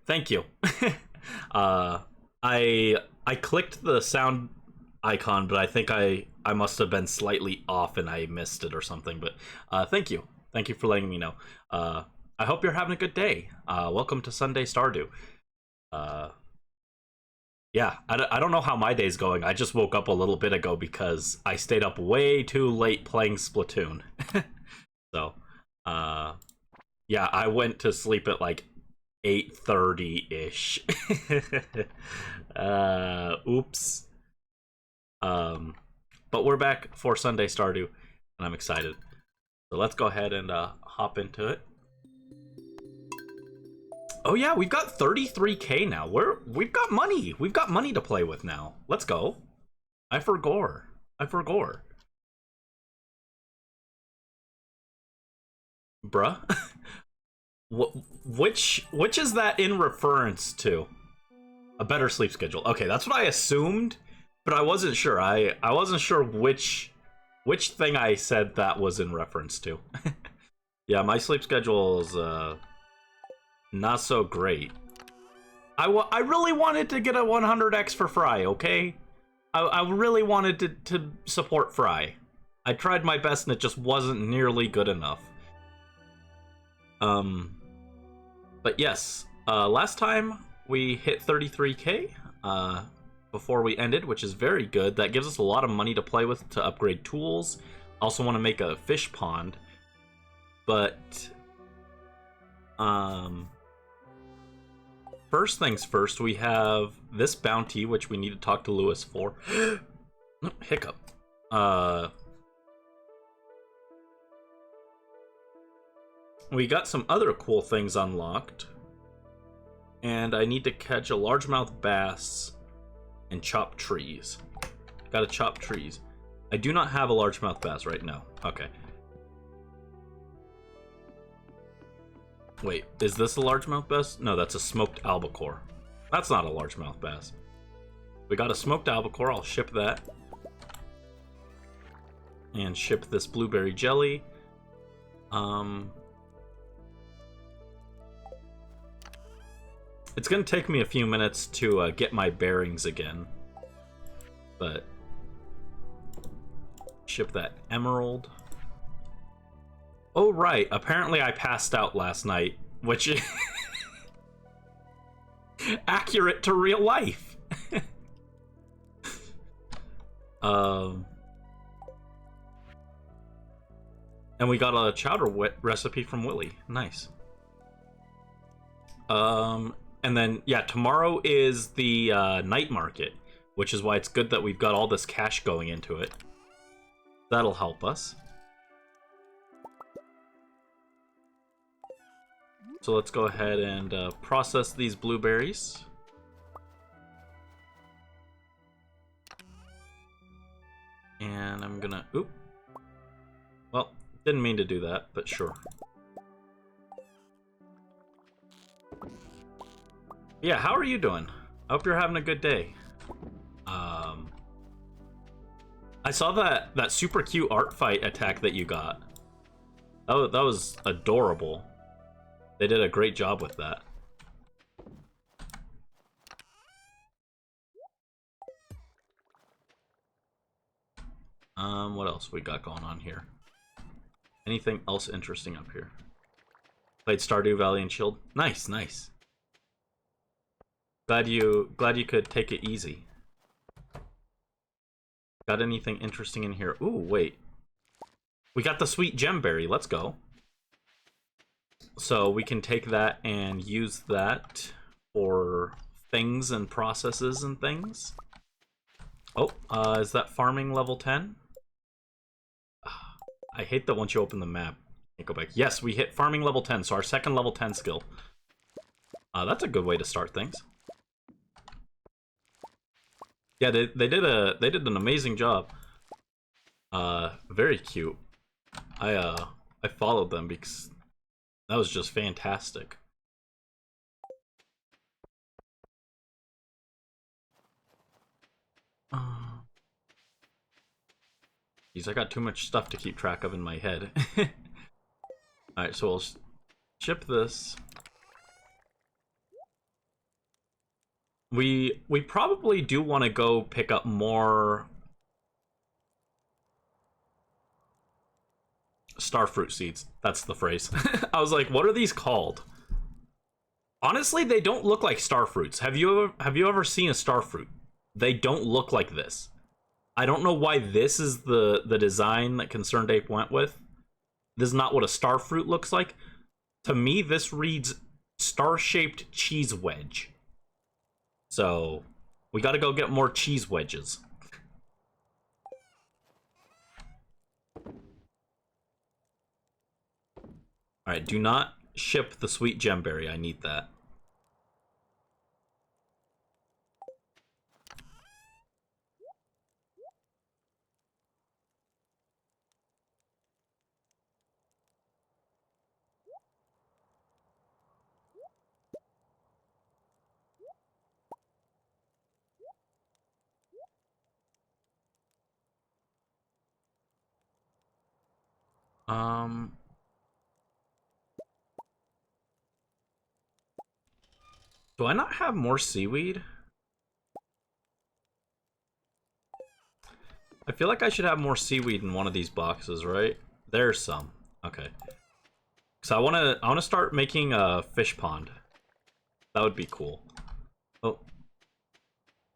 Thank you. uh, I clicked the sound icon, but I think I must have been slightly off and I missed it or something. But thank you. Thank you for letting me know. I hope you're having a good day. Welcome to Sunday Stardew. Uh, yeah, I don't know how my day's going. I just woke up a little bit ago because I stayed up way too late playing Splatoon. So, uh, yeah, I went to sleep at like 8:30-ish. Oops. Um, but we're back for Sunday Stardew, and I'm excited. So let's go ahead and hop into it. Oh yeah, we've got 33k now. We've got money. We've got money to play with now. Let's go. I forgore. I forgore. Bruh. Which is that in reference to? A better sleep schedule. Okay, that's what I assumed, but I wasn't sure. I wasn't sure which thing I said that was in reference to. Yeah, my sleep schedule is not so great. I really wanted to get a 100x for Fry, okay? I really wanted to support Fry. I tried my best and it just wasn't nearly good enough. But yes, last time we hit 33k before we ended, which is very good. That gives us a lot of money to play with to upgrade tools. I also want to make a fish pond, but first things first, we have this bounty, which we need to talk to Lewis for. Hiccup. We got some other cool things unlocked. And I need to catch a largemouth bass and chop trees. Gotta chop trees. I do not have a largemouth bass right now. Okay. Wait, is this a largemouth bass? No, that's a smoked albacore. That's not a largemouth bass. We got a smoked albacore. I'll ship that. And ship this blueberry jelly. It's gonna take me a few minutes to get my bearings again. But ship that emerald. Oh right, apparently I passed out last night, which is accurate to real life. And we got a chowder recipe from Willy. Nice. And then, yeah, tomorrow is the night market, which is why it's good that we've got all this cash going into it. That'll help us. So let's go ahead and process these blueberries. And I'm gonna... Oop. Well, didn't mean to do that, but sure. Yeah, how are you doing? I hope you're having a good day. I saw that super cute art fight attack that you got. That was adorable. They did a great job with that. What else we got going on here? Anything else interesting up here? Played Stardew Valley and chilled. Nice, nice. Glad you could take it easy. Got anything interesting in here? Ooh, wait. We got the sweet gemberry. Let's go. So we can take that and use that for things and processes and things. Oh, is that farming level 10? I hate that once you open the map, you go back. Yes, we hit farming level 10, so our second level 10 skill. That's a good way to start things. Yeah, they did an amazing job. Very cute. I followed them because that was just fantastic. Geez, I got too much stuff to keep track of in my head. Alright, so we'll ship this. We probably do want to go pick up more starfruit seeds. That's the phrase. I was like, what are these called? Honestly, they don't look like starfruits. Have you ever seen a starfruit? They don't look like this. I don't know why this is the design that Concerned Ape went with. This is not what a starfruit looks like. To me, this reads star-shaped cheese wedge. So, we gotta go get more cheese wedges. Alright, do not ship the sweet gemberry. I need that. Um... Do I not have more seaweed? I feel like I should have more seaweed in one of these boxes, right? There's some. Okay. So I wanna start making a fish pond. That would be cool. Oh.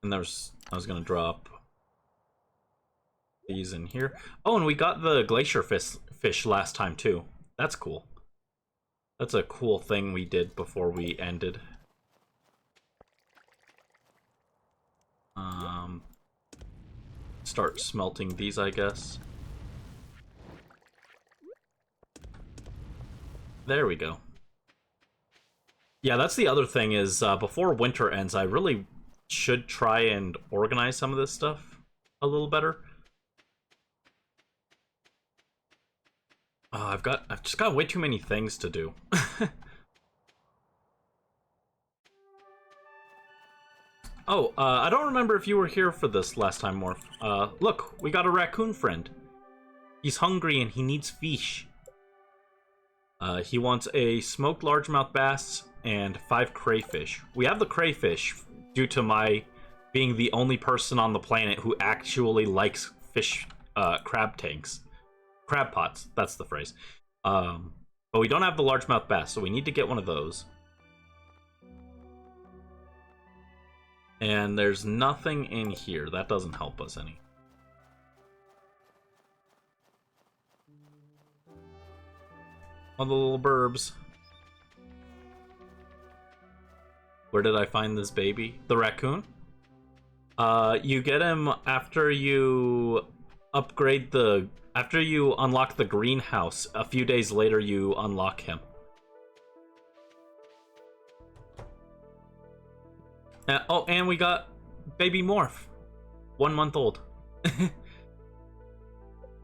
And I was gonna drop these in here. Oh, and we got the glacier fish last time too. That's cool. That's a cool thing we did before we ended. Start smelting these, I guess. There we go. Yeah, that's the other thing is, before winter ends, I really should try and organize some of this stuff a little better. I've just got way too many things to do. Oh, I don't remember if you were here for this last time, Morph. Look, we got a raccoon friend. He's hungry and he needs fish. He wants a smoked largemouth bass and 5 crayfish. We have the crayfish due to my being the only person on the planet who actually likes fish, crab tanks. Crab pots, that's the phrase. But we don't have the largemouth bass, so we need to get one of those. And there's nothing in here. That doesn't help us any. All the little burbs. Where did I find this baby? The raccoon? You get him after you upgrade the... After you unlock the greenhouse. A few days later, you unlock him. Oh, and we got baby Morph. 1 month old.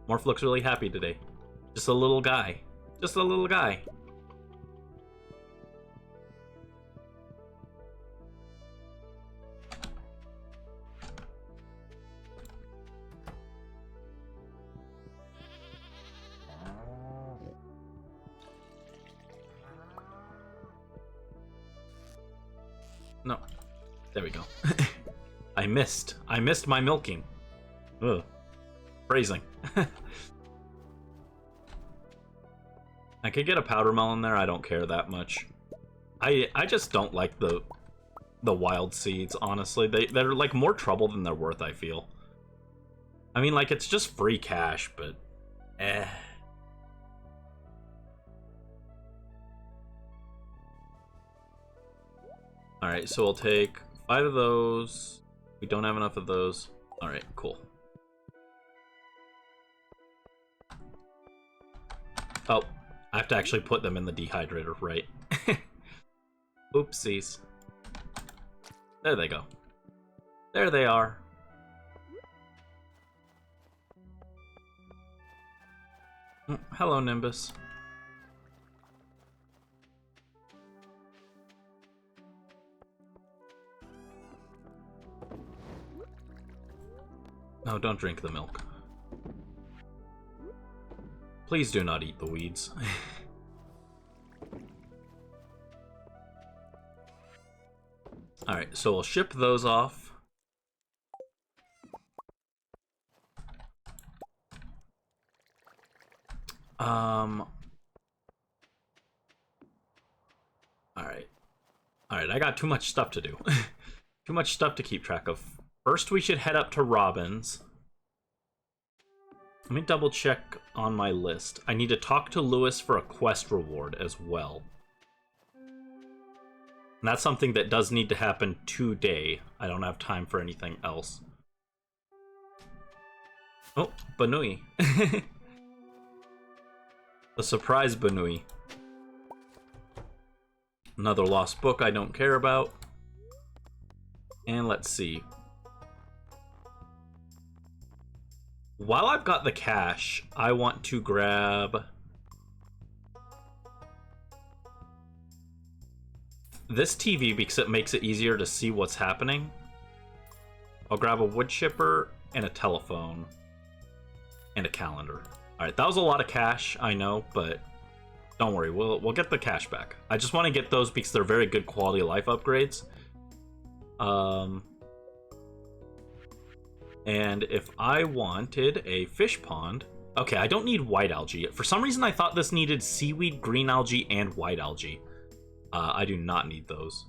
Morph looks really happy today. Just a little guy. Just a little guy. No. There we go. I missed my milking. Ugh. Phrasing. I could get a powder melon there, I don't care that much. I just don't like the wild seeds, honestly. They're like more trouble than they're worth, I feel. I mean, like, it's just free cash, but eh. Alright, so we'll take 5 of those. We don't have enough of those. Alright, cool. Oh, I have to actually put them in the dehydrator, right? Oopsies. There they go. There they are. Hello, Nimbus. No, don't drink the milk. Please do not eat the weeds. Alright, so we'll ship those off. Alright. Alright, I got too much stuff to do. Too much stuff to keep track of. First, we should head up to Robin's. Let me double check on my list. I need to talk to Lewis for a quest reward as well. And that's something that does need to happen today. I don't have time for anything else. Oh, Banui. A surprise Banui. Another lost book I don't care about. And let's see. While I've got the cash, I want to grab this TV because it makes it easier to see what's happening. I'll grab a wood chipper and a telephone and a calendar. Alright, that was a lot of cash, I know, but don't worry, we'll get the cash back. I just want to get those because they're very good quality of life upgrades. And if I wanted a fish pond... Okay, I don't need white algae. For some reason, I thought this needed seaweed, green algae, and white algae. I do not need those.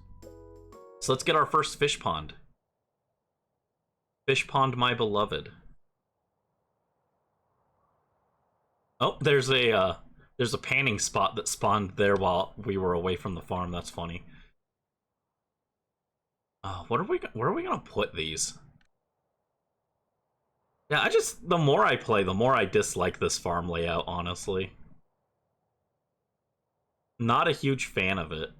So let's get our first fish pond. Fish pond, my beloved. Oh, there's a panning spot that spawned there while we were away from the farm. That's funny. Where are we gonna put these? Yeah, the more I play, the more I dislike this farm layout, honestly. Not a huge fan of it.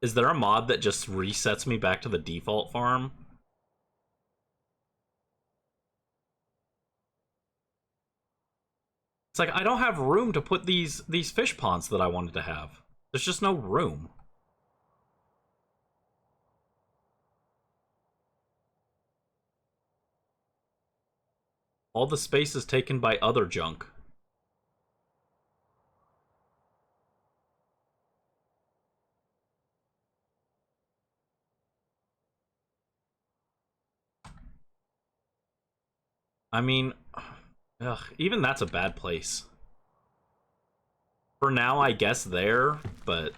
Is there a mod that just resets me back to the default farm? It's like, I don't have room to put these fish ponds that I wanted to have. There's just no room. All the space is taken by other junk. I mean, ugh, even that's a bad place. For now, I guess there, but...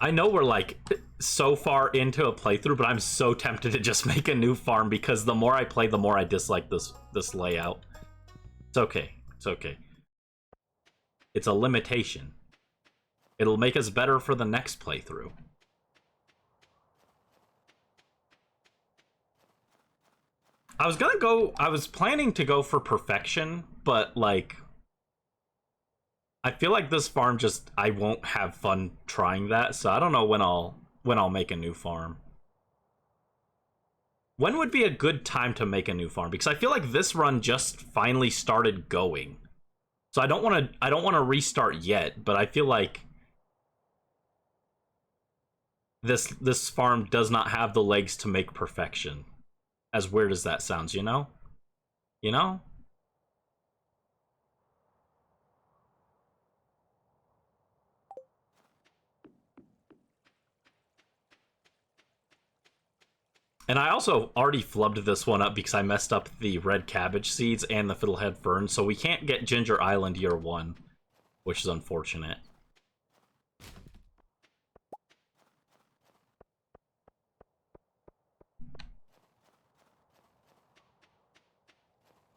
I know we're, like, so far into a playthrough, but I'm so tempted to just make a new farm because the more I play, the more I dislike this layout. It's okay. It's okay. It's a limitation. It'll make us better for the next playthrough. I was planning to go for perfection, but, like... I feel like this farm I won't have fun trying that, so I don't know when I'll make a new farm. When would be a good time to make a new farm? Because I feel like this run just finally started going. So I don't want to restart yet, but I feel like this farm does not have the legs to make perfection. As weird as that sounds, you know? You know? And I also already flubbed this one up because I messed up the red cabbage seeds and the fiddlehead fern, so we can't get Ginger Island year 1, which is unfortunate.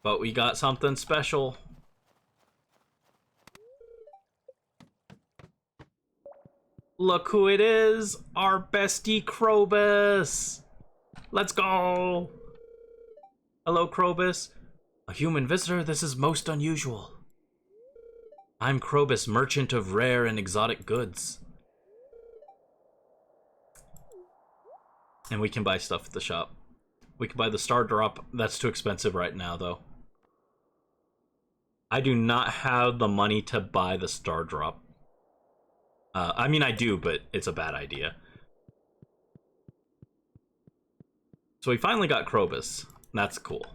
But we got something special. Look who it is! Our bestie Krobus! Let's go! Hello, Krobus. A human visitor? This is most unusual. I'm Krobus, merchant of rare and exotic goods. And we can buy stuff at the shop. We can buy the Star Drop. That's too expensive right now, though. I do not have the money to buy the Star Drop. I mean, I do, but it's a bad idea. So we finally got Krobus. That's cool.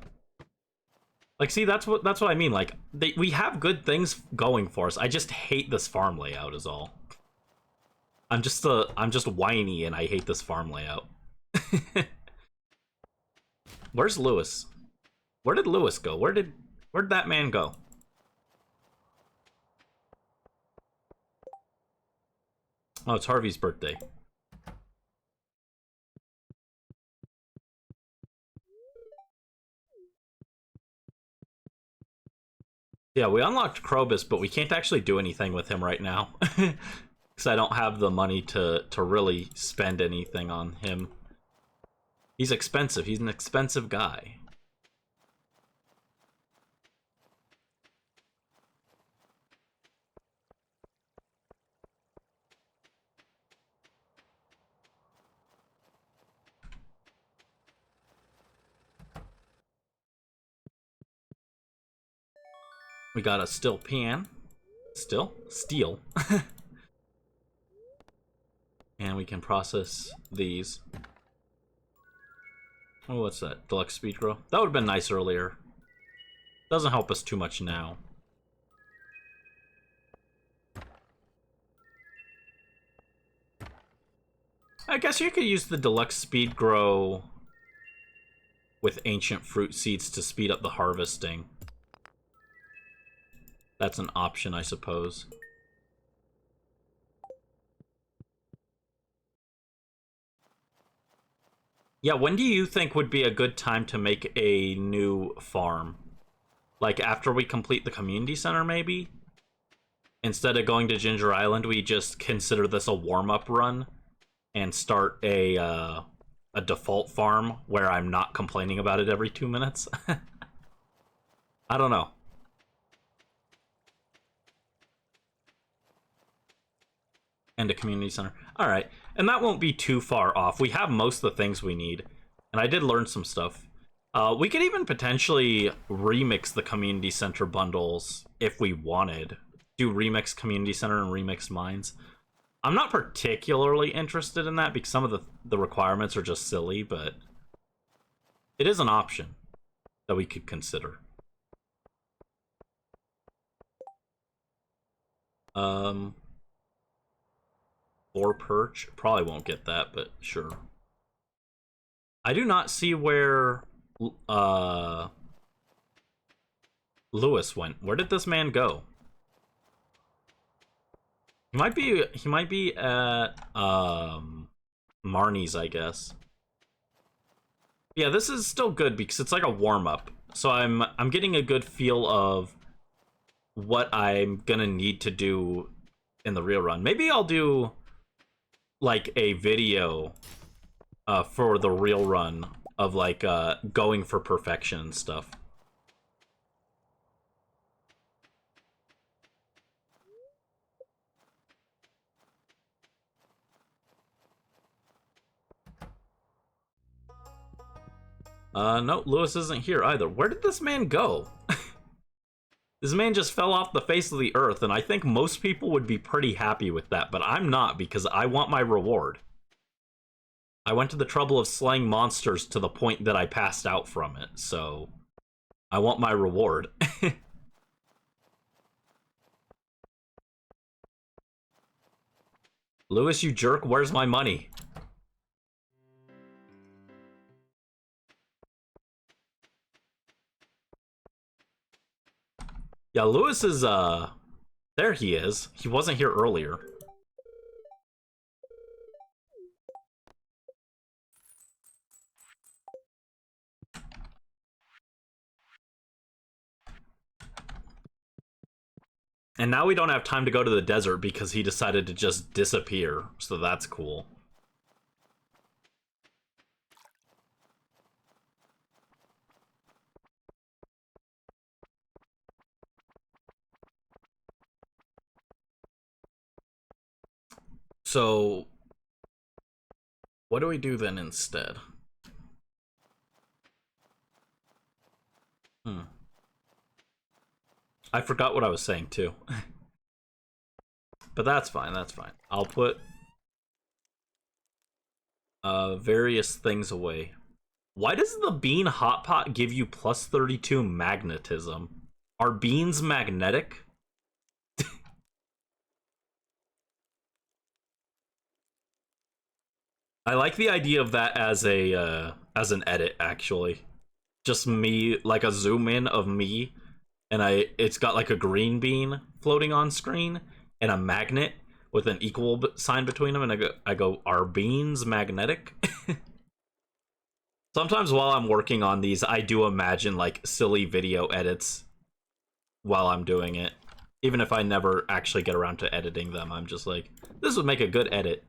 Like, see, that's what I mean. Like, we have good things going for us. I just hate this farm layout is all. I'm just whiny and I hate this farm layout. Where's Lewis? Where did Lewis go? Where'd that man go? Oh, it's Harvey's birthday. Yeah, we unlocked Krobus, but we can't actually do anything with him right now. Because I don't have the money to really spend anything on him. He's expensive. He's an expensive guy. We got a still pan. Steel. And we can process these. Oh, what's that? Deluxe speed grow? That would have been nice earlier. Doesn't help us too much now. I guess you could use the deluxe speed grow with ancient fruit seeds to speed up the harvesting. That's an option, I suppose. Yeah, when do you think would be a good time to make a new farm? Like after we complete the community center, maybe? Instead of going to Ginger Island, we just consider this a warm-up run and start a default farm where I'm not complaining about it every 2 minutes. I don't know. And a community center. All right, and that won't be too far off. We have most of the things we need, and I did learn some stuff. We could even potentially remix the community center bundles if we wanted. Do remix community center and remix mines. I'm not particularly interested in that because some of the requirements are just silly, but it is an option that we could consider. Or perch. Probably won't get that, but sure. I do not see where Lewis went. Where did this man go? He might be at Marnie's, I guess. Yeah, this is still good because it's like a warm-up. So I'm getting a good feel of what I'm gonna need to do in the real run. Maybe I'll do like a video for the real run of like going for perfection and stuff. No, Lewis isn't here either. Where did this man go? This man just fell off the face of the earth, and I think most people would be pretty happy with that, but I'm not because I want my reward. I went to the trouble of slaying monsters to the point that I passed out from it, so I want my reward. Lewis, you jerk, where's my money? Yeah, Lewis is, there he is. He wasn't here earlier. And now we don't have time to go to the desert because he decided to just disappear, so that's cool. So, what do we do then instead? I forgot what I was saying too. But that's fine, that's fine. I'll put various things away. Why does the bean hot pot give you plus 32 magnetism? Are beans magnetic? I like the idea of that as an edit, actually. Just me, like a zoom in of me, and it's got like a green bean floating on screen and a magnet with an equal sign between them, and I go, are beans magnetic? Sometimes while I'm working on these, I do imagine like silly video edits while I'm doing it. Even if I never actually get around to editing them, I'm just like, this would make a good edit.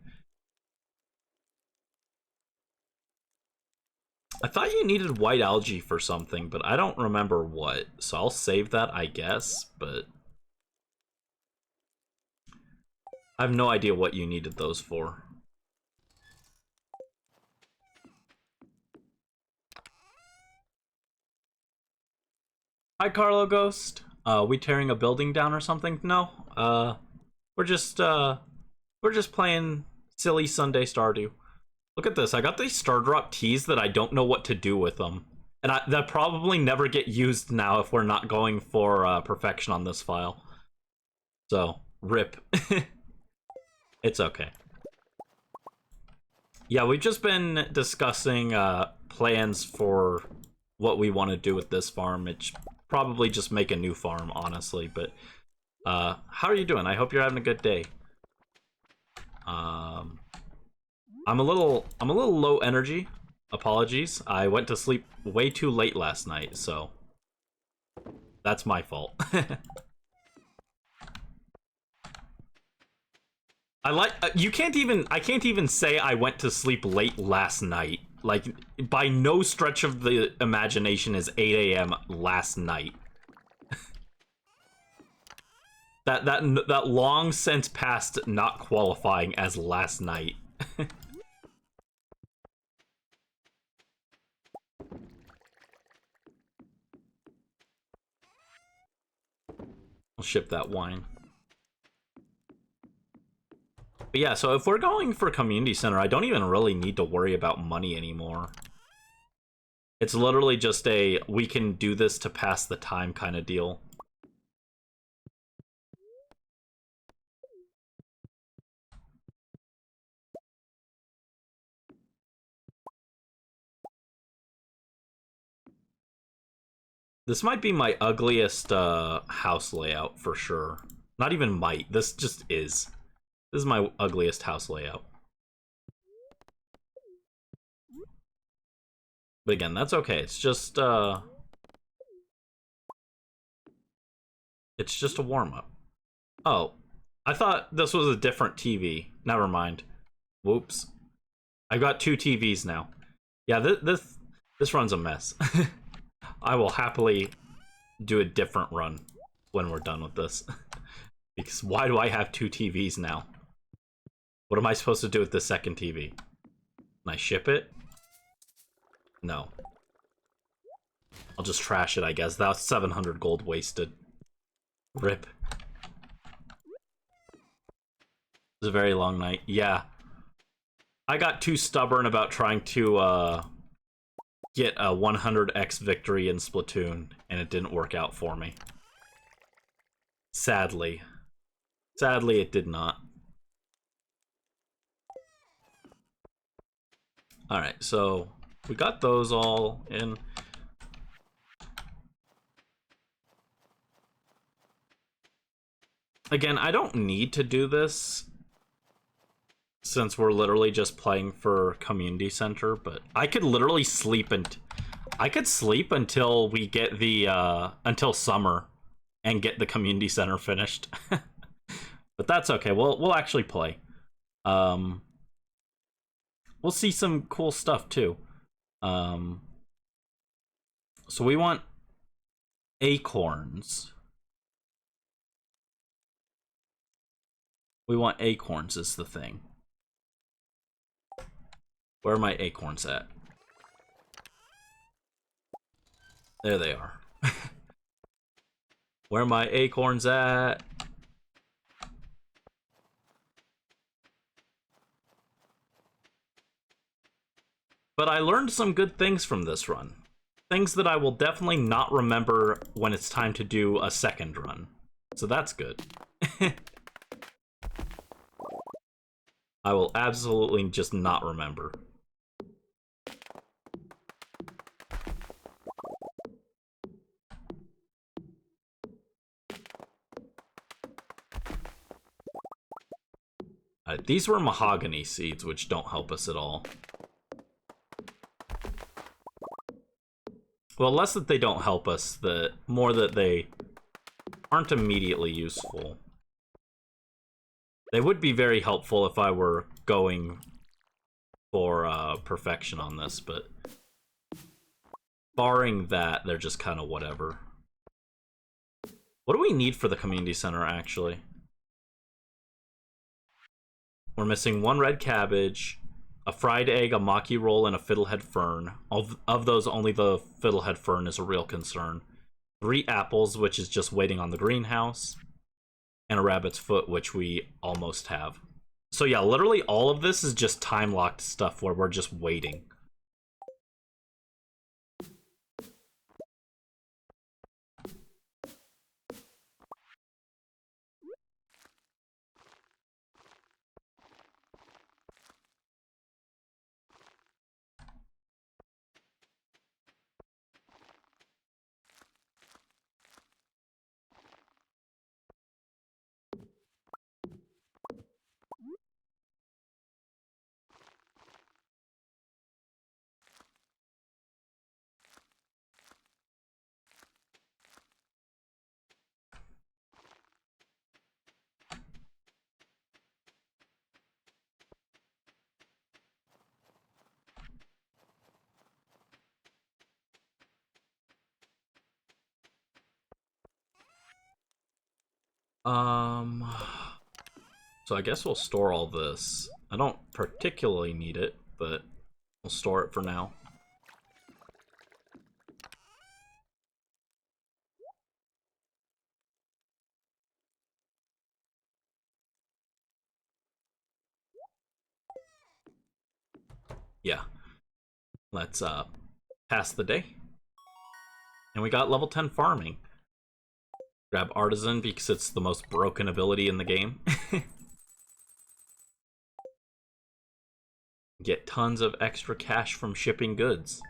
I thought you needed white algae for something, but I don't remember what. So I'll save that, I guess, but I have no idea what you needed those for. Hi, Carlo Ghost. We tearing a building down or something? No. We're just playing silly Sunday Stardew. Look at this. I got these Star Drop teas that I don't know what to do with them. And they'll probably never get used now if we're not going for perfection on this file. So, rip. It's okay. Yeah, we've just been discussing plans for what we want to do with this farm. It's probably just make a new farm, honestly. But how are you doing? I hope you're having a good day. I'm a little low energy. Apologies. I went to sleep way too late last night, so that's my fault. I can't even say I went to sleep late last night. Like, by no stretch of the imagination is 8 a.m. last night. that long since past not qualifying as last night. I'll ship that wine. But yeah, so if we're going for community center, I don't even really need to worry about money anymore. It's literally just a, we can do this to pass the time kind of deal. This might be my ugliest house layout for sure. Not even might, this just is. This is my ugliest house layout. But again, that's okay. It's just a warm-up. Oh, I thought this was a different TV. Never mind. Whoops. I've got two TVs now. Yeah, this run's a mess. I will happily do a different run when we're done with this. Because why do I have two TVs now? What am I supposed to do with the second TV? Can I ship it? No. I'll just trash it, I guess. That's 700 gold wasted. Rip. It was a very long night. Yeah. I got too stubborn about trying to get a 100x victory in Splatoon, and it didn't work out for me. Sadly. Sadly, it did not. Alright, so we got those all in. Again, I don't need to do this since we're literally just playing for community center, but I could literally sleep until we get the until summer and get the community center finished. But that's okay. We'll actually play. We'll see some cool stuff too. So we want acorns. We want acorns is the thing. Where are my acorns at? There they are. Where are my acorns at? But I learned some good things from this run. Things that I will definitely not remember when it's time to do a second run. So that's good. I will absolutely just not remember. These were mahogany seeds, which don't help us at all. Well, less that they don't help us, the more that they aren't immediately useful. They would be very helpful if I were going for perfection on this, but barring that, they're just kind of whatever. What do we need for the community center, actually? We're missing 1 red cabbage, a fried egg, a maki roll, and a fiddlehead fern. Of those, only the fiddlehead fern is a real concern. 3 apples, which is just waiting on the greenhouse, and a rabbit's foot, which we almost have. So yeah, literally all of this is just time-locked stuff where we're just waiting. So I guess we'll store all this. I don't particularly need it, but we'll store it for now. Yeah. Let's pass the day. And we got level 10 farming. Grab artisan because it's the most broken ability in the game. Get tons of extra cash from shipping goods.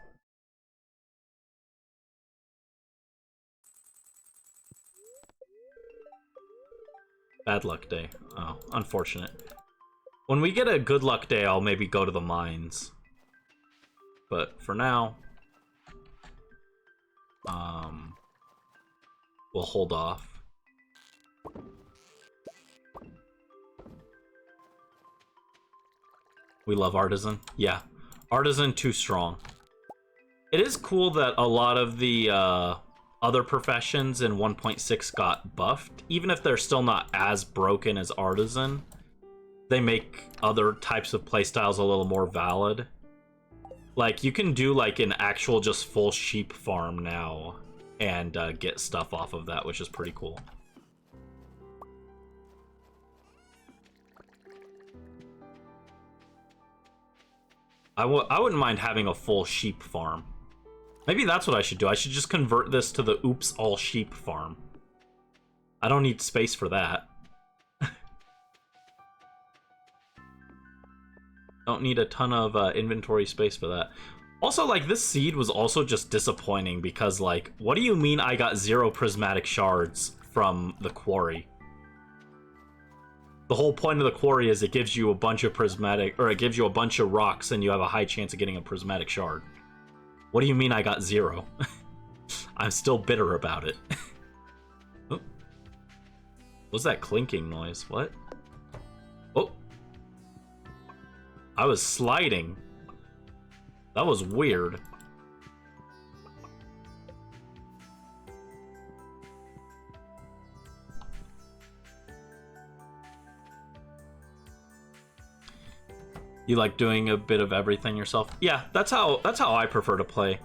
Bad luck day. Oh, unfortunate. When we get a good luck day, I'll maybe go to the mines. But for now, we'll hold off. We love artisan. Yeah, artisan too strong. It is cool that a lot of the other professions in 1.6 got buffed. Even if they're still not as broken as artisan, they make other types of playstyles a little more valid. Like, you can do like an actual just full sheep farm now and get stuff off of that, which is pretty cool. I wouldn't mind having a full sheep farm. Maybe that's what I should do. I should just convert this to the oops all sheep farm. I don't need space for that. Don't need a ton of inventory space for that. Also, like, this seed was also just disappointing because, like, what do you mean I got 0 prismatic shards from the quarry? The whole point of the quarry is it gives you a bunch of prismatic, or it gives you a bunch of rocks and you have a high chance of getting a prismatic shard. What do you mean I got 0? I'm still bitter about it. What's that clinking noise? What? Oh. I was sliding. That was weird. You like doing a bit of everything yourself? Yeah, that's how I prefer to play.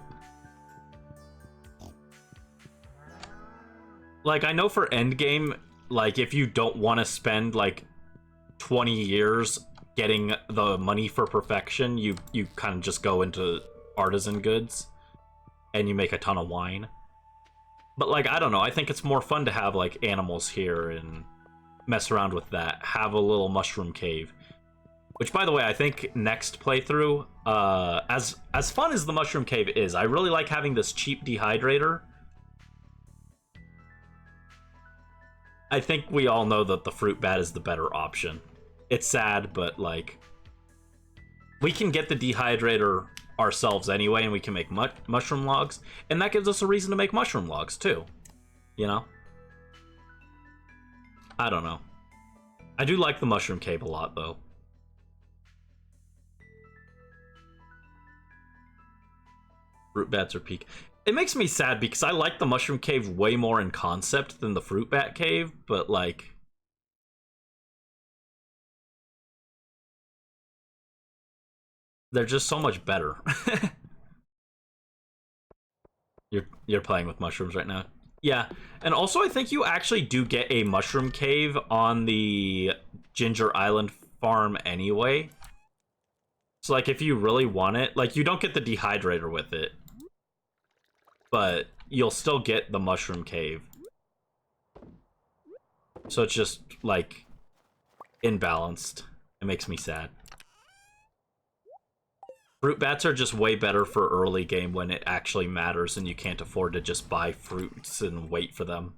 Like, I know for endgame, like, if you don't want to spend like 20 years getting the money for perfection, you kind of just go into artisan goods and you make a ton of wine. But like, I don't know, I think it's more fun to have like animals here and mess around with that. Have a little mushroom cave. Which, by the way, I think next playthrough, as fun as the mushroom cave is, I really like having this cheap dehydrator. I think we all know that the fruit bat is the better option. It's sad, but like, we can get the dehydrator ourselves anyway, and we can make mushroom logs, and that gives us a reason to make mushroom logs too. You know? I don't know. I do like the mushroom cave a lot, though. Fruit bats are peak. It makes me sad because I like the mushroom cave way more in concept than the fruit bat cave, but like, they're just so much better. You're playing with mushrooms right now. Yeah, and also I think you actually do get a mushroom cave on the Ginger Island farm anyway. So like, if you really want it, like, you don't get the dehydrator with it, but you'll still get the mushroom cave. So it's just like imbalanced. It makes me sad. Fruit bats are just way better for early game when it actually matters and you can't afford to just buy fruits and wait for them.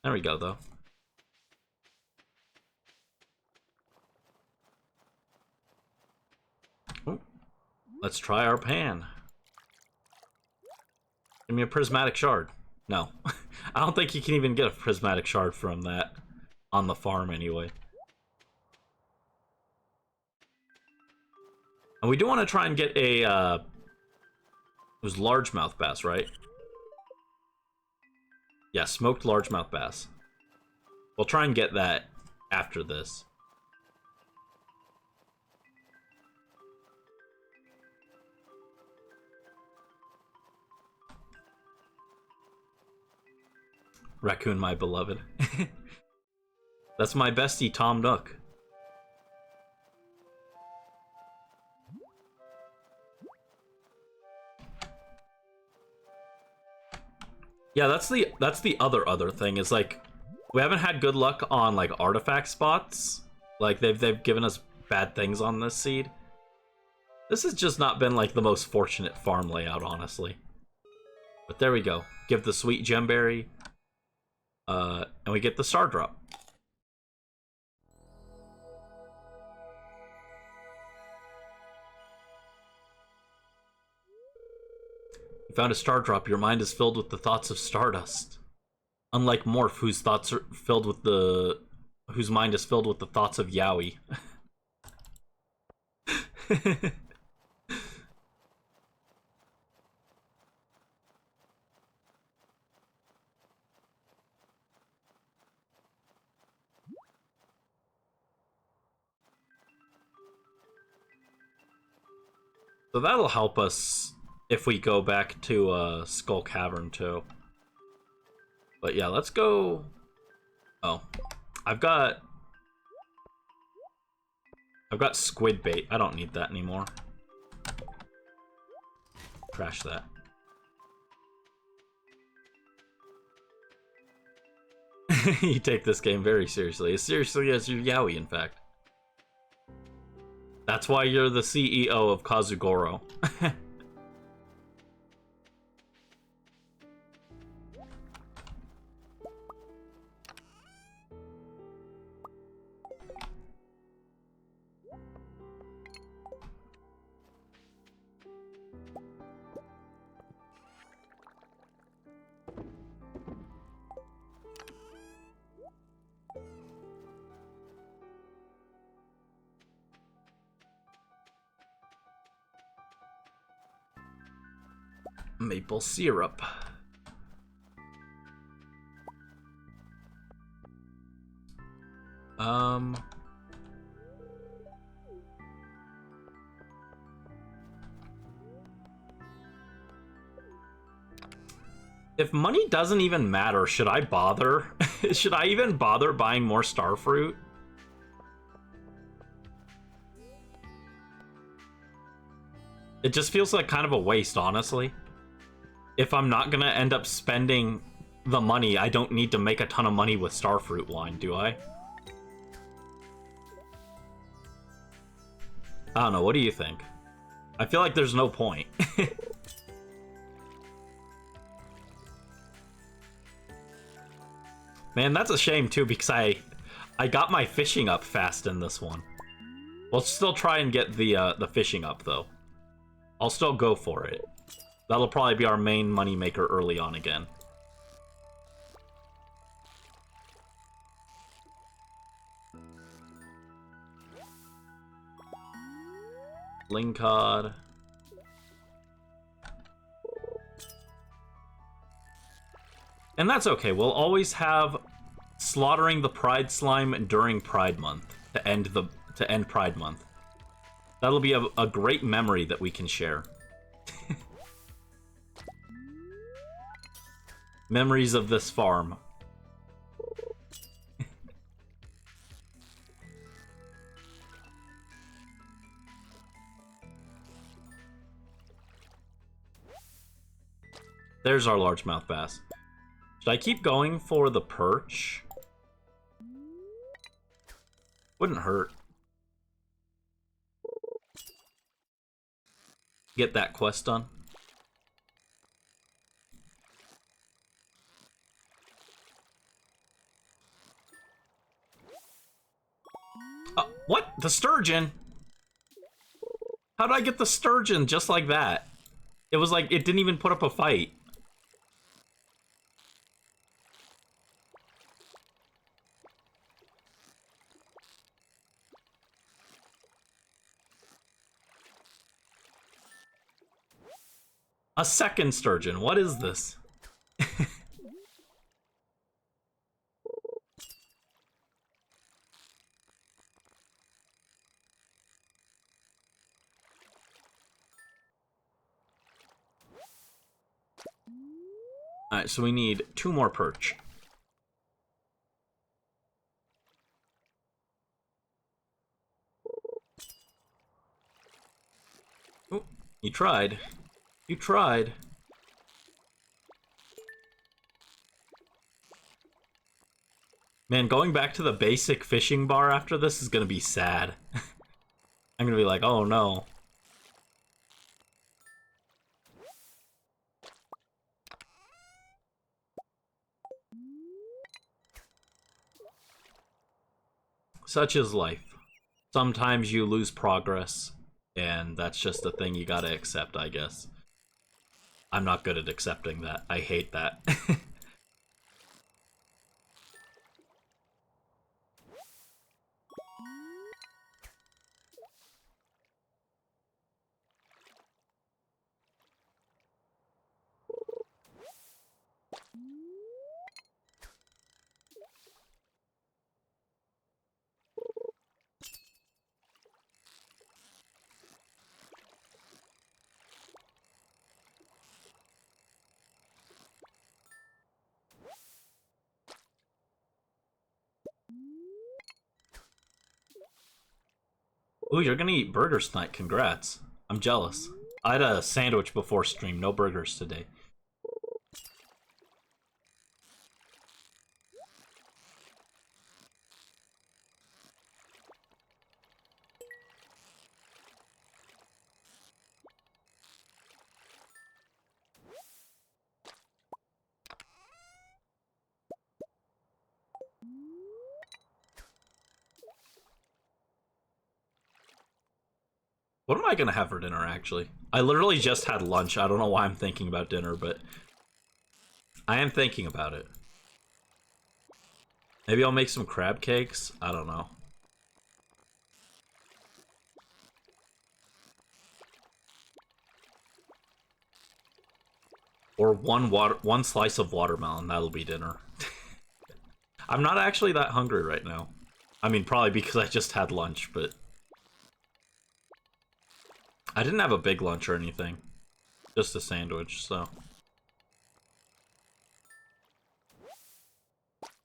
There we go, though. Ooh. Let's try our pan. Give me a prismatic shard. No. I don't think you can even get a prismatic shard from that on the farm anyway. And we do want to try and get a, it was largemouth bass, right? Yeah, smoked largemouth bass. We'll try and get that after this. Raccoon, my beloved. That's my bestie, Tom Nook. Yeah, that's the other thing is like, we haven't had good luck on like artifact spots. Like they've given us bad things on this seed. This has just not been like the most fortunate farm layout, honestly. But there we go. Give the sweet gemberry. And we get the star drop. You found a star drop. Your mind is filled with the thoughts of Stardust. Unlike Morph, whose thoughts are filled with whose mind is filled with the thoughts of Yowie. So that'll help us if we go back to Skull Cavern too. But yeah, let's go. Oh, I've got squid bait. I don't need that anymore. Trash that. You take this game very seriously. As seriously as your Yowie, in fact. That's why you're the CEO of Kazugoro. Maple syrup. If money doesn't even matter, should I bother? Should I even bother buying more starfruit? It just feels like kind of a waste, honestly. If I'm not gonna end up spending the money, I don't need to make a ton of money with starfruit wine, do I? I don't know, what do you think? I feel like there's no point. Man, that's a shame too, because I got my fishing up fast in this one. We'll still try and get the fishing up though. I'll still go for it. That'll probably be our main moneymaker early on again. Lingcod. And that's okay. We'll always have slaughtering the Pride Slime during Pride Month to end Pride Month. That'll be a great memory that we can share. Memories of this farm. There's our largemouth bass. Should I keep going for the perch? Wouldn't hurt. Get that quest done. What? The sturgeon? How did I get the sturgeon just like that? It was like, it didn't even put up a fight. A second sturgeon. What is this? Alright, so we need 2 more perch. Oh, you tried. You tried. Man, going back to the basic fishing bar after this is gonna be sad. I'm gonna be like, oh no. Such is life. Sometimes you lose progress, and that's just a thing you gotta accept, I guess. I'm not good at accepting that. I hate that. Ooh, you're gonna eat burgers tonight. Congrats. I'm jealous. I had a sandwich before stream. No burgers today. What am I gonna have for dinner, actually? I literally just had lunch. I don't know why I'm thinking about dinner, but I am thinking about it. Maybe I'll make some crab cakes? I don't know. Or one slice of watermelon. That'll be dinner. I'm not actually that hungry right now. I mean, probably because I just had lunch, but I didn't have a big lunch or anything. Just a sandwich, so.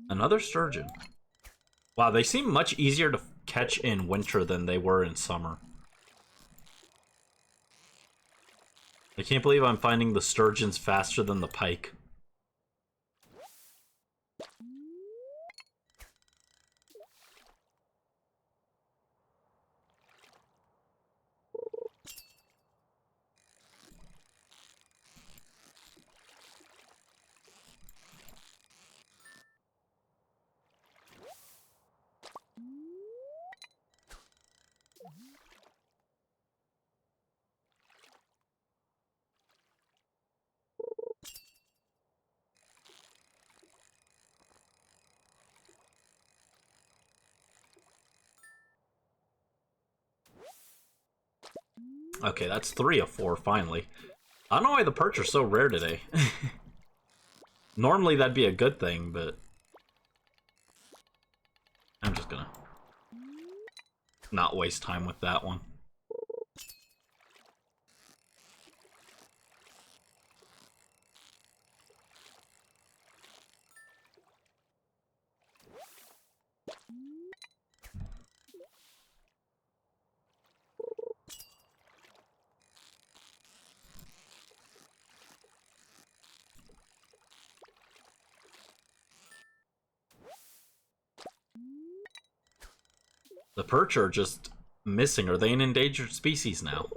Another sturgeon. Wow, they seem much easier to catch in winter than they were in summer. I can't believe I'm finding the sturgeons faster than the pike. Okay, that's 3 of 4, finally. I don't know why the perch are so rare today. Normally that'd be a good thing, but... I'm just gonna not waste time with that one. The perch are just missing. Are they an endangered species now?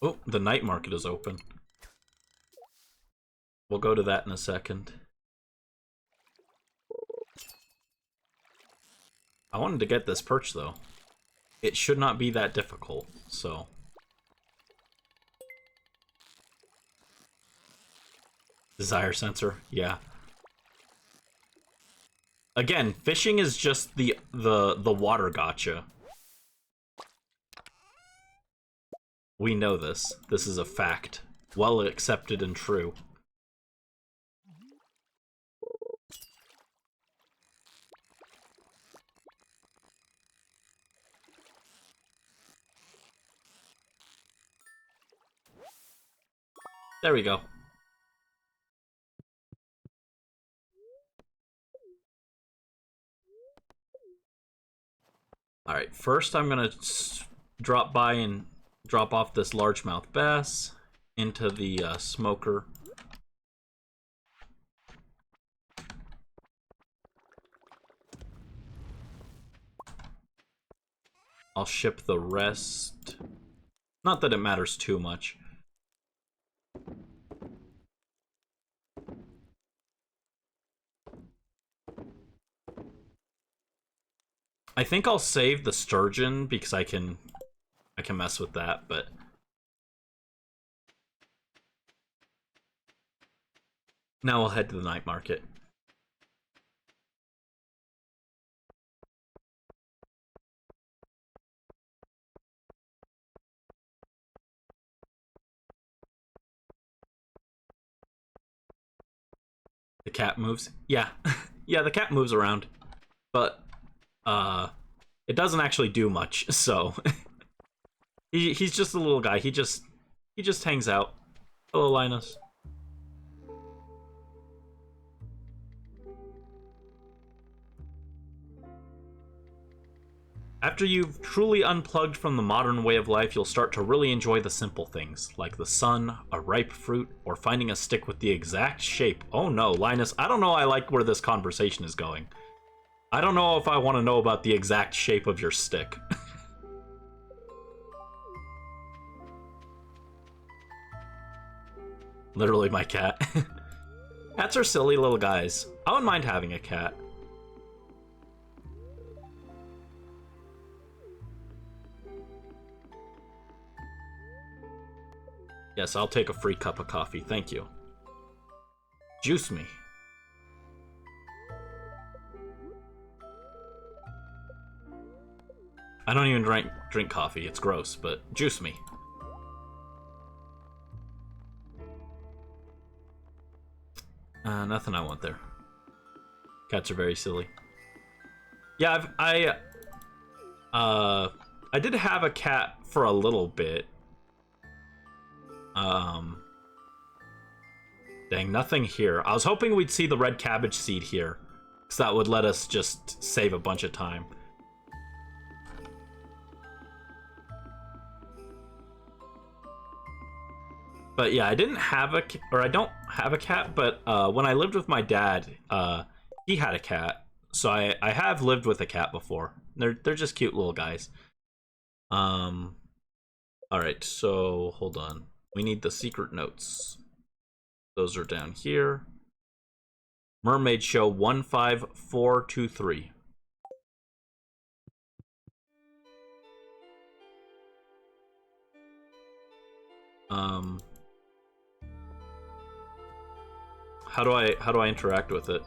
Oh, the night market is open. We'll go to that in a second. I wanted to get this perch, though. It should not be that difficult, so... Desire sensor, yeah. Again, fishing is just the water gotcha. We know this. This is a fact. Well accepted and true. There we go. Alright, first I'm gonna drop by and drop off this largemouth bass into the smoker. I'll ship the rest. Not that it matters too much. I think I'll save the sturgeon because I can mess with that, but now we'll head to the night market. The cat moves. Yeah. Yeah, the cat moves around. But it doesn't actually do much, so he's just a little guy. He just hangs out. Hello, Linus. After you've truly unplugged from the modern way of life, you'll start to really enjoy the simple things, like the sun, a ripe fruit, or finding a stick with the exact shape. Oh no, Linus, I don't know I like where this conversation is going. I don't know if I want to know about the exact shape of your stick. Literally my cat. Cats are silly little guys. I wouldn't mind having a cat. Yes, I'll take a free cup of coffee, thank you. Juice me. I don't even drink coffee, it's gross, but juice me. Nothing I want there. Cats are very silly. Yeah, I did have a cat for a little bit. Dang, nothing here. I was hoping we'd see the red cabbage seed here, because that would let us just save a bunch of time. But yeah, I don't have a cat, but when I lived with my dad, he had a cat. So I have lived with a cat before. They're just cute little guys. All right, so hold on. We need the secret notes. Those are down here. Mermaid Show 15423. How do I interact with it?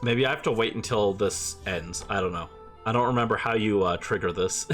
Maybe I have to wait until this ends. I don't know. I don't remember how you trigger this.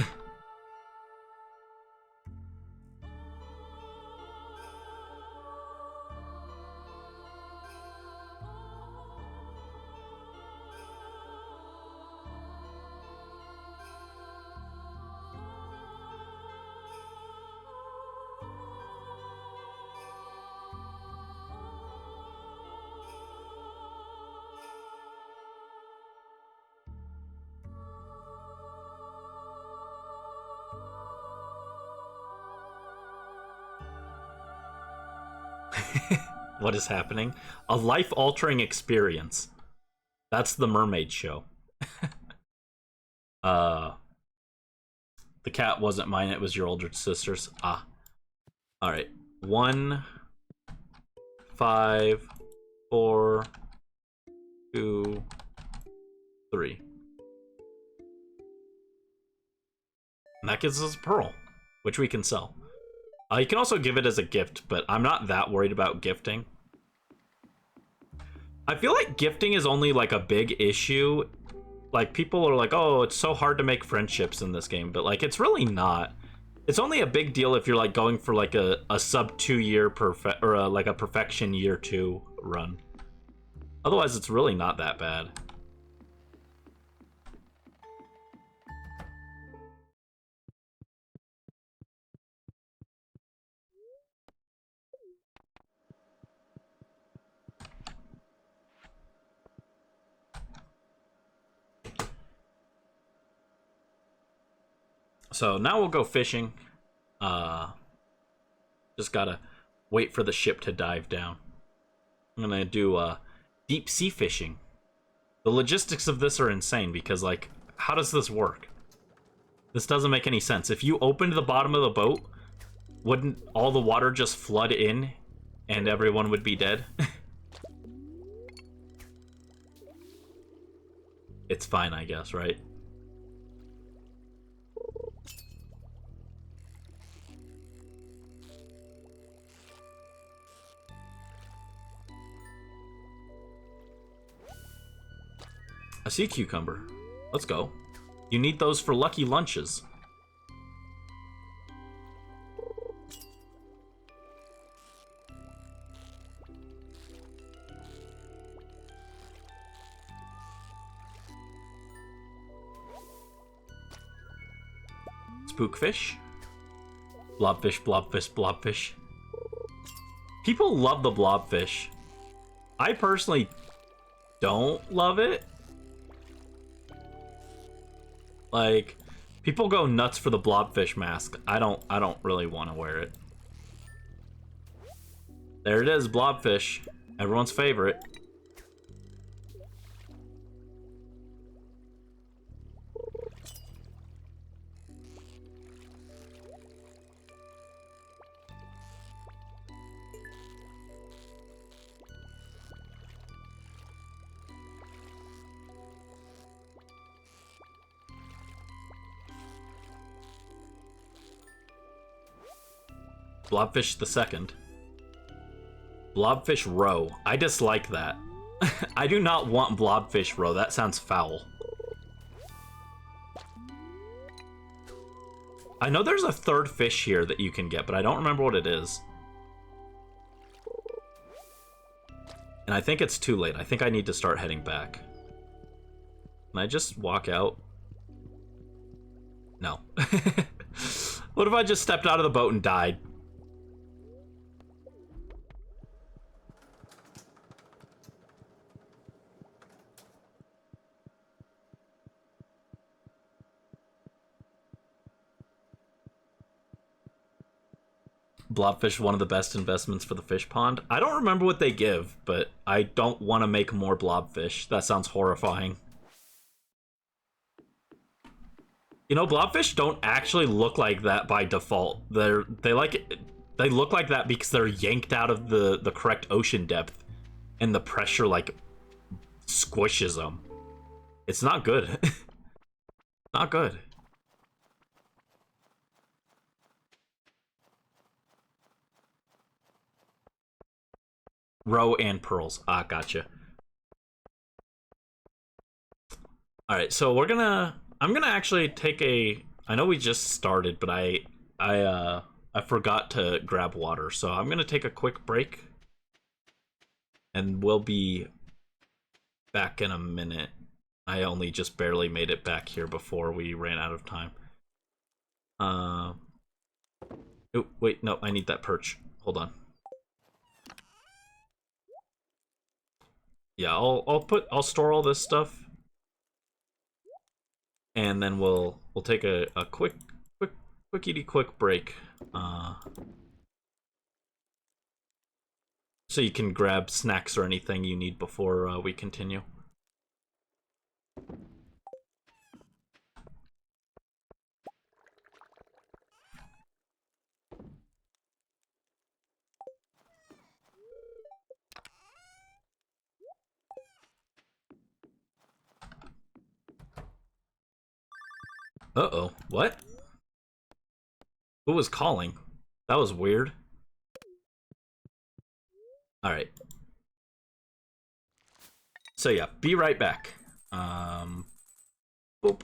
What is happening? A life-altering experience. That's the Mermaid Show. The cat wasn't mine, it was your older sister's. Ah. Alright. 1, 5, 4, 2, 3. And that gives us a pearl, which we can sell. You can also give it as a gift, but I'm not that worried about gifting. I feel like gifting is only like a big issue. Like, people are like, oh, it's so hard to make friendships in this game, but like, it's really not. It's only a big deal if you're like going for like a sub 2 year like a perfection year 2 run. Otherwise, it's really not that bad. So now we'll go fishing. Just gotta wait for the ship to dive down. I'm gonna do deep sea fishing. The logistics of this are insane because, like, how does this work? This doesn't make any sense. If you opened the bottom of the boat, wouldn't all the water just flood in and everyone would be dead? It's fine, I guess, right? A sea cucumber. Let's go. You need those for lucky lunches. Spookfish. Blobfish, blobfish, blobfish. People love the blobfish. I personally don't love it. Like, people go nuts for the blobfish mask. I don't really want to wear it. There it is, blobfish. Everyone's favorite. Blobfish the second. Blobfish roe. I dislike that. I do not want blobfish roe. That sounds foul. I know there's a third fish here that you can get, but I don't remember what it is. And I think it's too late. I think I need to start heading back. Can I just walk out? No. What if I just stepped out of the boat and died? Blobfish, one of the best investments for the fish pond. I don't remember what they give, but I don't want to make more blobfish. That sounds horrifying. You know, blobfish don't actually look like that by default. They look like that because they're yanked out of the correct ocean depth, and the pressure like squishes them. It's not good. Not good. Roe and pearls. Ah, gotcha. All right, so I'm gonna actually take a. I know we just started, but I forgot to grab water, so I'm gonna take a quick break, and we'll be back in a minute. I only just barely made it back here before we ran out of time. Oh wait, no, I need that perch. Hold on. Yeah, I'll store all this stuff, and then we'll take a quick break. So you can grab snacks or anything you need before we continue. Uh-oh, what? Who was calling? That was weird. Alright. So yeah, be right back. Boop.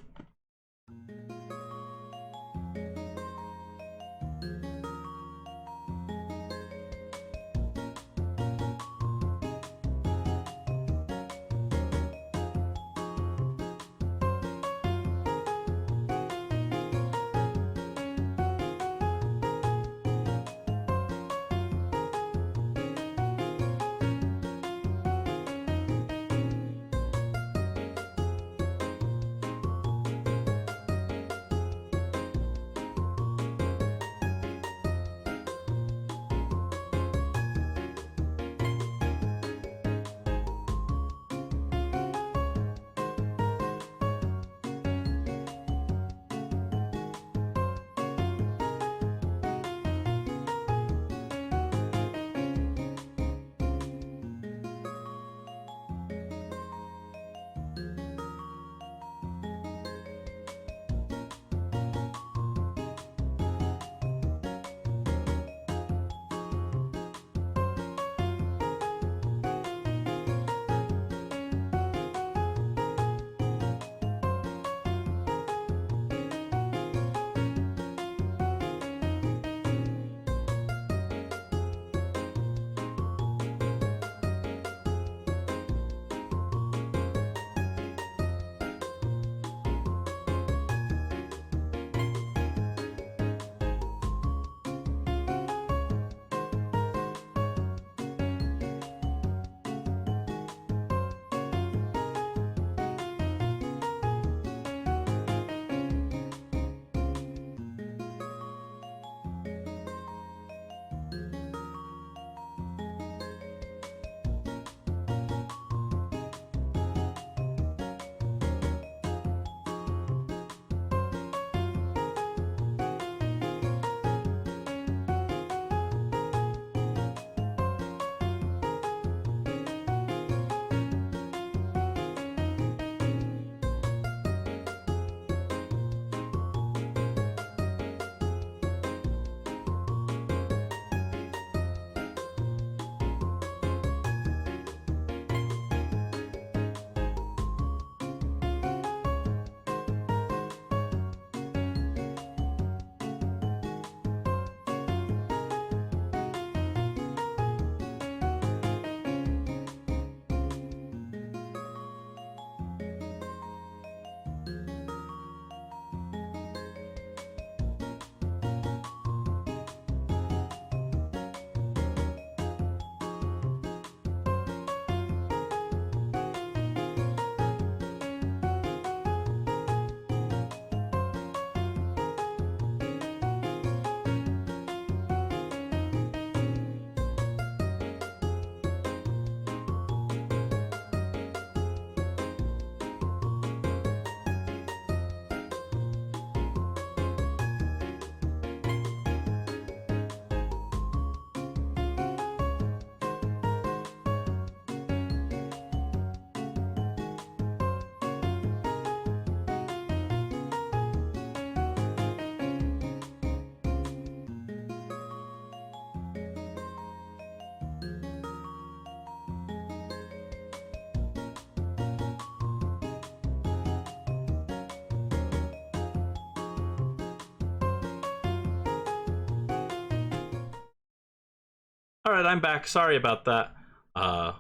Alright, I'm back. Sorry about that. Uh,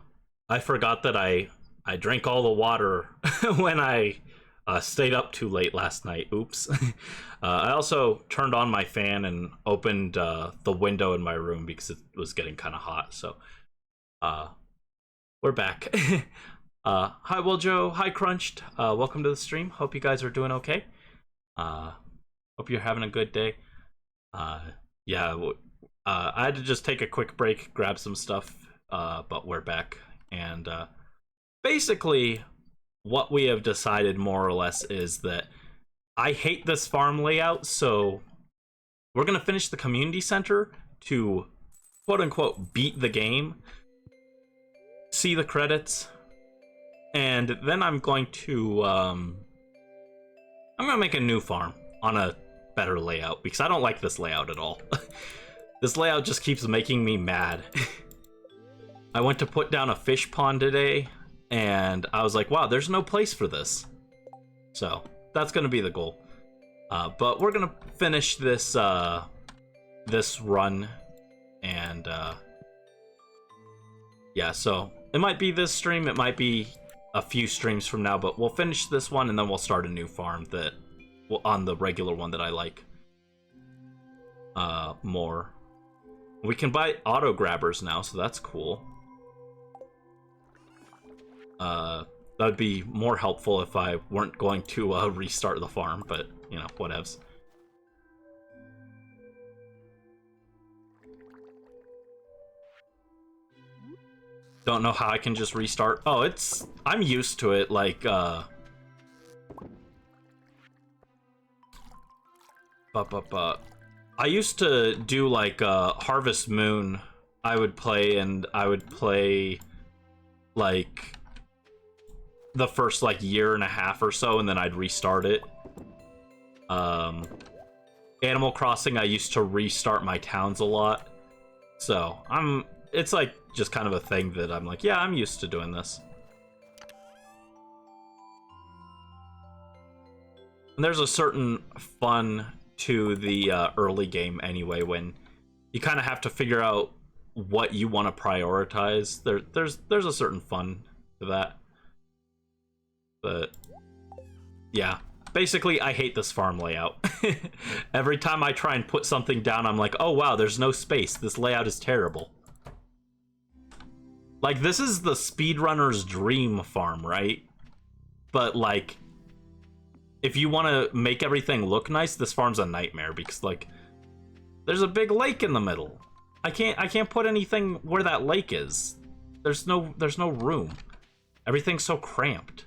I forgot that I drank all the water when I stayed up too late last night. Oops. I also turned on my fan and opened the window in my room because it was getting kind of hot. So, uh, we're back. Hi, Joe. Hi, Crunched. Welcome to the stream. Hope you guys are doing okay. Uh, Hope you're having a good day. Uh, yeah, I had to just take a quick break, grab some stuff, but we're back. And basically, what we have decided more or less is that I hate this farm layout, so we're going to finish the community center to quote unquote beat the game, see the credits, and then I'm going to make a new farm on a better layout because I don't like this layout at all. This layout just keeps making me mad. I went to put down a fish pond today and I was like, wow, there's no place for this. So that's gonna be the goal. But we're gonna finish this this run, and yeah, so it might be this stream, it might be a few streams from now, but we'll finish this one and then we'll start a new farm that on the regular one that I like more. We can buy auto grabbers now, so that's cool. That'd be more helpful if I weren't going to restart the farm, but you know, whatevs. Don't know how I can just restart. Oh, I'm used to it, like I used to do like Harvest Moon. I would play like the first like year and a half or so, and then I'd restart it. Animal Crossing, I used to restart my towns a lot. So it's like just kind of a thing that I'm like, yeah, I'm used to doing this. And there's a certain fun to the early game anyway, when you kind of have to figure out what you want to prioritize. There's a certain fun to that. But yeah, basically I hate this farm layout. Every time I try and put something down, I'm like, oh wow, there's no space. This layout is terrible. Like, this is the speedrunner's dream farm, right? But like, if you want to make everything look nice, this farm's a nightmare because like there's a big lake in the middle. I can't put anything where that lake is. There's no room. Everything's so cramped.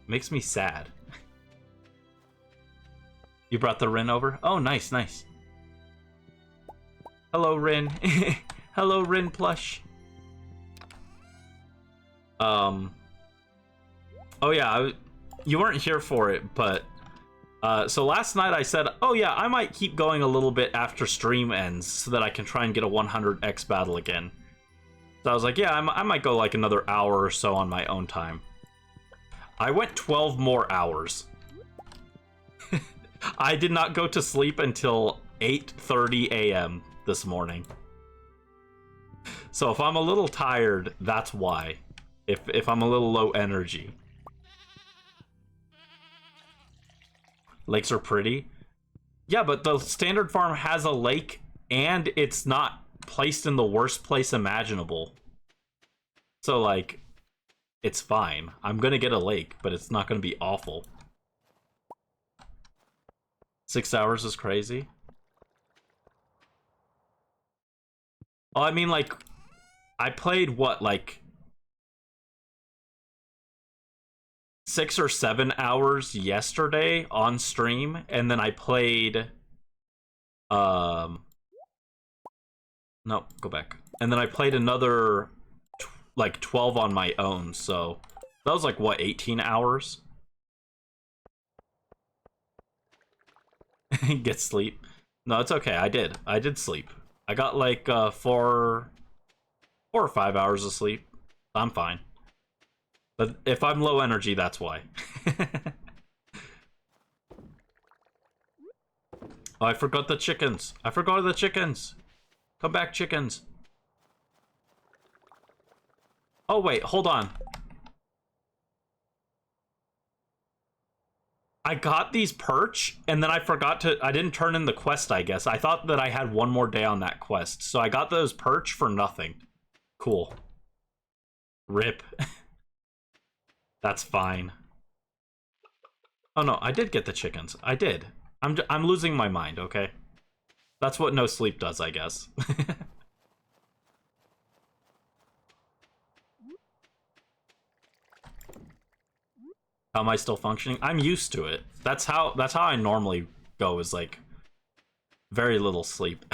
Makes me sad. You brought the Rin over? Oh, nice, nice. Hello, Rin. Hello, Rin plush. Oh yeah, you weren't here for it, but so last night I said, oh yeah, I might keep going a little bit after stream ends so that I can try and get a 100x battle again. So I was like, yeah, I might go like another hour or so on my own time. I went 12 more hours. I did not go to sleep until 8:30 a.m. this morning. So if I'm a little tired, that's why. If I'm a little low energy. Lakes are pretty. Yeah, but the standard farm has a lake and it's not placed in the worst place imaginable. So like, it's fine. I'm gonna get a lake, but it's not gonna be awful. 6 hours is crazy. Oh, I mean, like, I played what, like 6 or 7 hours yesterday on stream, and then I played no, go back. And then I played another like 12 on my own, so that was like what, 18 hours? Get sleep. No, it's okay. I did sleep. I got like 4 or 5 hours of sleep. I'm fine. But if I'm low energy, that's why. Oh, I forgot the chickens. I forgot the chickens. Come back, chickens. Oh, wait, hold on. I got these perch, and then I forgot to... I didn't turn in the quest, I guess. I thought that I had one more day on that quest. So I got those perch for nothing. Cool. Rip. That's fine. Oh, no, I did get the chickens. I did. I'm losing my mind, okay? That's what no sleep does, I guess. How am I still functioning? I'm used to it. That's how I normally go, is like very little sleep.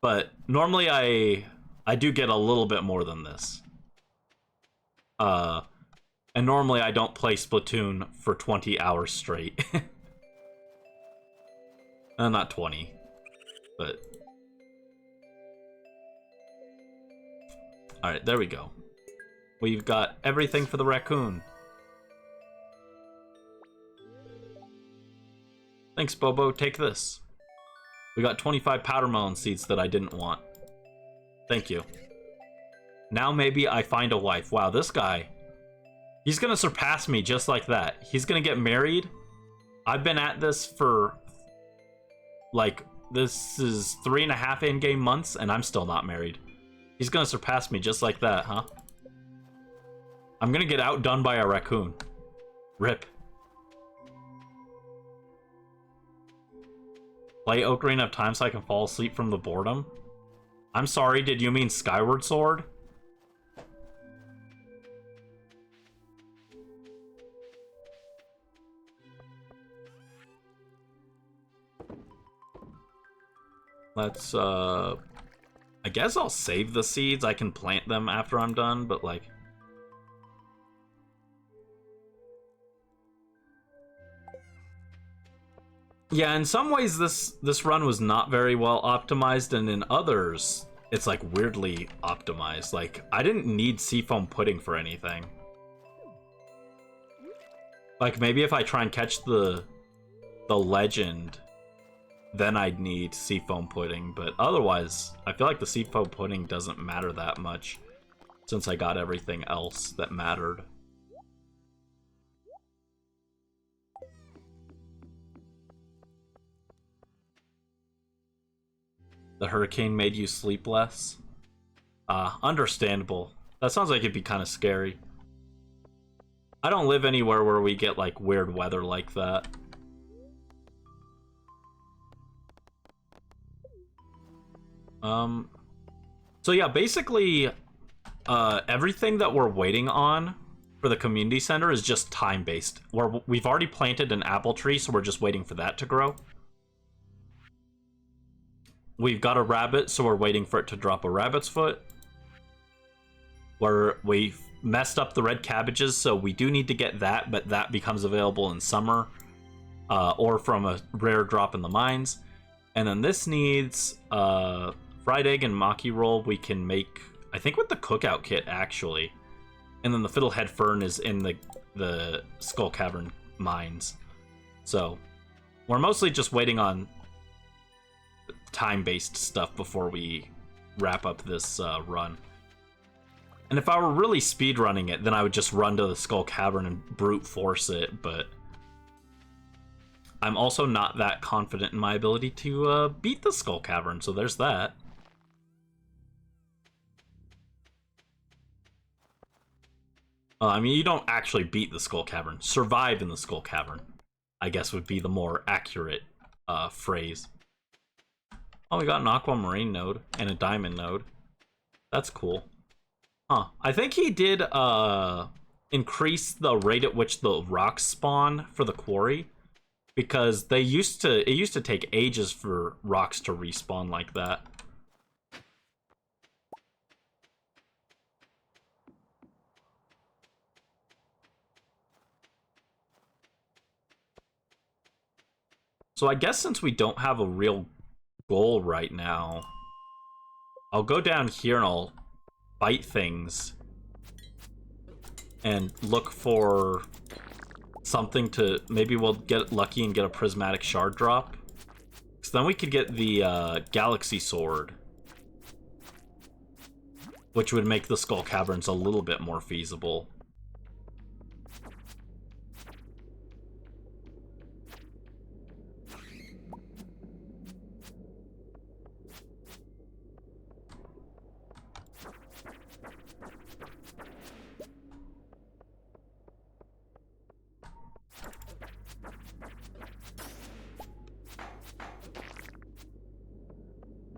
But normally I do get a little bit more than this. And normally I don't play Splatoon for 20 hours straight. Not 20, but all right, there we go. We've got everything for the raccoon. Thanks, Bobo. Take this. We got 25 powder melon seeds that I didn't want. Thank you. Now maybe I find a wife. Wow, this guy. He's gonna surpass me just like that. He's gonna get married. I've been at this for... like, this is 3.5 in-game months, and I'm still not married. He's gonna surpass me just like that, huh? I'm gonna get outdone by a raccoon. Rip. Play Ocarina of Time so I can fall asleep from the boredom? I'm sorry, did you mean Skyward Sword? Let's, I guess I'll save the seeds. I can plant them after I'm done, but like... yeah, in some ways this run was not very well optimized, and in others, it's like weirdly optimized. Like, I didn't need seafoam pudding for anything. Like, maybe if I try and catch the legend, then I'd need seafoam pudding, but otherwise, I feel like the seafoam pudding doesn't matter that much, since I got everything else that mattered. The hurricane made you sleep less? Understandable. That sounds like it'd be kind of scary. I don't live anywhere where we get, like, weird weather like that. So yeah, basically, everything that we're waiting on for the community center is just time-based. We've already planted an apple tree, so we're just waiting for that to grow. We've got a rabbit, so we're waiting for it to drop a rabbit's foot. We messed up the red cabbages, so we do need to get that, but that becomes available in summer, or from a rare drop in the mines. And then this needs fried egg and maki roll. We can make, I think, with the cookout kit, actually. And then the fiddlehead fern is in the Skull Cavern mines. So we're mostly just waiting on time-based stuff before we wrap up this run. And if I were really speedrunning it, then I would just run to the Skull Cavern and brute force it, but I'm also not that confident in my ability to beat the Skull Cavern, so there's that. I mean, you don't actually beat the Skull Cavern. Survive in the Skull Cavern, I guess, would be the more accurate phrase. Oh, we got an aquamarine node and a diamond node. That's cool. Huh. I think he did increase the rate at which the rocks spawn for the quarry, because it used to take ages for rocks to respawn like that. So I guess since we don't have a real goal right now, I'll go down here and I'll bite things and look for something to... maybe we'll get lucky and get a prismatic shard drop, because then we could get the galaxy sword. which would make the Skull Caverns a little bit more feasible.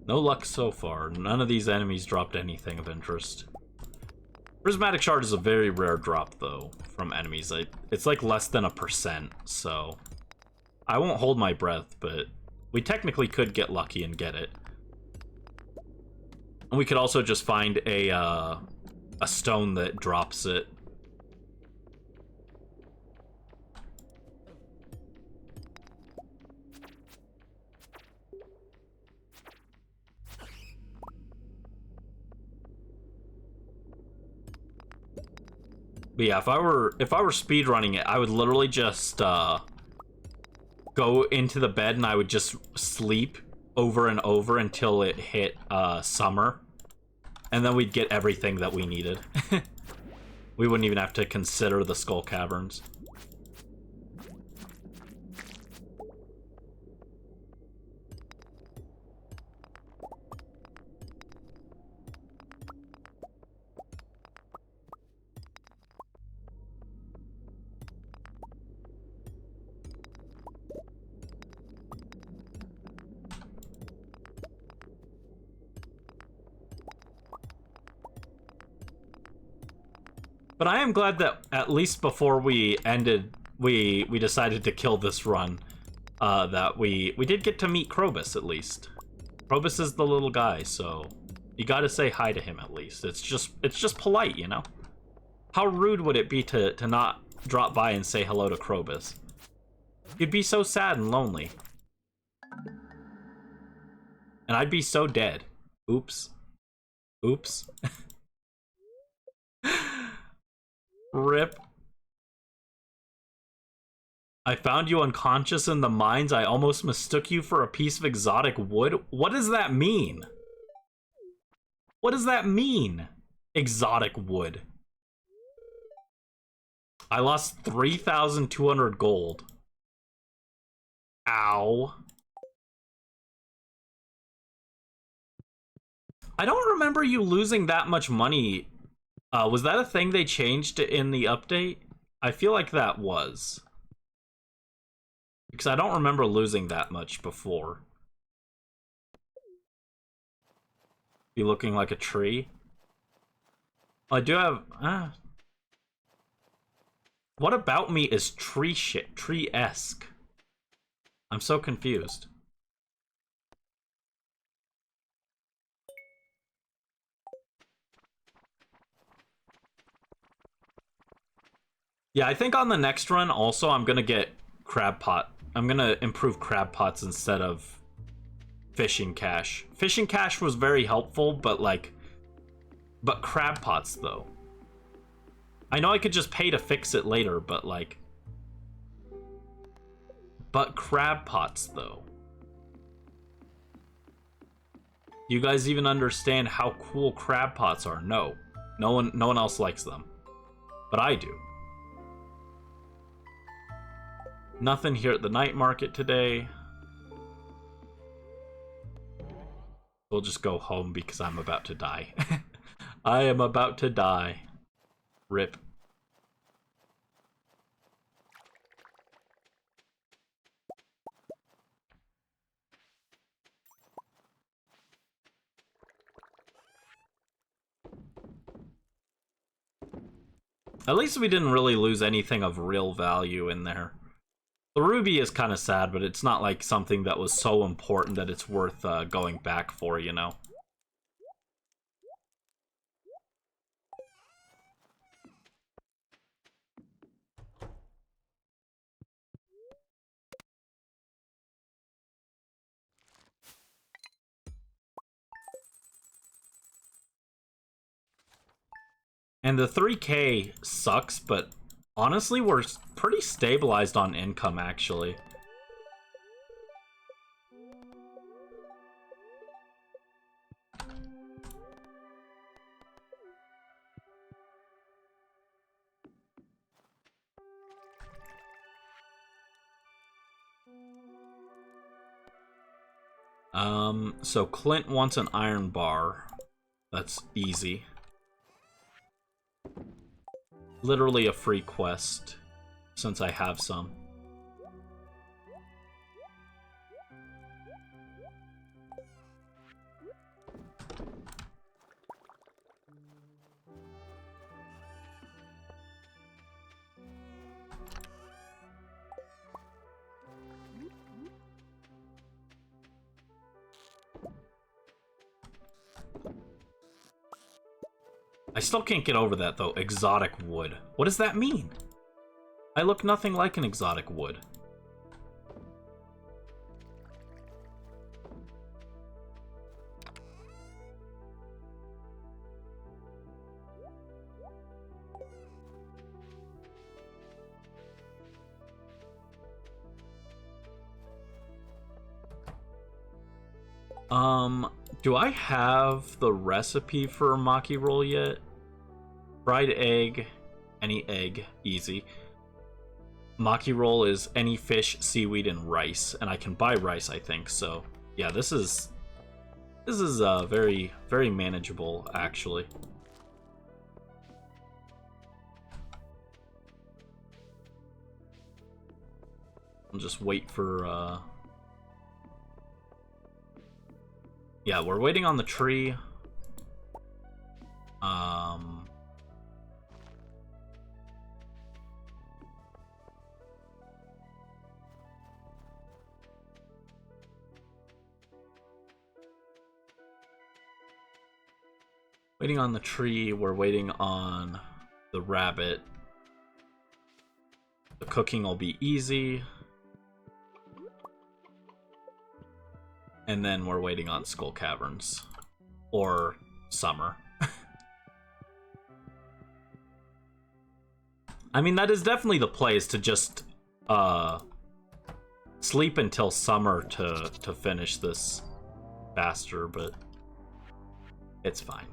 No luck so far. None of these enemies dropped anything of interest. Prismatic Shard is a very rare drop, though, from enemies. It's like less than 1%, so... I won't hold my breath, but we technically could get lucky and get it. And we could also just find a stone that drops it. But yeah, if I were speedrunning it, I would literally just go into the bed and I would just sleep over and over until it hit summer, and then we'd get everything that we needed. We wouldn't even have to consider the Skull Caverns. But I am glad that at least before we ended, we decided to kill this run, that we did get to meet Krobus at least. Krobus is the little guy, so you gotta say hi to him at least. It's just polite, you know? How rude would it be to not drop by and say hello to Krobus? You'd be so sad and lonely. And I'd be so dead. Oops. Oops. Rip. I found you unconscious in the mines. I almost mistook you for a piece of exotic wood. What does that mean? What does that mean? Exotic wood. I lost 3,200 gold. Ow. I don't remember you losing that much money. Was that a thing they changed in the update? I feel like that was. Because I don't remember losing that much before. Be looking like a tree. I do have... What about me is tree shit? Tree-esque. I'm so confused. Yeah, I think on the next run, also, I'm gonna get crab pot. I'm gonna improve crab pots instead of fishing cache. Fishing cache was very helpful, but crab pots, though. I know I could just pay to fix it later, but crab pots, though. You guys even understand how cool crab pots are? No. No one else likes them. But I do. Nothing here at the night market today. We'll just go home because I'm about to die. I am about to die. Rip. At least we didn't really lose anything of real value in there. The ruby is kind of sad, but it's not like something that was so important that it's worth going back for, you know? And the 3K sucks, but honestly, we're pretty stabilized on income, actually. So Clint wants an iron bar. That's easy. Literally a free quest, since I have some. I still can't get over that, though. Exotic wood. What does that mean? I look nothing like an exotic wood. Do I have the recipe for a maki roll yet? Fried egg, any egg, easy. Maki roll is any fish, seaweed, and rice, and I can buy rice, I think. So yeah, this is very, very manageable, actually. I'll just wait for yeah, we're waiting on the tree. Waiting on the tree, we're waiting on the rabbit. The cooking will be easy. And then we're waiting on Skull Caverns. Or summer. I mean, that is definitely the play, is to just sleep until summer to finish this faster, but it's fine.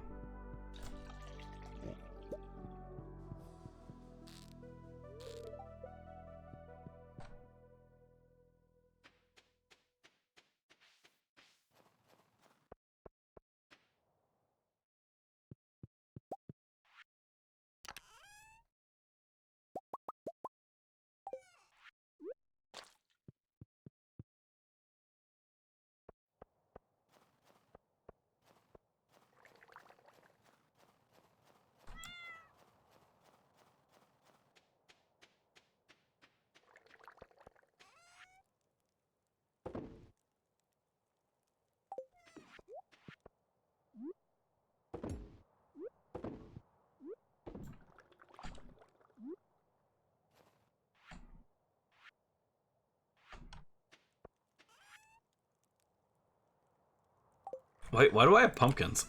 Wait, why do I have pumpkins?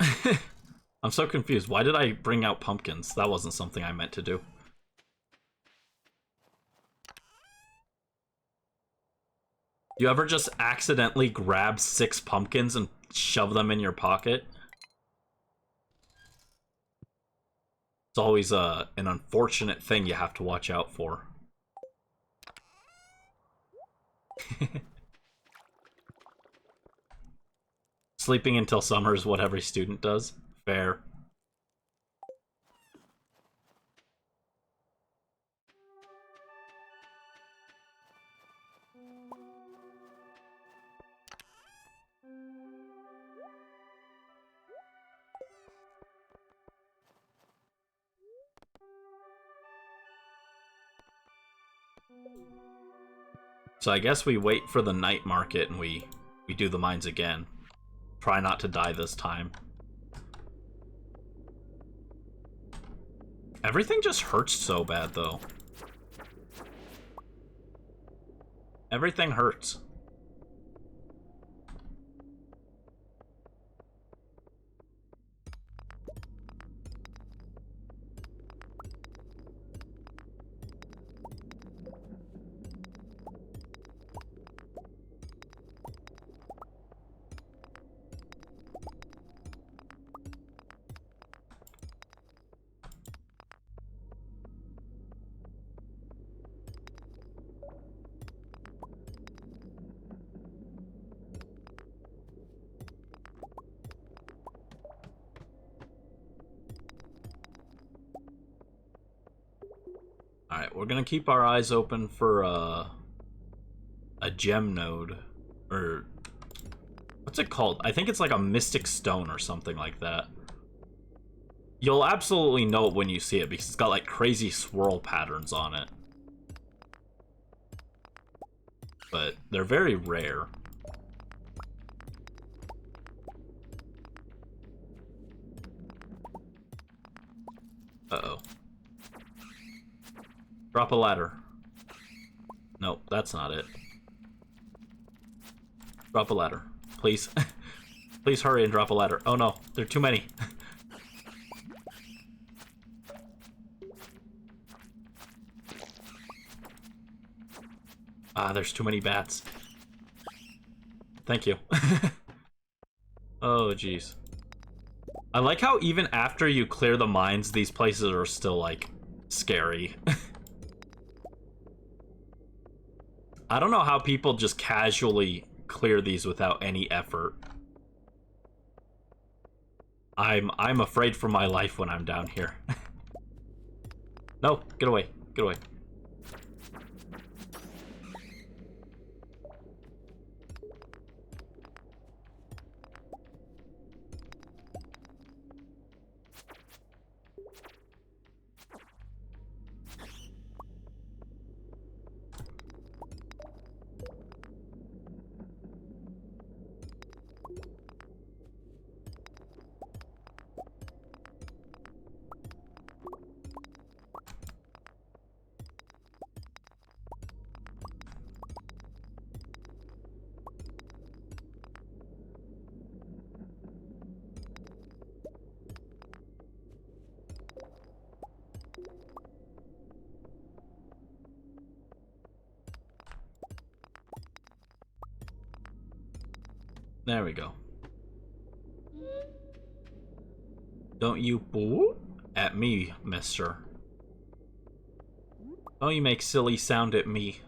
I'm so confused. Why did I bring out pumpkins? That wasn't something I meant to do. You ever just accidentally grab 6 pumpkins and shove them in your pocket? It's always an unfortunate thing you have to watch out for. Sleeping until summer is what every student does. Fair. So I guess we wait for the night market and we do the mines again. Try not to die this time. Everything just hurts so bad, though. Everything hurts. Alright, we're gonna keep our eyes open for a gem node. Or what's it called? I think it's like a mystic stone or something like that. You'll absolutely know it when you see it because it's got like crazy swirl patterns on it. But they're very rare. Uh-oh. Drop a ladder. Nope, that's not it. Drop a ladder. Please. Please hurry and drop a ladder. Oh no, there are too many. Ah, there's too many bats. Thank you. Oh, jeez. I like how even after you clear the mines, these places are still, like, scary. I don't know how people just casually clear these without any effort. I'm afraid for my life when I'm down here. No, get away. Get away. There we go. Don't you boo at me, mister. Don't you make silly sound at me.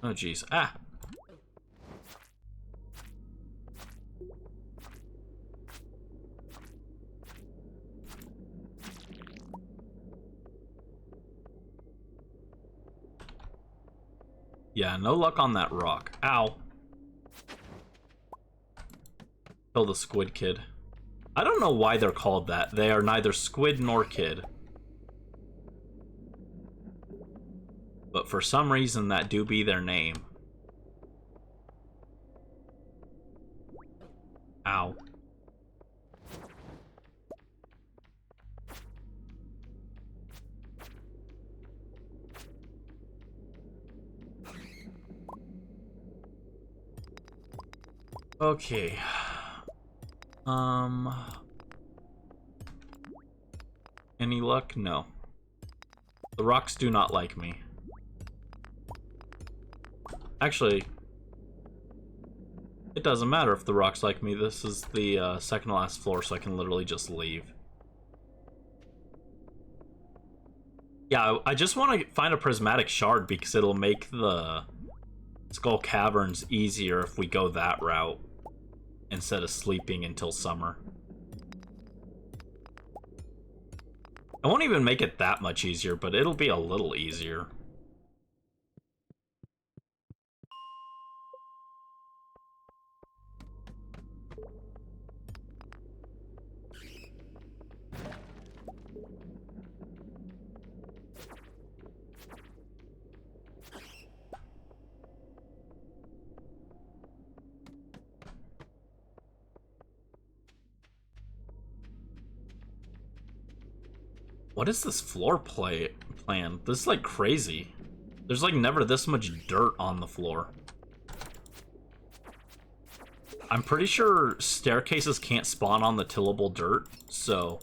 Oh, jeez. Ah! Yeah, no luck on that rock. Ow. Kill the squid kid. I don't know why they're called that. They are neither squid nor kid. But for some reason, that do be their name. Ow. Okay. Any luck? No. The rocks do not like me. Actually, it doesn't matter if the rocks like me. This is the second to last floor, so I can literally just leave. Yeah, I just want to find a prismatic shard because it'll make the Skull Caverns easier if we go that route instead of sleeping until summer. I won't even make it that much easier, but it'll be a little easier. What is this floor plan? This is like crazy. There's like never this much dirt on the floor. I'm pretty sure staircases can't spawn on the tillable dirt, so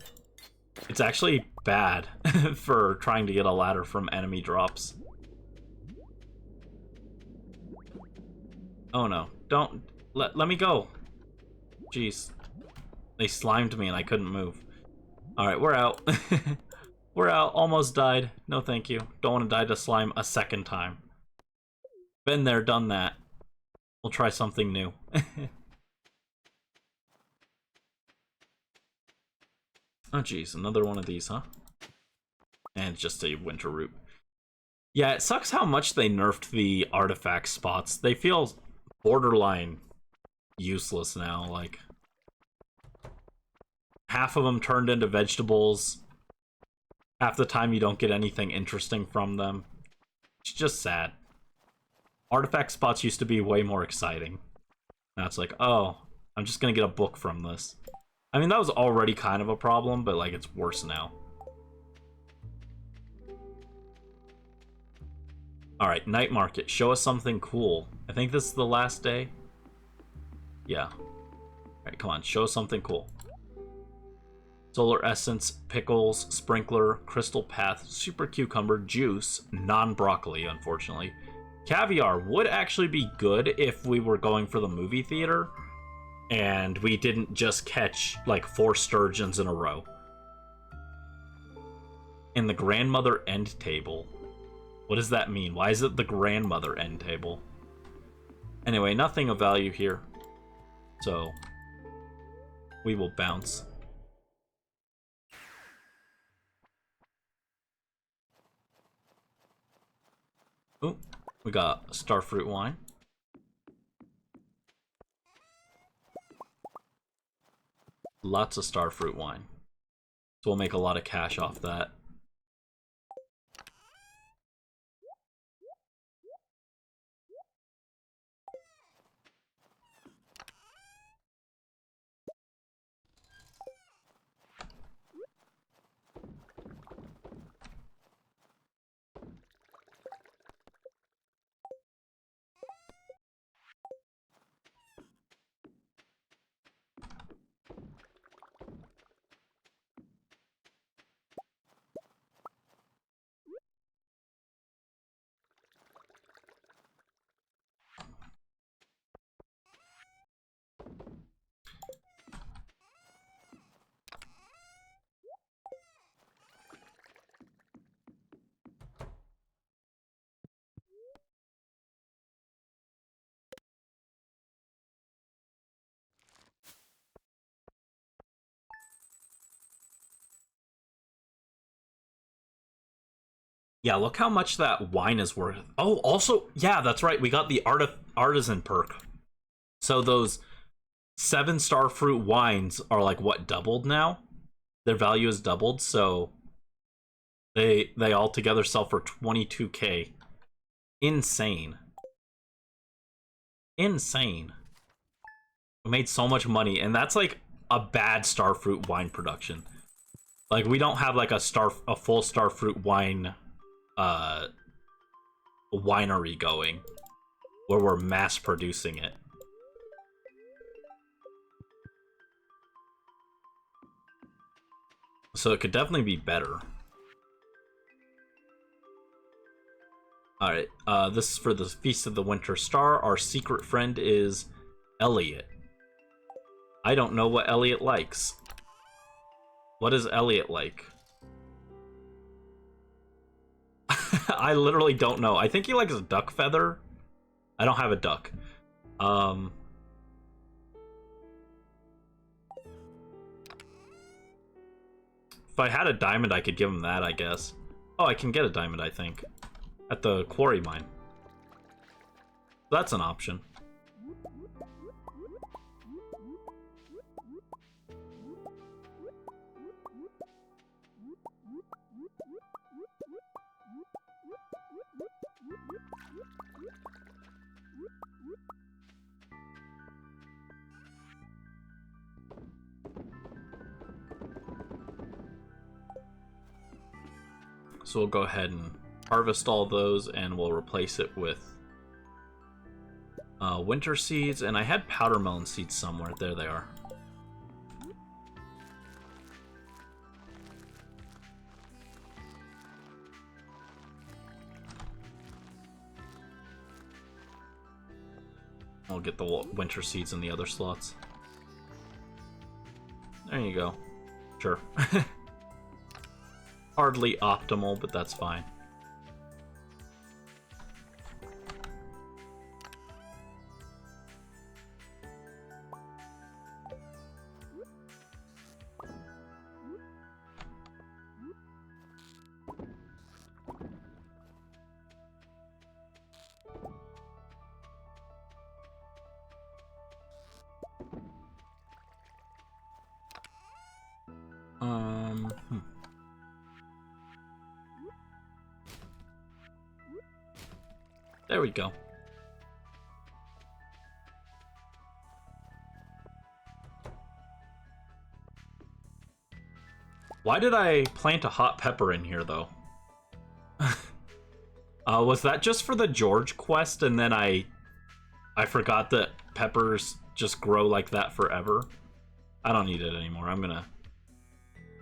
it's actually bad for trying to get a ladder from enemy drops. Oh no, don't, let me go. Jeez. They slimed me and I couldn't move. Alright, we're out. We're out, almost died. No thank you. Don't want to die to slime a second time. Been there, done that. We'll try something new. Oh jeez, another one of these, huh? And just a winter root. Yeah, it sucks how much they nerfed the artifact spots. They feel borderline useless now. Like, half of them turned into vegetables. Half the time you don't get anything interesting from them. It's just sad. Artifact spots used to be way more exciting. Now it's like, oh, I'm just gonna get a book from this. I mean, that was already kind of a problem, but like, it's worse now. Alright, night market. Show us something cool. I think this is the last day. Yeah. Alright, come on. Show us something cool. Solar Essence, Pickles, Sprinkler, Crystal Path, Super Cucumber, Juice, non-broccoli, unfortunately. Caviar would actually be good if we were going for the movie theater and we didn't just catch like 4 sturgeons in a row. And the grandmother end table. What does that mean? Why is it the grandmother end table? Anyway, nothing of value here. So, we will bounce. Ooh, we got starfruit wine. Lots of starfruit wine. So we'll make a lot of cash off that. Yeah, look how much that wine is worth. Oh, also, yeah, that's right. We got the artisan perk. So those 7-star fruit wines are like what, doubled now? Their value is doubled, so they all together sell for 22k. Insane. Insane. We made so much money, and that's like a bad starfruit wine production. Like, we don't have like a full starfruit wine winery going where we're mass producing it. So it could definitely be better. Alright, this is for the Feast of the Winter Star. Our secret friend is Elliot. I don't know what Elliot likes. What is Elliot like? I literally don't know. I think he likes a duck feather. I don't have a duck. If I had a diamond, I could give him that, I guess. Oh, I can get a diamond, I think. At the quarry mine. That's an option. So we'll go ahead and harvest all those, and we'll replace it with winter seeds. And I had powder melon seeds somewhere. There they are. I'll get the winter seeds in the other slots. There you go. Sure. Hardly optimal, but that's fine. There we go. Why did I plant a hot pepper in here, though? Was that just for the George quest, and then I forgot that peppers just grow like that forever? I don't need it anymore. I'm gonna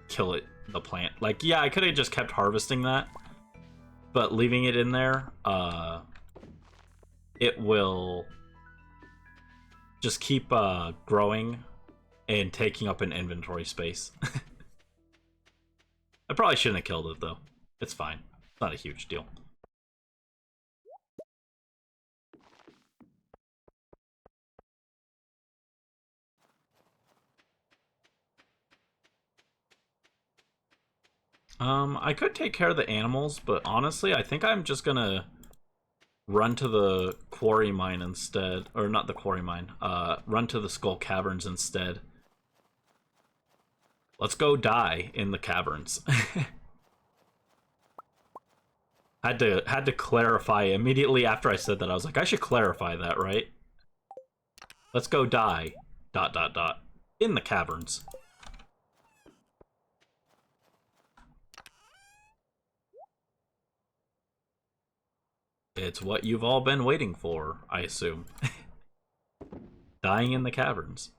kill it, the plant. Like, yeah, I could have just kept harvesting that, but leaving it in there, it will just keep growing and taking up an inventory space. I probably shouldn't have killed it, though. It's fine. It's not a huge deal. I could take care of the animals, but honestly, I think I'm just gonna run to the quarry mine instead. Or not the quarry mine. Run to the Skull Caverns instead. Let's go die in the caverns. Had to clarify immediately after I said that. I was like, I should clarify that, right? Let's go die. ... In the caverns. It's what you've all been waiting for, I assume. Dying in the caverns.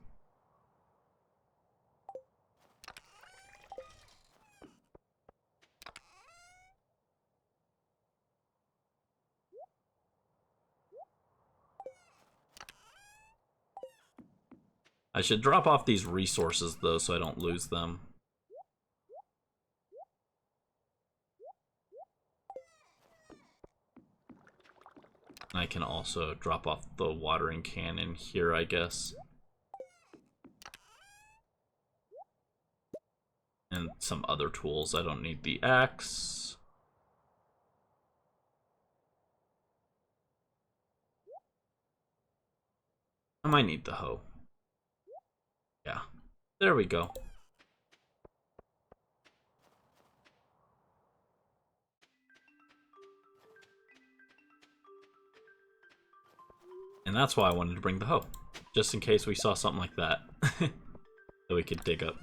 I should drop off these resources, though, so I don't lose them. I can also drop off the watering can in here, I guess. And some other tools. I don't need the axe. I might need the hoe. Yeah. There we go. And that's why I wanted to bring the hoe. Just in case we saw something like that. That we could dig up.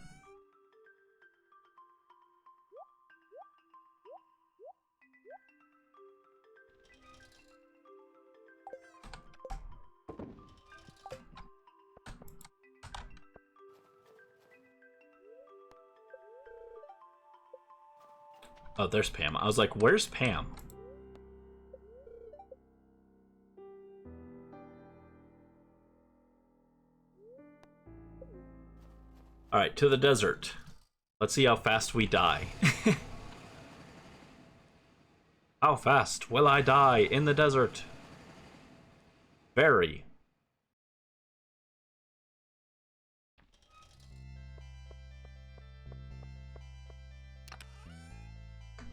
Oh, there's Pam. I was like, where's Pam? Alright, to the desert. Let's see how fast we die. How fast will I die in the desert? Very.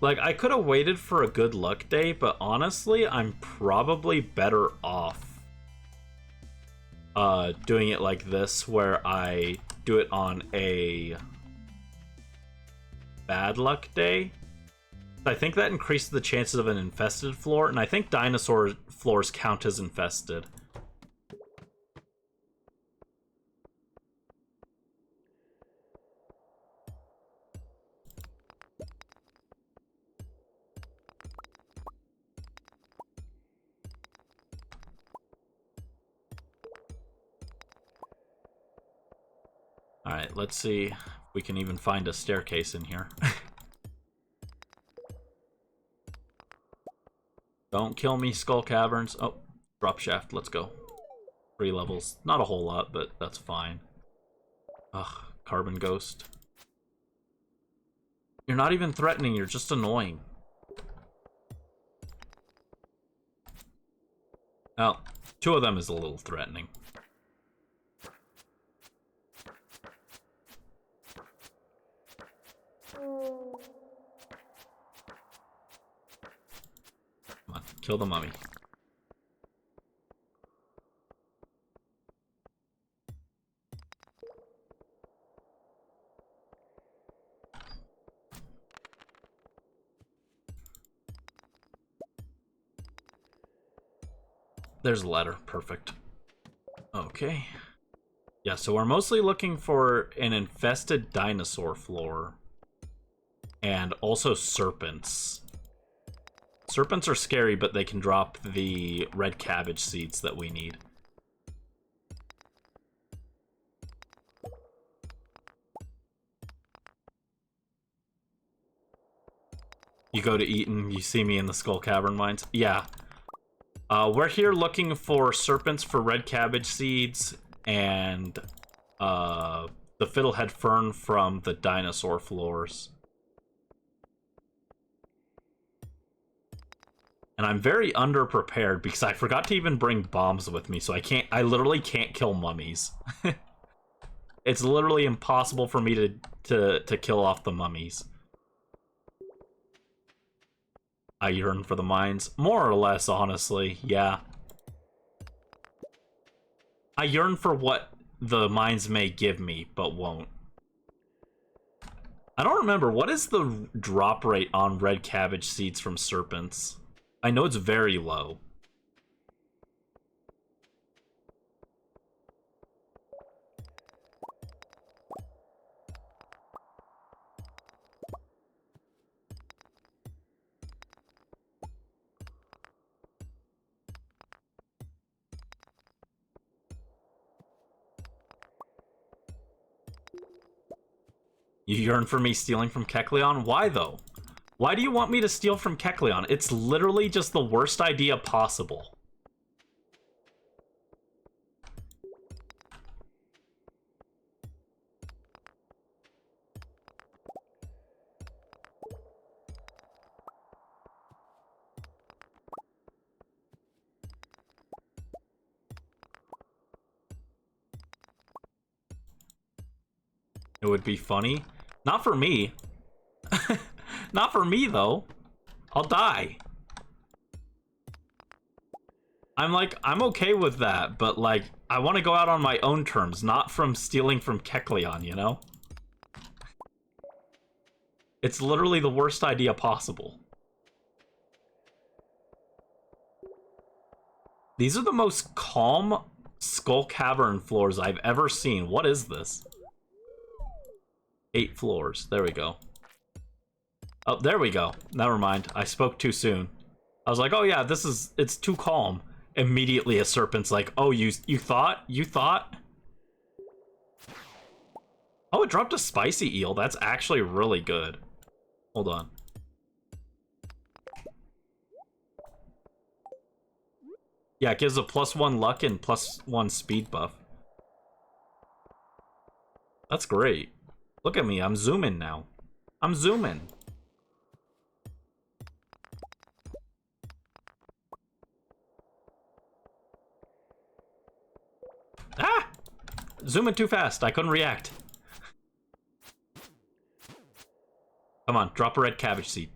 Like, I could have waited for a good luck day, but honestly, I'm probably better off doing it like this, where I do it on a bad luck day. I think that increases the chances of an infested floor, and I think dinosaur floors count as infested. Alright, let's see if we can even find a staircase in here. Don't kill me, Skull Caverns. Oh, drop shaft, let's go. 3 levels. Not a whole lot, but that's fine. Ugh, Carbon Ghost. You're not even threatening, you're just annoying. Well, 2 of them is a little threatening. Come on, kill the mummy. there's a ladder. Perfect. Okay. Yeah, so we're mostly looking for an infested dinosaur floor. And also serpents. Serpents are scary, but they can drop the red cabbage seeds that we need. You go to Eaton, you see me in the Skull Cavern mines? Yeah. We're here looking for serpents for red cabbage seeds and the fiddlehead fern from the dinosaur floors. And I'm very underprepared because I forgot to even bring bombs with me, so I literally can't kill mummies. It's literally impossible for me to kill off the mummies. I yearn for the mines. More or less, honestly, yeah. I yearn for what the mines may give me, but won't. I don't remember, what is the drop rate on red cabbage seeds from serpents? I know it's very low. You yearn for me stealing from Kecleon? Why, though? Why do you want me to steal from Kecleon? It's literally just the worst idea possible. It would be funny. Not for me. Not for me, though. I'll die. I'm okay with that, but, like, I want to go out on my own terms, not from stealing from Kecleon, you know? It's literally the worst idea possible. These are the most calm Skull Cavern floors I've ever seen. What is this? 8 floors. There we go. Oh, there we go. Never mind. I spoke too soon. I was like, oh yeah, it's too calm. Immediately a serpent's like, oh, you thought? You thought? Oh, it dropped a spicy eel. That's actually really good. Hold on. Yeah, it gives a +1 luck and +1 speed buff. That's great. Look at me, I'm zooming now. I'm zooming. Ah! Zooming too fast, I couldn't react. Come on, drop a red cabbage seed.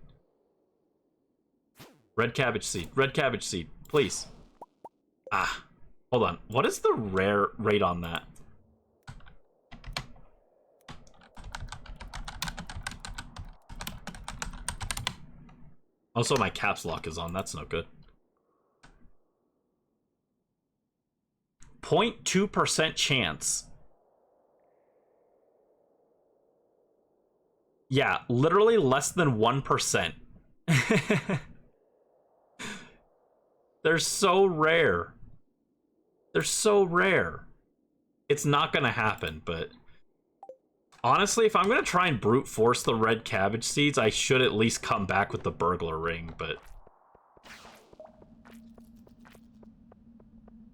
Red cabbage seed, red cabbage seed, please. Ah, hold on. What is the rare rate on that? Also, my caps lock is on. That's no good. 0.2% chance. Yeah, literally less than 1%. They're so rare. They're so rare. It's not gonna happen, but... honestly, if I'm gonna try and brute force the red cabbage seeds, I should at least come back with the burglar ring, but...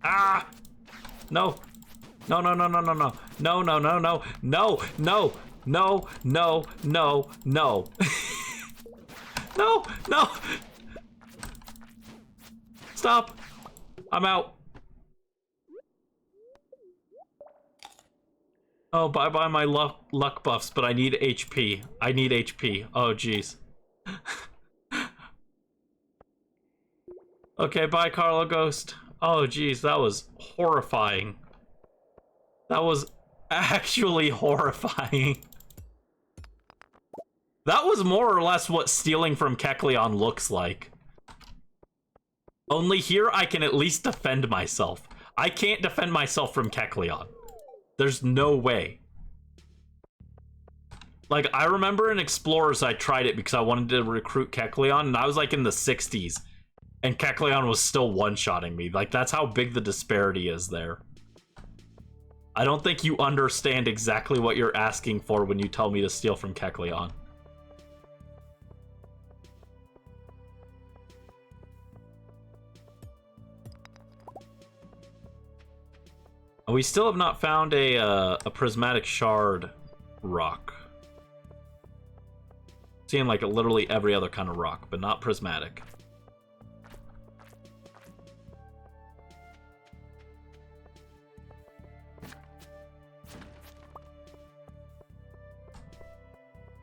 ah! No. No, no, no, no, no, no. No, no, no, no. No, no, no, no, no, no. No, no! Stop! I'm out. Oh, bye-bye my luck buffs, but I need HP. I need HP. Oh, jeez. Okay, bye, Carlo Ghost. Oh, jeez, that was horrifying. That was actually horrifying. That was more or less what stealing from Kecleon looks like. Only here I can at least defend myself. I can't defend myself from Kecleon. There's no way. Like, I remember in Explorers I tried it because I wanted to recruit Kecleon, and I was like in the 60s, and Kecleon was still one-shotting me. Like, that's how big the disparity is there. I don't think you understand exactly what you're asking for when you tell me to steal from Kecleon. We still have not found a prismatic shard rock. Seeing like literally every other kind of rock, but not prismatic.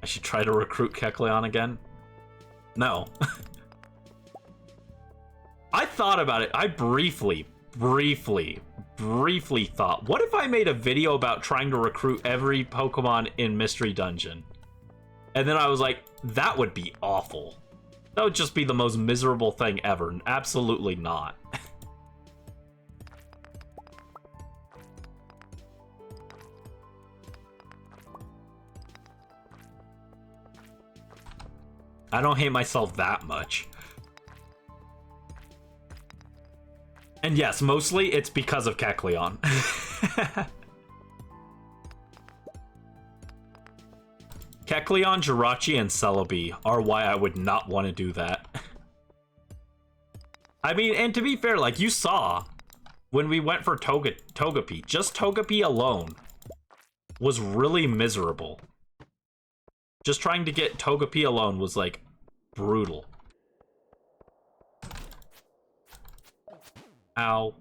I should try to recruit Kecleon again? No. I thought about it. I briefly thought, what if I made a video about trying to recruit every Pokemon in Mystery Dungeon? And then I was like, that would be awful. That would just be the most miserable thing ever. Absolutely not. I don't hate myself that much. And yes, mostly it's because of Kecleon. Kecleon, Jirachi, and Celebi are why I would not want to do that. I mean, and to be fair, like you saw, when we went for Togepi, just Togepi alone was really miserable. Just trying to get Togepi alone was, like, brutal. Ow.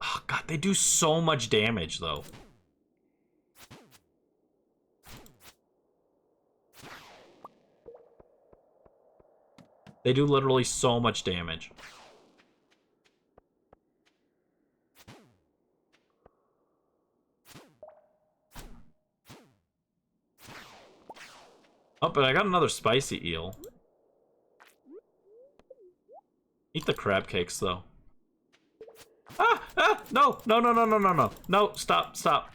Oh, God, they do so much damage, though. They do literally so much damage. Oh, but I got another spicy eel. Eat the crab cakes, though. Ah! Ah! No! No, no, no, no, no, no. No, stop, stop.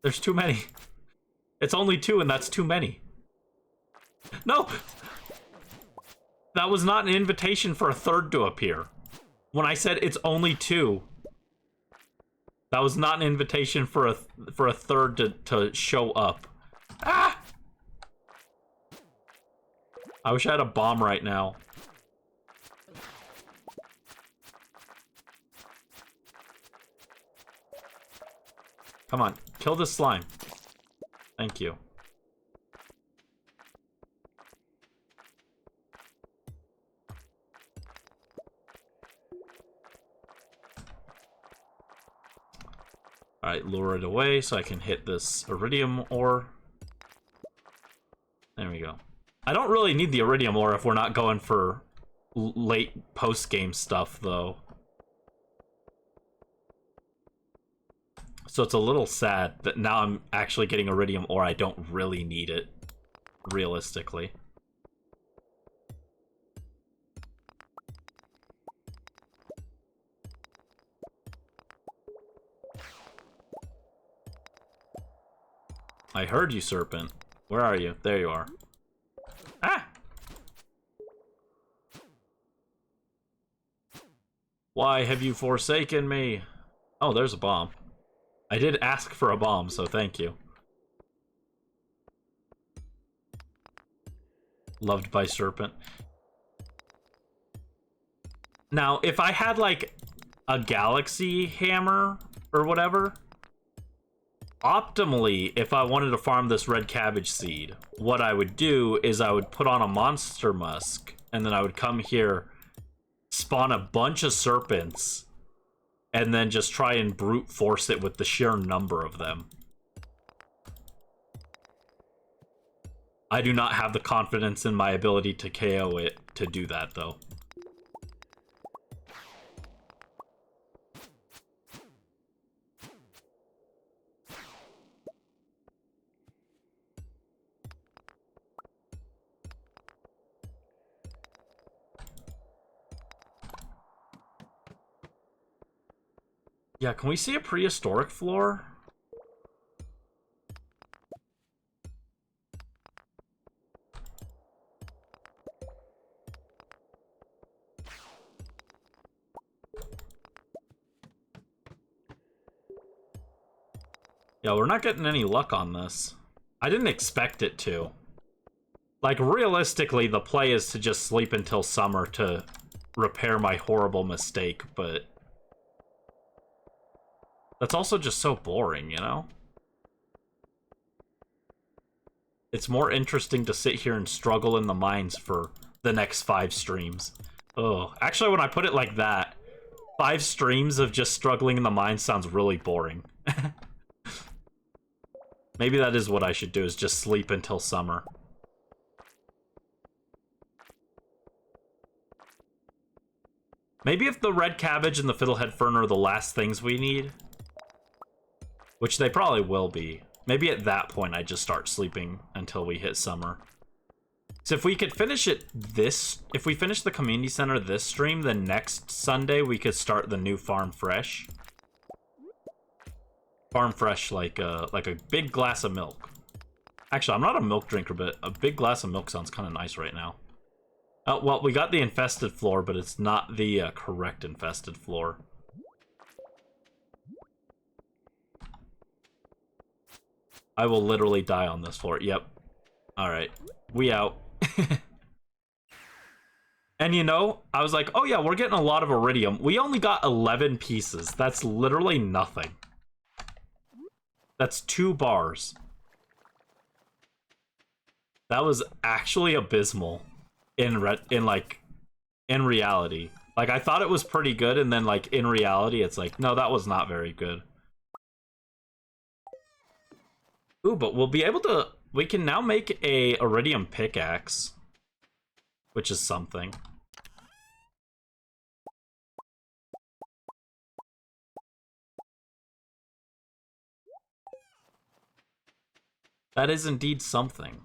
There's too many. It's only 2, and that's too many. No! That was not an invitation for a third to appear. When I said it's only 2, that was not an invitation for a third to show up. Ah! I wish I had a bomb right now. Come on, kill this slime. Thank you. Alright, lure it away so I can hit this iridium ore. There we go. I don't really need the iridium ore if we're not going for late post-game stuff, though. So it's a little sad that now I'm actually getting iridium ore. I don't really need it, realistically. I heard you, Serpent. Where are you? There you are. Ah! Why have you forsaken me? Oh, there's a bomb. I did ask for a bomb, so thank you. Loved by Serpent. Now, if I had, like, a galaxy hammer or whatever, optimally, if I wanted to farm this red cabbage seed, what I would do is I would put on a monster musk, and then I would come here, spawn a bunch of serpents, and then just try and brute force it with the sheer number of them. I do not have the confidence in my ability to KO it to do that, though. Yeah, can we see a prehistoric floor? Yeah, we're not getting any luck on this. I didn't expect it to. Like, realistically, the play is to just sleep until summer to repair my horrible mistake, but... that's also just so boring, you know? It's more interesting to sit here and struggle in the mines for the next 5 streams. Oh, actually, when I put it like that, 5 streams of just struggling in the mines sounds really boring. Maybe that is what I should do, is just sleep until summer. Maybe if the red cabbage and the fiddlehead fern are the last things we need, which they probably will be, maybe at that point I just start sleeping until we hit summer. So if we could finish it if we finish the community center this stream, then next Sunday we could start the new farm fresh. Farm fresh, like a big glass of milk. Actually, I'm not a milk drinker, but a big glass of milk sounds kind of nice right now. Oh, well, we got the infested floor, but it's not the correct infested floor. I will literally die on this floor. Yep. Alright. We out. And you know, I was like, oh yeah, we're getting a lot of iridium. We only got 11 pieces. That's literally nothing. That's 2 bars. That was actually abysmal in reality. Like, I thought it was pretty good, and then like in reality it's like, no, that was not very good. Ooh, but we'll be able to, we can now make a iridium pickaxe, which is something. That is indeed something.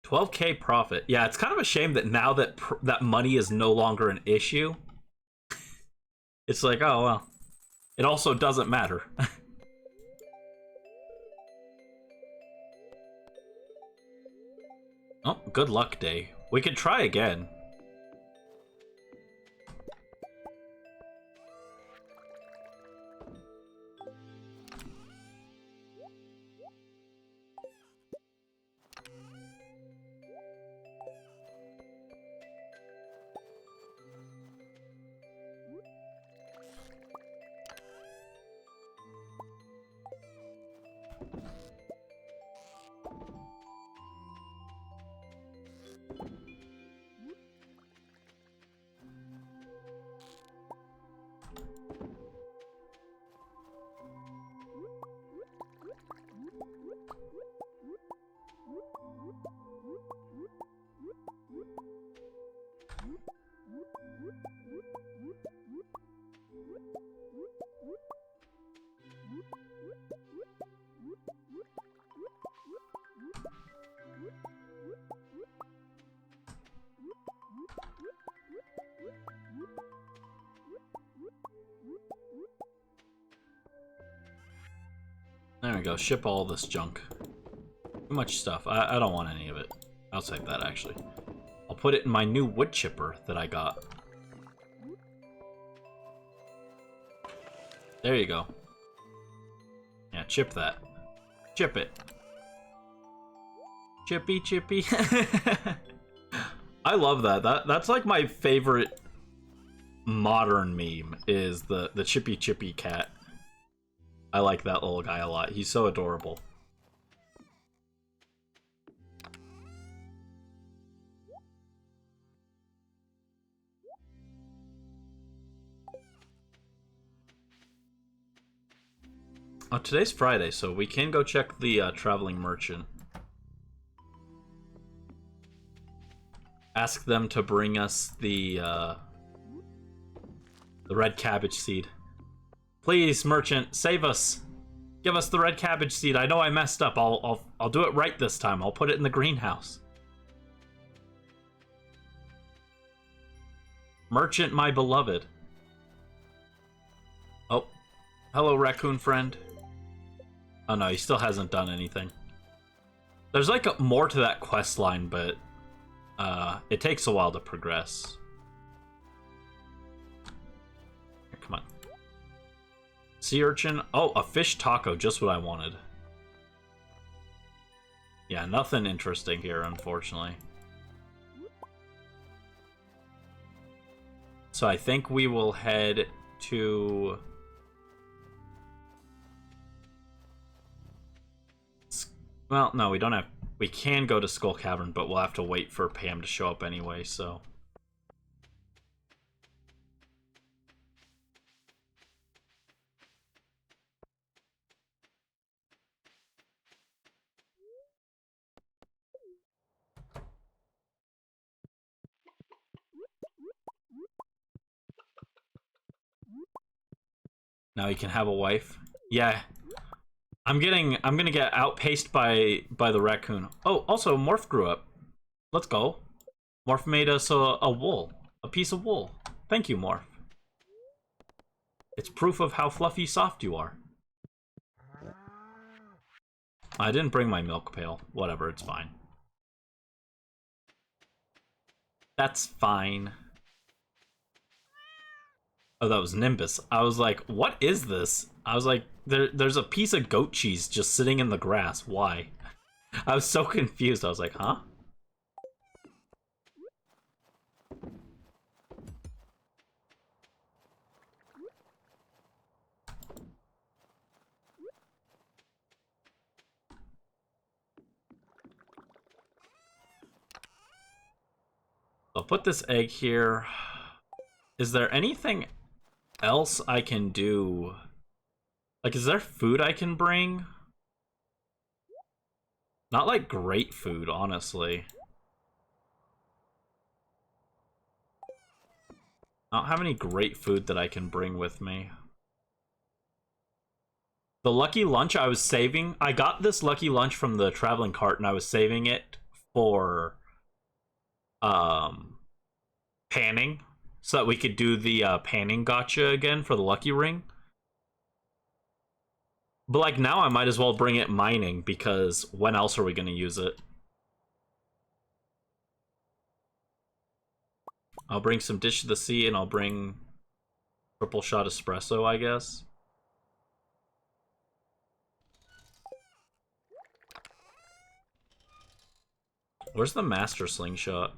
$12K profit. Yeah, it's kind of a shame that now that that money is no longer an issue, it's like, oh well, it also doesn't matter. Oh, good luck day. We could try again. There we go. Ship all this junk. Too much stuff. I don't want any of it. I'll take that, actually. I'll put it in my new wood chipper that I got. There you go. Yeah, chip that. Chip it. Chippy, chippy. I love that. That's like my favorite modern meme, is the chippy chippy cat. I like that little guy a lot. He's so adorable. Oh, today's Friday, so we can go check the traveling merchant. Ask them to bring us the red cabbage seed. Please, merchant, save us. Give us the red cabbage seed. I know I messed up. I'll do it right this time. I'll put it in the greenhouse. Merchant, my beloved. Oh, hello, raccoon friend. Oh no, he still hasn't done anything. There's like more to that quest line, but it takes a while to progress. Here, come on. Sea urchin. Oh, a fish taco, just what I wanted. Yeah, nothing interesting here, unfortunately. So I think we will head to... Well, no, we don't have... We can go to Skull Cavern, but we'll have to wait for Pam to show up anyway, so... Now he can have a wife. Yeah. I'm gonna get outpaced by the raccoon. Oh, also Morph grew up. Let's go. Morph made us a wool. A piece of wool. Thank you, Morph. It's proof of how fluffy soft you are. I didn't bring my milk pail. Whatever, it's fine. That's fine. Oh, that was Nimbus. I was like, what is this? I was like, there's a piece of goat cheese just sitting in the grass. Why? I was so confused. I was like, huh? I'll put this egg here. Is there anything else I can do? Like, is there food I can bring? Not like great food, honestly. I don't have any great food that I can bring with me. The lucky lunch I was saving, I got this lucky lunch from the traveling cart and I was saving it for panning, so that we could do the panning gotcha again for the lucky ring. But like now I might as well bring it mining, because when else are we going to use it? I'll bring some Dish of the Sea and I'll bring triple shot espresso, I guess. Where's the master slingshot?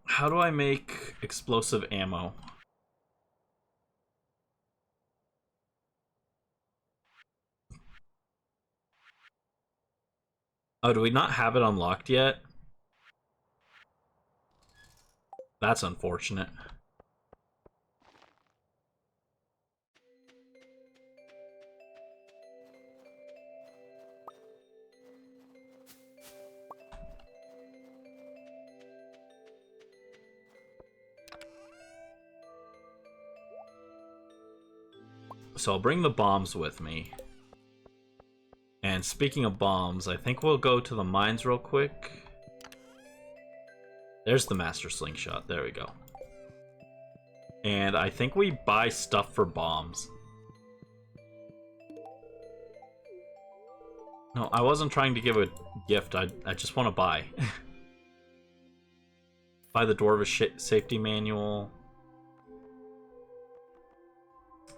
How do I make explosive ammo? Oh, do we not have it unlocked yet? That's unfortunate. So I'll bring the bombs with me. And And speaking of bombs, I think we'll go to the mines real quick. There's the master slingshot. There we go. And I think we buy stuff for bombs. No, I wasn't trying to give a gift. I just want to buy. Buy the Dwarvish safety manual.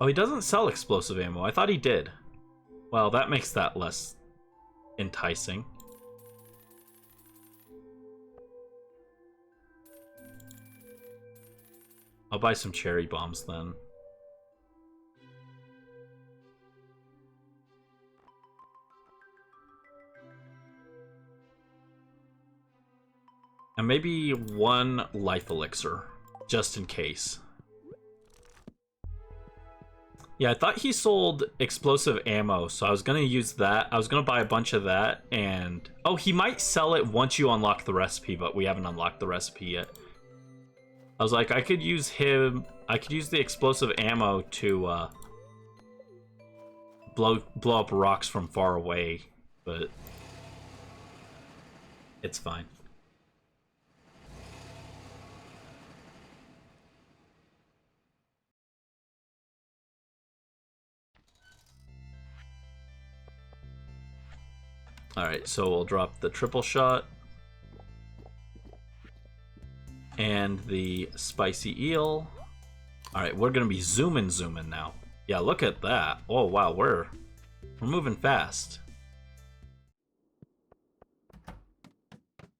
Oh, he doesn't sell explosive ammo. I thought he did. Well, that makes that less enticing. I'll buy some cherry bombs then. And maybe one life elixir, just in case. Yeah, I thought he sold explosive ammo, so I was gonna use that. I was gonna buy a bunch of that, and... Oh, he might sell it once you unlock the recipe, but we haven't unlocked the recipe yet. I was like, I could use him... I could use the explosive ammo to, blow up rocks from far away, but... It's fine. Alright, so we'll drop the triple shot. And the spicy eel. Alright, we're gonna be zooming now. Yeah, look at that. Oh wow, we're moving fast.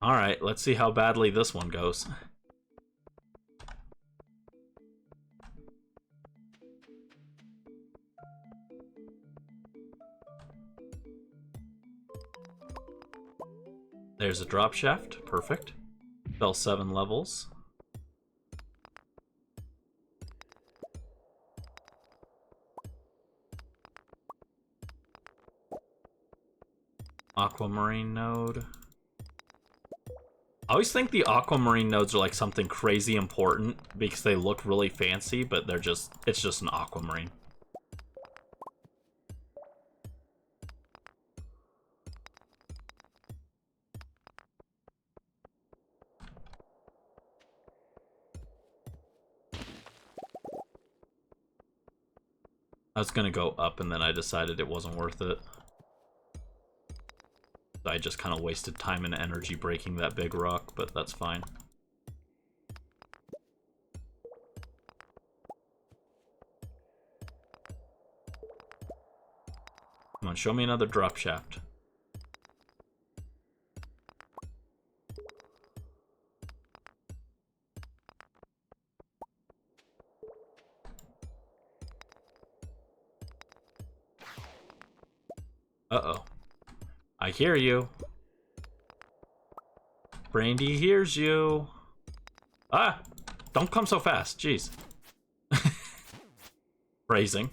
Alright, let's see how badly this one goes. There's a drop shaft. Perfect. Fell 7 levels. Aquamarine node. I always think the aquamarine nodes are like something crazy important because they look really fancy, but they're just, it's just an aquamarine. I was gonna go up and then I decided it wasn't worth it. I just kind of wasted time and energy breaking that big rock, but that's fine. Come on, show me another drop shaft. Uh-oh. I hear you. Brandy hears you. Ah! Don't come so fast, jeez. Phrasing.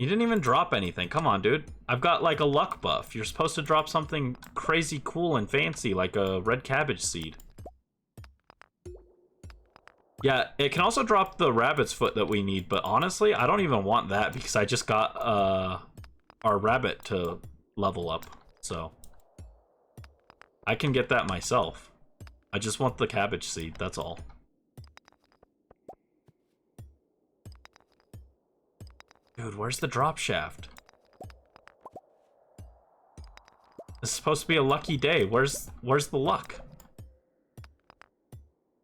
You didn't even drop anything. Come on, dude. I've got like a luck buff. You're supposed to drop something crazy cool and fancy, like a red cabbage seed. Yeah, it can also drop the rabbit's foot that we need, but honestly, I don't even want that because I just got our rabbit to level up, so I can get that myself. I just want the cabbage seed, that's all. Dude, where's the drop shaft? This is supposed to be a lucky day. Where's the luck?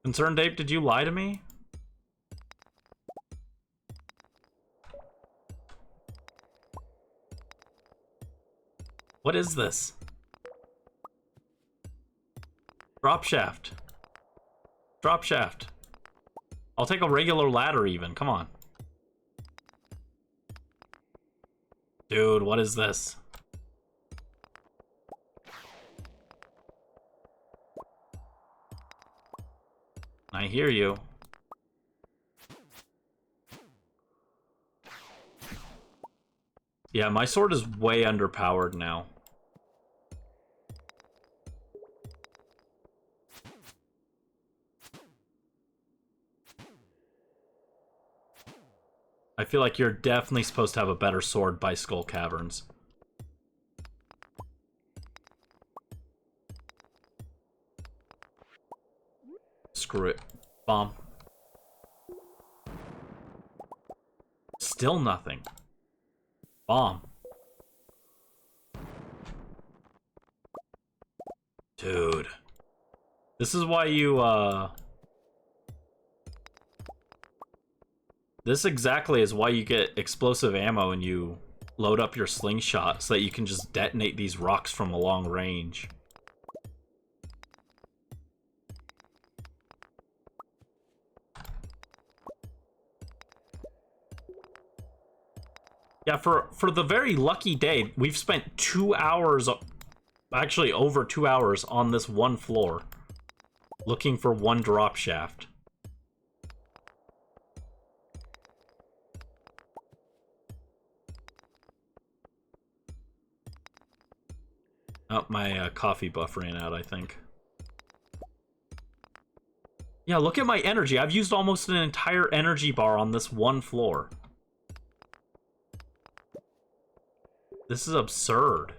Concerned Ape, did you lie to me? What is this? Drop shaft. Drop shaft. I'll take a regular ladder even, come on. Dude, what is this? I hear you. Yeah, my sword is way underpowered now. feel like you're definitely supposed to have a better sword by Skull Caverns. Screw it. Bomb. Still nothing. Bomb. Dude. This is why you, This exactly is why you get explosive ammo and you load up your slingshot so that you can just detonate these rocks from a long range. Yeah, for the very lucky day, we've spent 2 hours, actually over 2 hours on this one floor, looking for one drop shaft. Oh, my coffee buff ran out, I think. Yeah, look at my energy. I've used almost an entire energy bar on this one floor. This is absurd.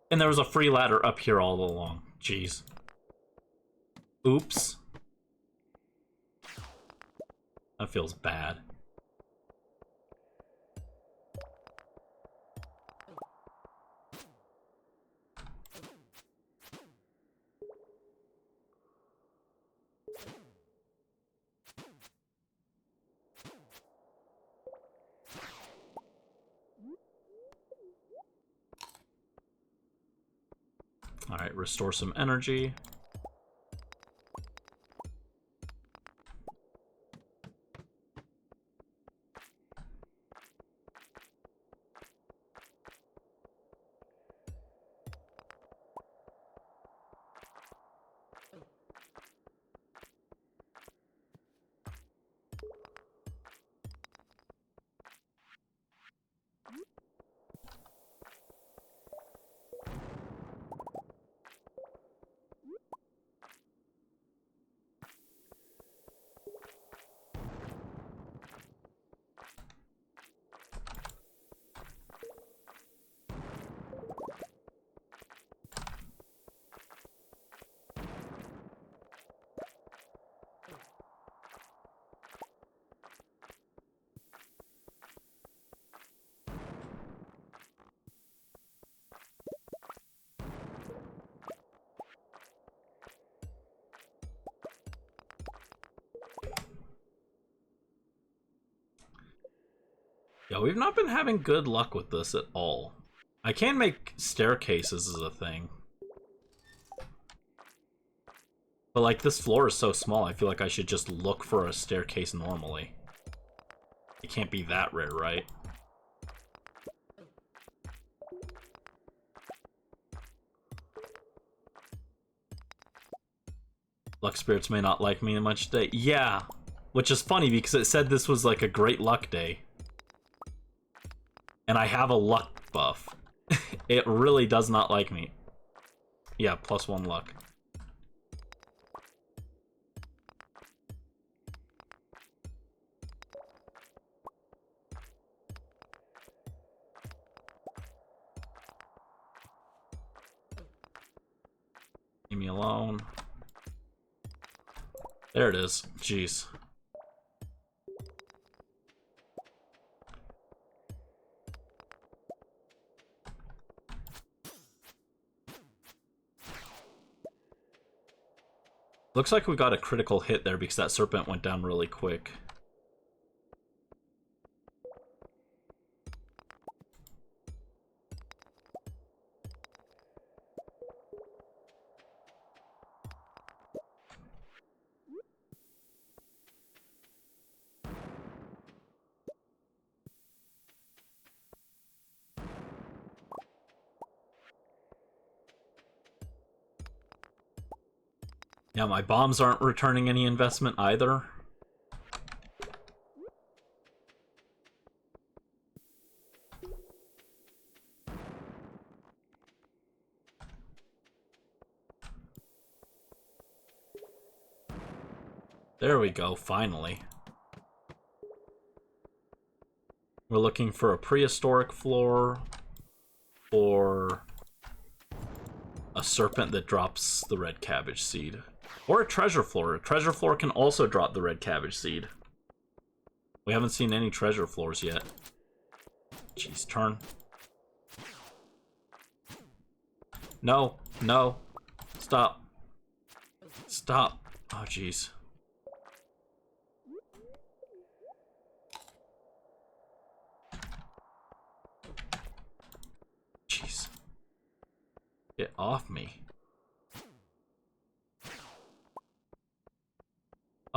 And there was a free ladder up here all along. Jeez. Oops. That feels bad. Alright, restore some energy. Yeah, we've not been having good luck with this at all. I can make staircases as a thing. But like, this floor is so small, I feel like I should just look for a staircase normally. It can't be that rare, right? Luck spirits may not like me much today. Yeah, which is funny because it said this was like a great luck day. And I have a luck buff. It really does not like me. Yeah, +1 luck. Leave me alone. There it is. Jeez. Looks like we got a critical hit there because that serpent went down really quick. Yeah, my bombs aren't returning any investment either. There we go, finally. We're looking for a prehistoric floor or a serpent that drops the red cabbage seed. Or a treasure floor. A treasure floor can also drop the red cabbage seed. We haven't seen any treasure floors yet. Jeez, turn. No, no. Stop. Stop. Oh, jeez. Jeez. Get off me.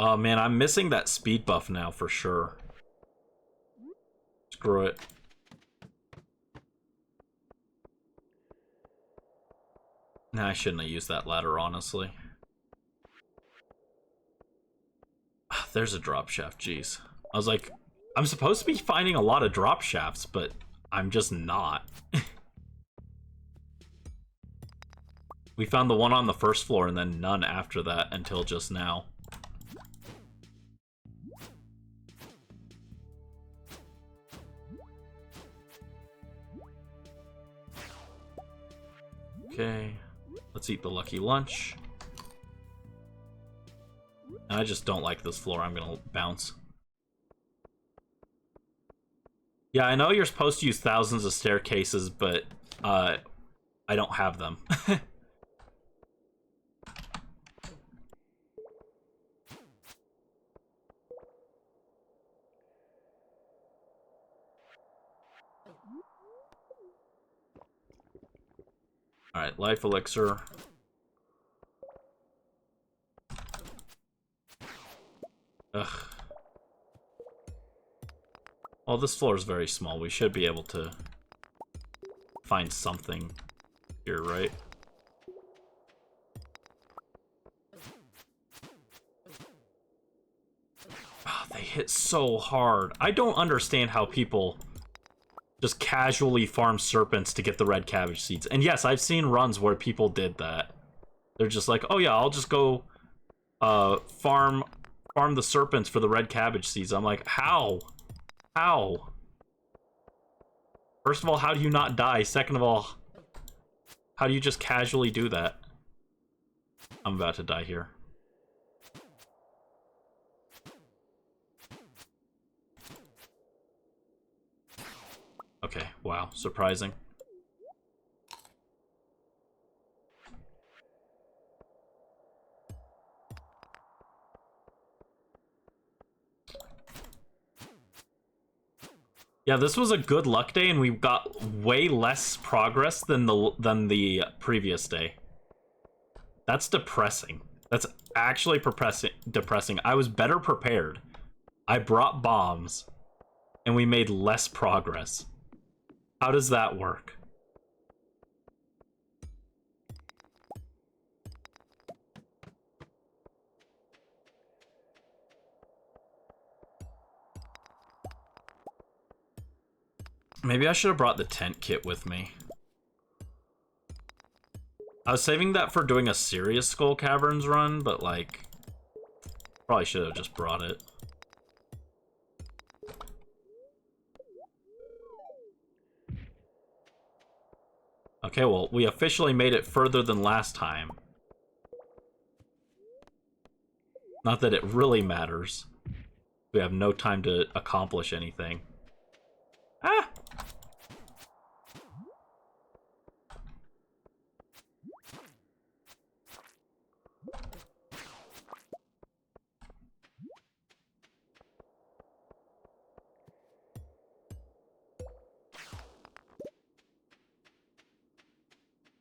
Oh man, I'm missing that speed buff now for sure. Screw it. Nah, I shouldn't have used that ladder, honestly. There's a drop shaft, jeez. I was like, I'm supposed to be finding a lot of drop shafts, but I'm just not. We found the one on the first floor and then none after that until just now. Okay, let's eat the lucky lunch. I just don't like this floor. I'm gonna bounce. Yeah, I know you're supposed to use thousands of staircases, but I don't have them. Alright, life elixir. Ugh. Well, this floor is very small. We should be able to find something here, right? Oh, they hit so hard. I don't understand how people just casually farm serpents to get the red cabbage seeds. And yes, I've seen runs where people did that. They're just like, oh yeah, I'll just go farm the serpents for the red cabbage seeds. I'm like, how? How? First of all, how do you not die? Second of all, how do you just casually do that? I'm about to die here. Okay, wow, surprising. Yeah, this was a good luck day, and we got way less progress than the previous day. That's depressing. That's actually depressing. I was better prepared. I brought bombs, and we made less progress. How does that work? Maybe I should have brought the tent kit with me. I was saving that for doing a serious Skull Caverns run, but like, probably should have just brought it. Okay, well, we officially made it further than last time. Not that it really matters. We have no time to accomplish anything. Ah!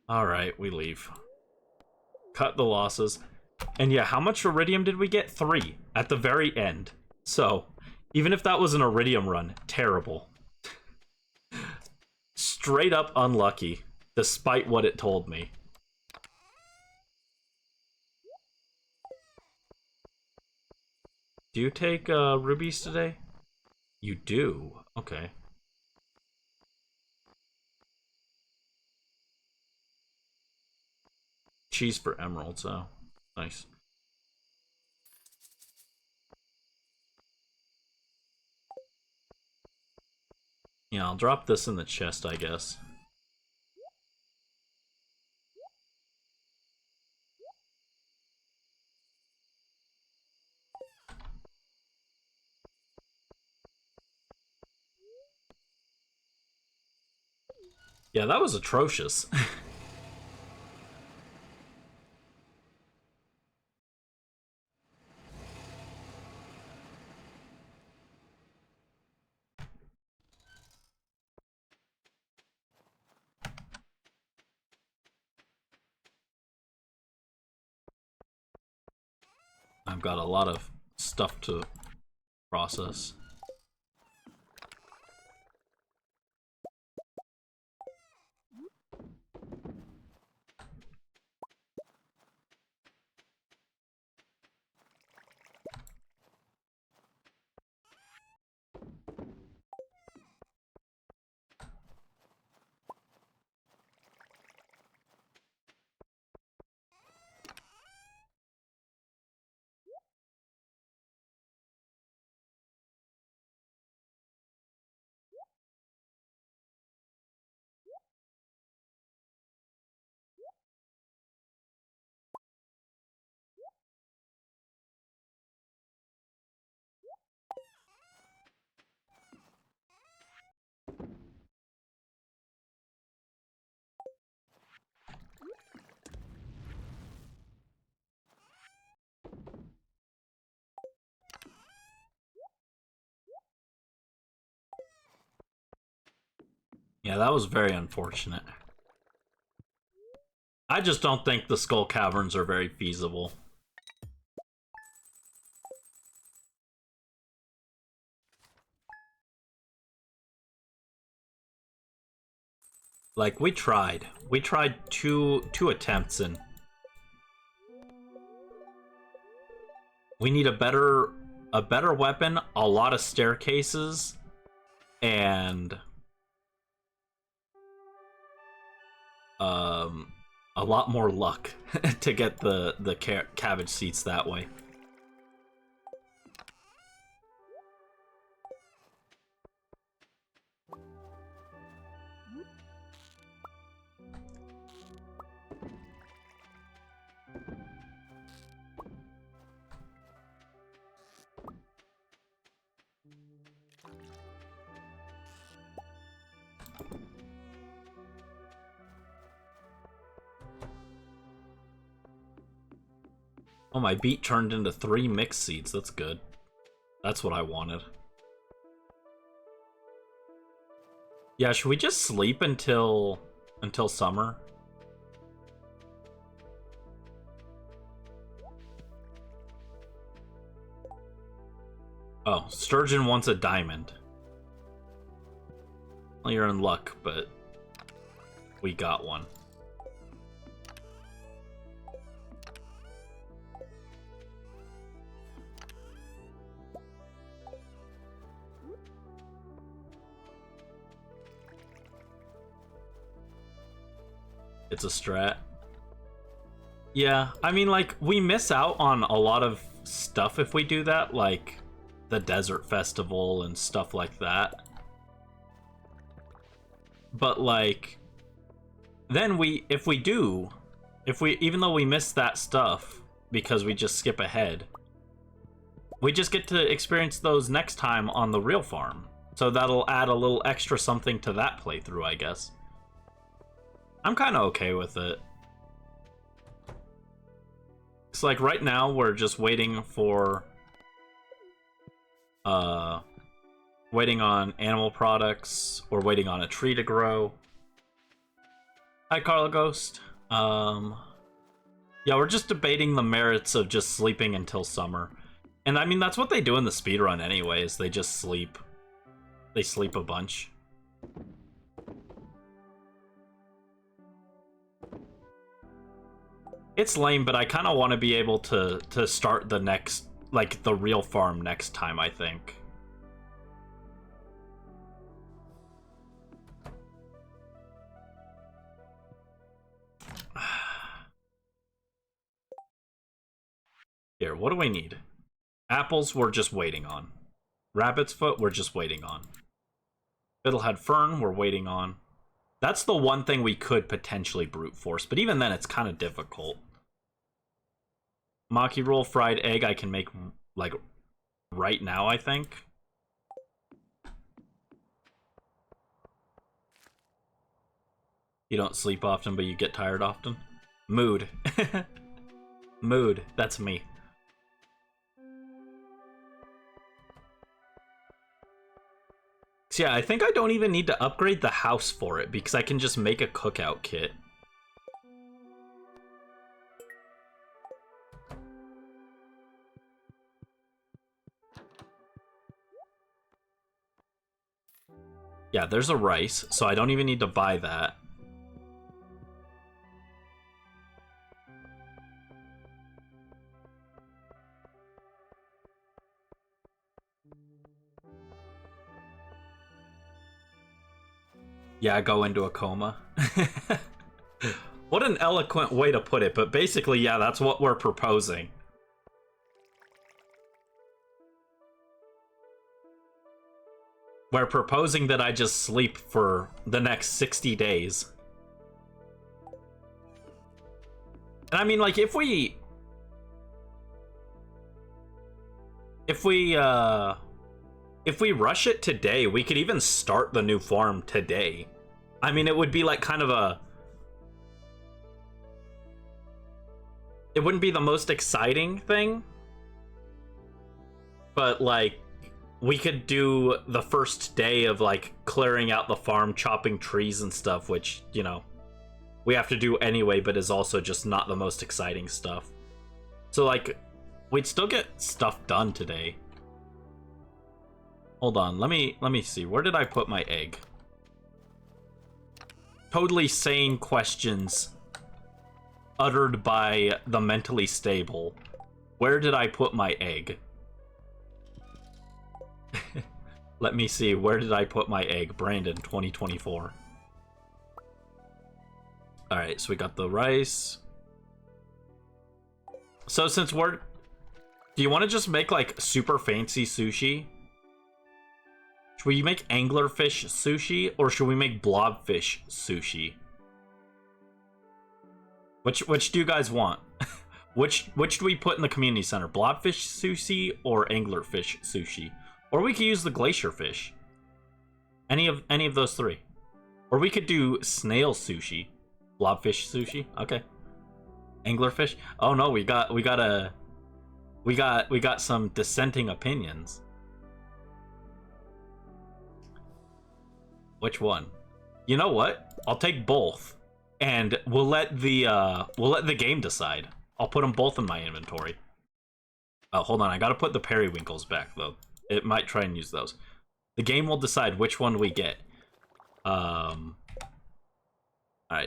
Alright, we leave. Cut the losses. And yeah, how much iridium did we get? 3 at the very end. So, even if that was an iridium run, terrible. Straight up unlucky, despite what it told me. Do you take rubies today? You do? Okay. Cheese for emeralds, oh. Nice. Yeah, I'll drop this in the chest, I guess. Yeah, that was atrocious. I've got a lot of stuff to process. Yeah, that was very unfortunate. I just don't think the skull caverns are very feasible. Like, we tried. We tried two attempts, and we need a better weapon, a lot of staircases, and a lot more luck to get the cabbage seeds that way. Oh, my beet turned into 3 mixed seeds. That's good. That's what I wanted. Yeah, should we just sleep until summer? Oh, Sturgeon wants a diamond. Well, you're in luck, but we got one. It's a strat. Yeah, I mean, like, we miss out on a lot of stuff if we do that, like the desert festival and stuff like that. But, like, then if we even though we miss that stuff because we just skip ahead, we just get to experience those next time on the real farm. So that'll add a little extra something to that playthrough, I guess. I'm kind of okay with it. It's like right now we're just waiting for waiting on animal products or waiting on a tree to grow. Hi, Carla Ghost. Yeah, we're just debating the merits of just sleeping until summer. And I mean, that's what they do in the speedrun anyways. They just sleep. They sleep a bunch. It's lame, but I kind of want to be able to start the next like the real farm next time, I think. Here, what do we need? Apples, we're just waiting on. Rabbit's foot, we're just waiting on. Fiddlehead fern, we're waiting on. That's the one thing we could potentially brute force, but even then it's kind of difficult. Maki roll fried egg I can make, like, right now, I think. You don't sleep often, but you get tired often? Mood. Mood, that's me. So yeah, I think I don't even need to upgrade the house for it, because I can just make a cookout kit. Yeah, there's a rice, so I don't even need to buy that. Yeah, go into a coma. What an eloquent way to put it, but basically, yeah, that's what we're proposing. We're proposing that I just sleep for the next 60 days. And I mean, like, if we rush it today, we could even start the new farm today. I mean, it would be like kind of a... It wouldn't be the most exciting thing, but like, we could do the first day of like clearing out the farm, chopping trees and stuff, which, you know, we have to do anyway, but is also just not the most exciting stuff. So like, we'd still get stuff done today. Hold on, let me see. Where did I put my egg? Totally sane questions uttered by the mentally stable. Where did I put my egg? Let me see. Where did I put my egg? Brandon, 2024. Alright, so we got the rice. So since we're... Do you want to just make like super fancy sushi? Should we make anglerfish sushi, or should we make blobfish sushi? Which do you guys want? which do we put in the community center? Blobfish sushi or anglerfish sushi? Or we could use the glacier fish. Any of those three. Or we could do snail sushi. Blobfish sushi. Okay. Anglerfish. Oh no, we got some dissenting opinions. Which one? You know what? I'll take both, and we'll let the game decide. I'll put them both in my inventory. Oh, hold on. I gotta put the periwinkles back though. It might try and use those. The game will decide which one we get. Alright,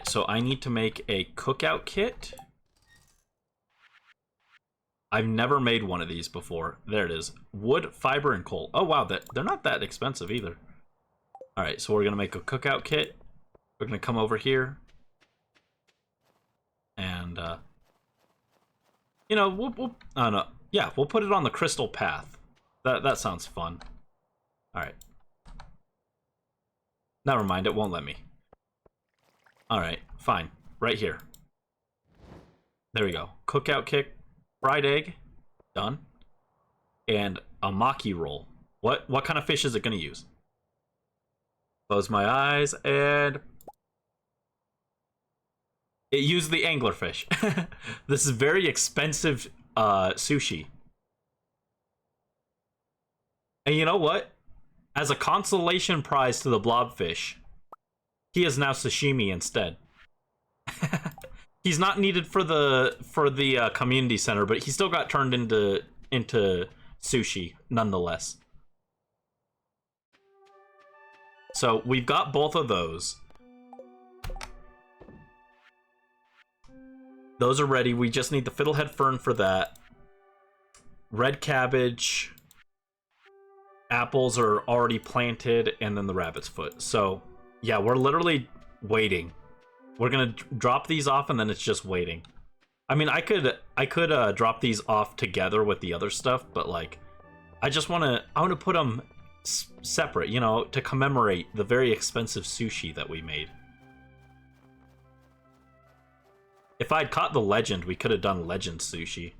so I need to make a cookout kit. I've never made one of these before. There it is. Wood, fiber, and coal. Oh wow, they're not that expensive either. Alright, so we're gonna make a cookout kit. We're gonna come over here. And, you know, we'll no. Yeah, we'll put it on the crystal path. That sounds fun. Alright. Never mind, it won't let me. Alright, fine. Right here. There we go. Cookout kit, fried egg, done. And a maki roll. What kind of fish is it gonna use? Close my eyes, and... It used the anglerfish. This is very expensive sushi. And you know what? As a consolation prize to the blobfish, he is now sashimi instead. He's not needed for the community center, but he still got turned into sushi nonetheless. So we've got both of those. Those are ready. We just need the fiddlehead fern for that. red cabbage, apples are already planted, and then the rabbit's foot. So, yeah, we're literally waiting. We're gonna drop these off, and then it's just waiting. I mean, I could drop these off together with the other stuff, but like, I wanna put them separate, you know, to commemorate the very expensive sushi that we made. If I'd caught the legend, we could have done legend sushi.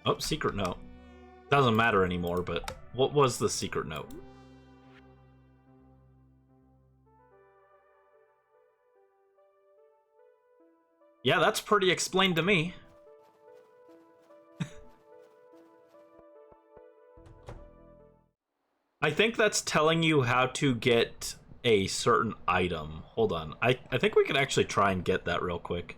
Oh, secret note. Doesn't matter anymore, but what was the secret note? Yeah, that's pretty explained to me. I think that's telling you how to get a certain item. Hold on. I think we can actually try and get that real quick.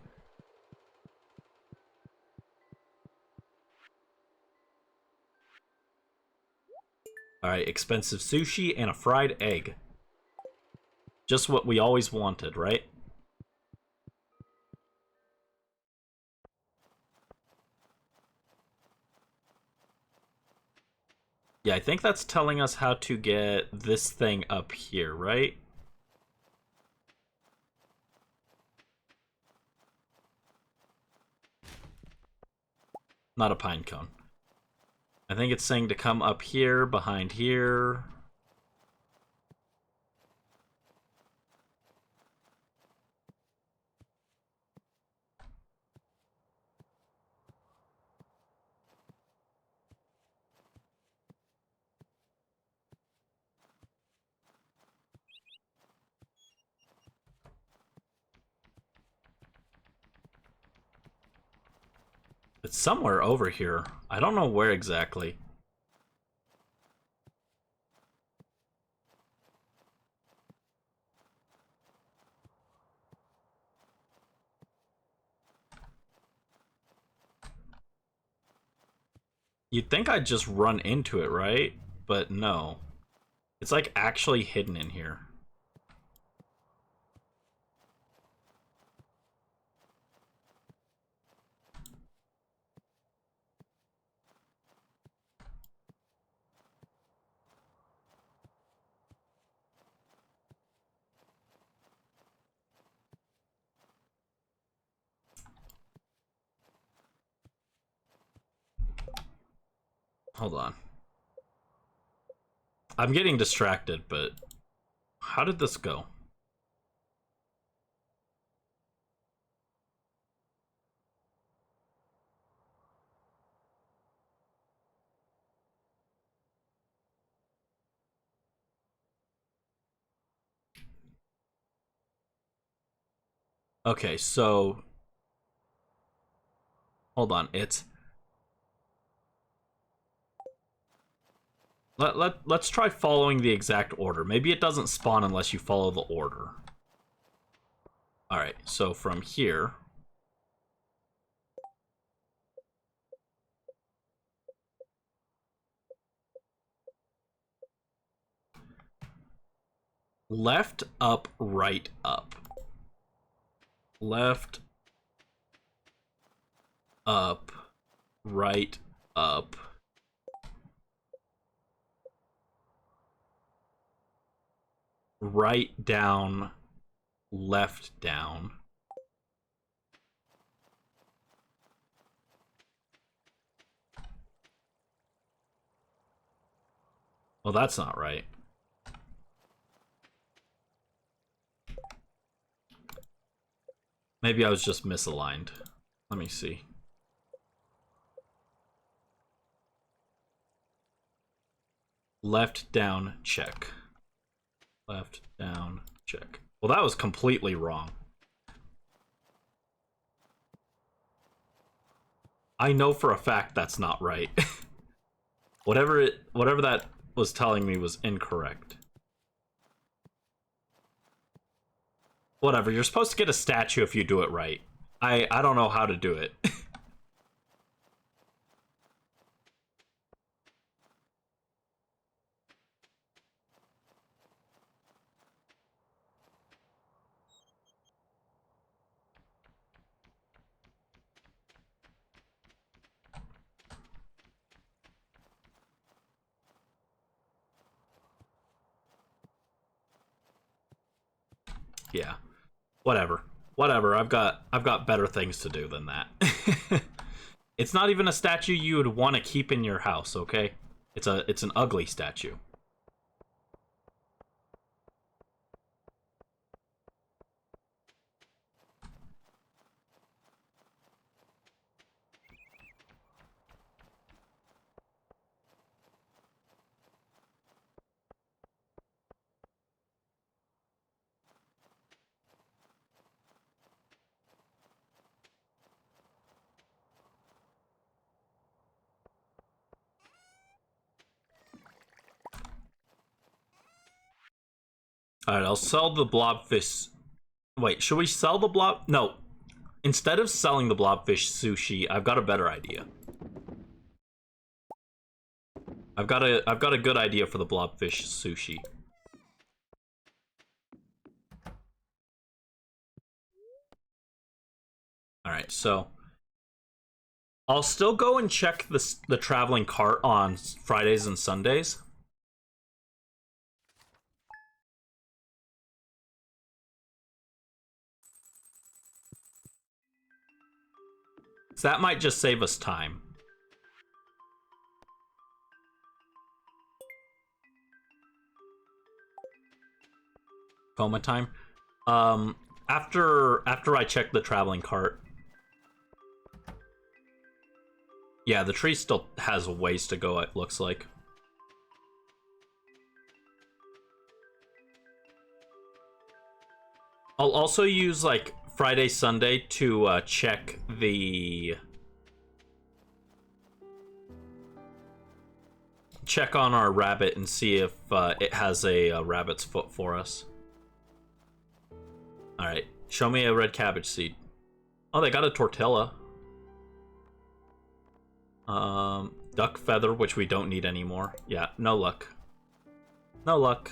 Alright, expensive sushi and a fried egg. Just what we always wanted, right? Yeah, I think that's telling us how to get this thing up here, right? Not a pine cone. I think it's saying to come up here, behind here. It's somewhere over here. I don't know where exactly. You'd think I'd just run into it, right? But no. It's like actually hidden in here. Hold on. I'm getting distracted, but how did this go? Okay, so hold on. It's let's try following the exact order. Maybe it doesn't spawn unless you follow the order. All right, so from here, left, up, right, up. Left, up, right, up. Right, down, left, down. Well, that's not right. Maybe I was just misaligned. Let me see. Left, down, check. Left, down, check. Well, that was completely wrong. I know for a fact that's not right. Whatever that was telling me was incorrect. Whatever, you're supposed to get a statue if you do it right. I don't know how to do it. Yeah. Whatever. Whatever. I've got better things to do than that. It's not even a statue you would want to keep in your house, okay? It's an ugly statue. Alright, I'll sell the blobfish. Wait, should we sell the blob? No. Instead of selling the blobfish sushi, I've got a better idea. I've got a good idea for the blobfish sushi. Alright, so I'll still go and check the traveling cart on Fridays and Sundays. So that might just save us time. Coma time. After I check the traveling cart. Yeah, the tree still has a ways to go, it looks like. I'll also use, like, Friday, Sunday to check the... Check on our rabbit and see if it has a rabbit's foot for us. Alright, show me a red cabbage seed. Oh, they got a tortilla. Duck feather, which we don't need anymore. Yeah, no luck. No luck.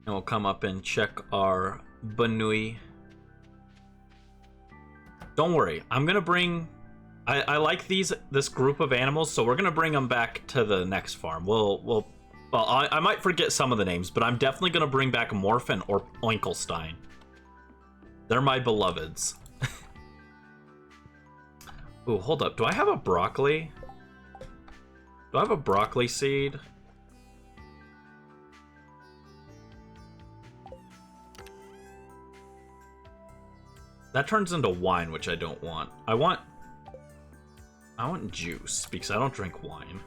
And we'll come up and check our Banui. Don't worry, I'm gonna bring... I like this group of animals, so we're gonna bring them back to the next farm. Well, I might forget some of the names, but I'm definitely gonna bring back Morphin or Oinkelstein. They're my beloveds. Ooh, hold up. Do I have a broccoli? Do I have a broccoli seed? That turns into wine, which I don't want. I want juice, because I don't drink wine.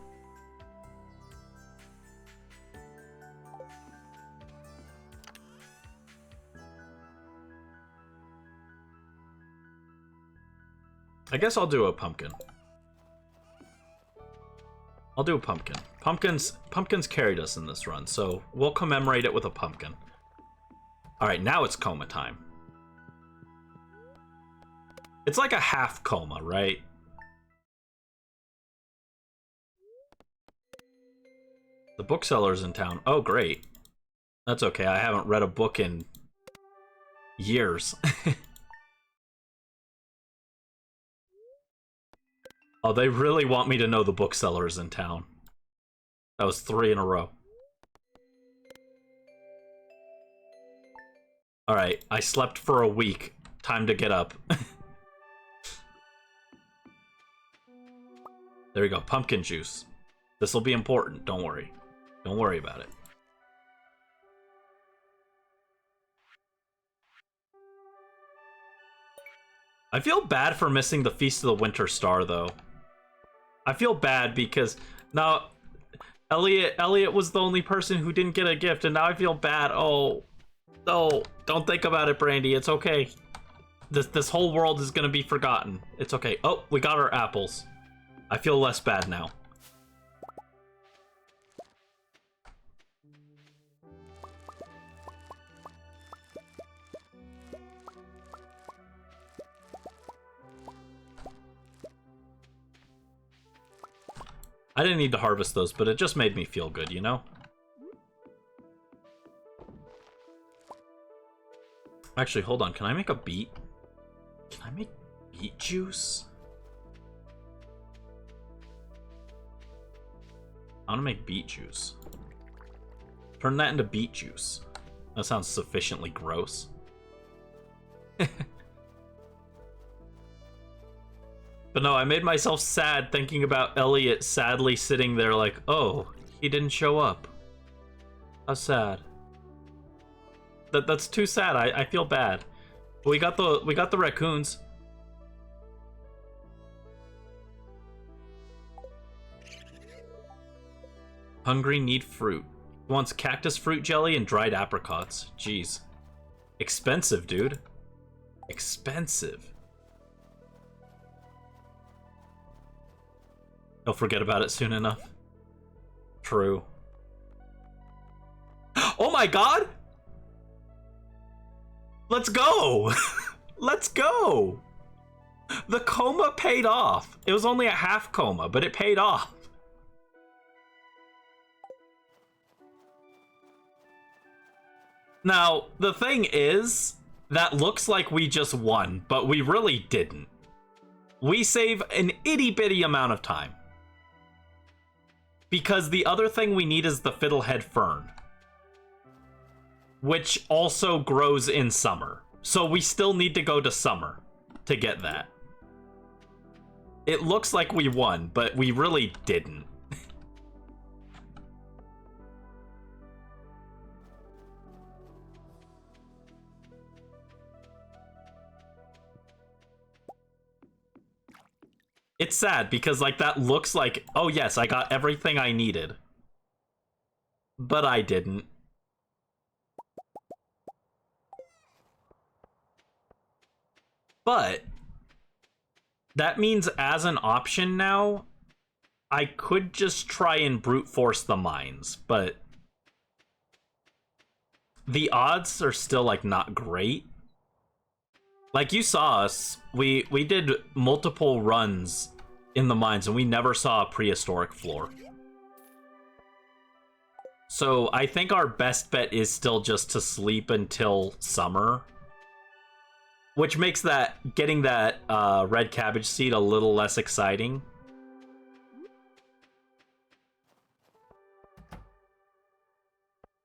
I guess I'll do a pumpkin. I'll do a pumpkin. Pumpkins carried us in this run, so we'll commemorate it with a pumpkin. Alright, now it's coma time. It's like a half coma, right? The bookseller's in town. Oh, great. That's okay. I haven't read a book in years. Oh, they really want me to know the bookseller's in town. That was 3 in a row. Alright, I slept for a week. Time to get up. There we go. Pumpkin juice. This will be important. Don't worry. Don't worry about it. I feel bad for missing the Feast of the Winter Star, though. I feel bad because now Elliot was the only person who didn't get a gift, and now I feel bad. Oh, no, don't think about it, Brandy. It's okay. This whole world is gonna be forgotten. It's okay. Oh, we got our apples. I feel less bad now. I didn't need to harvest those, but it just made me feel good, you know? Actually, hold on. Can I make a beet? Can I make beet juice? I want to make beet juice. Turn that into beet juice. That sounds sufficiently gross. But no, I made myself sad thinking about Elliot sadly sitting there like, oh, he didn't show up. How sad. That's too sad. I feel bad. But we got the raccoons. Hungry, need fruit. He wants cactus fruit jelly and dried apricots. Jeez. Expensive, dude. Expensive. He'll forget about it soon enough. True. Oh my god! Let's go! Let's go! The coma paid off. It was only a half coma, but it paid off. Now, the thing is, that looks like we just won, but we really didn't. We save an itty-bitty amount of time. Because the other thing we need is the fiddlehead fern, which also grows in summer. So we still need to go to summer to get that. It looks like we won, but we really didn't. It's sad because like that looks like, oh yes, I got everything I needed. But I didn't. But that means as an option now, I could just try and brute force the mines, but the odds are still like not great. Like you saw us, we did multiple runs in the mines and we never saw a prehistoric floor. So I think our best bet is still just to sleep until summer. Which makes that getting that red cabbage seed a little less exciting.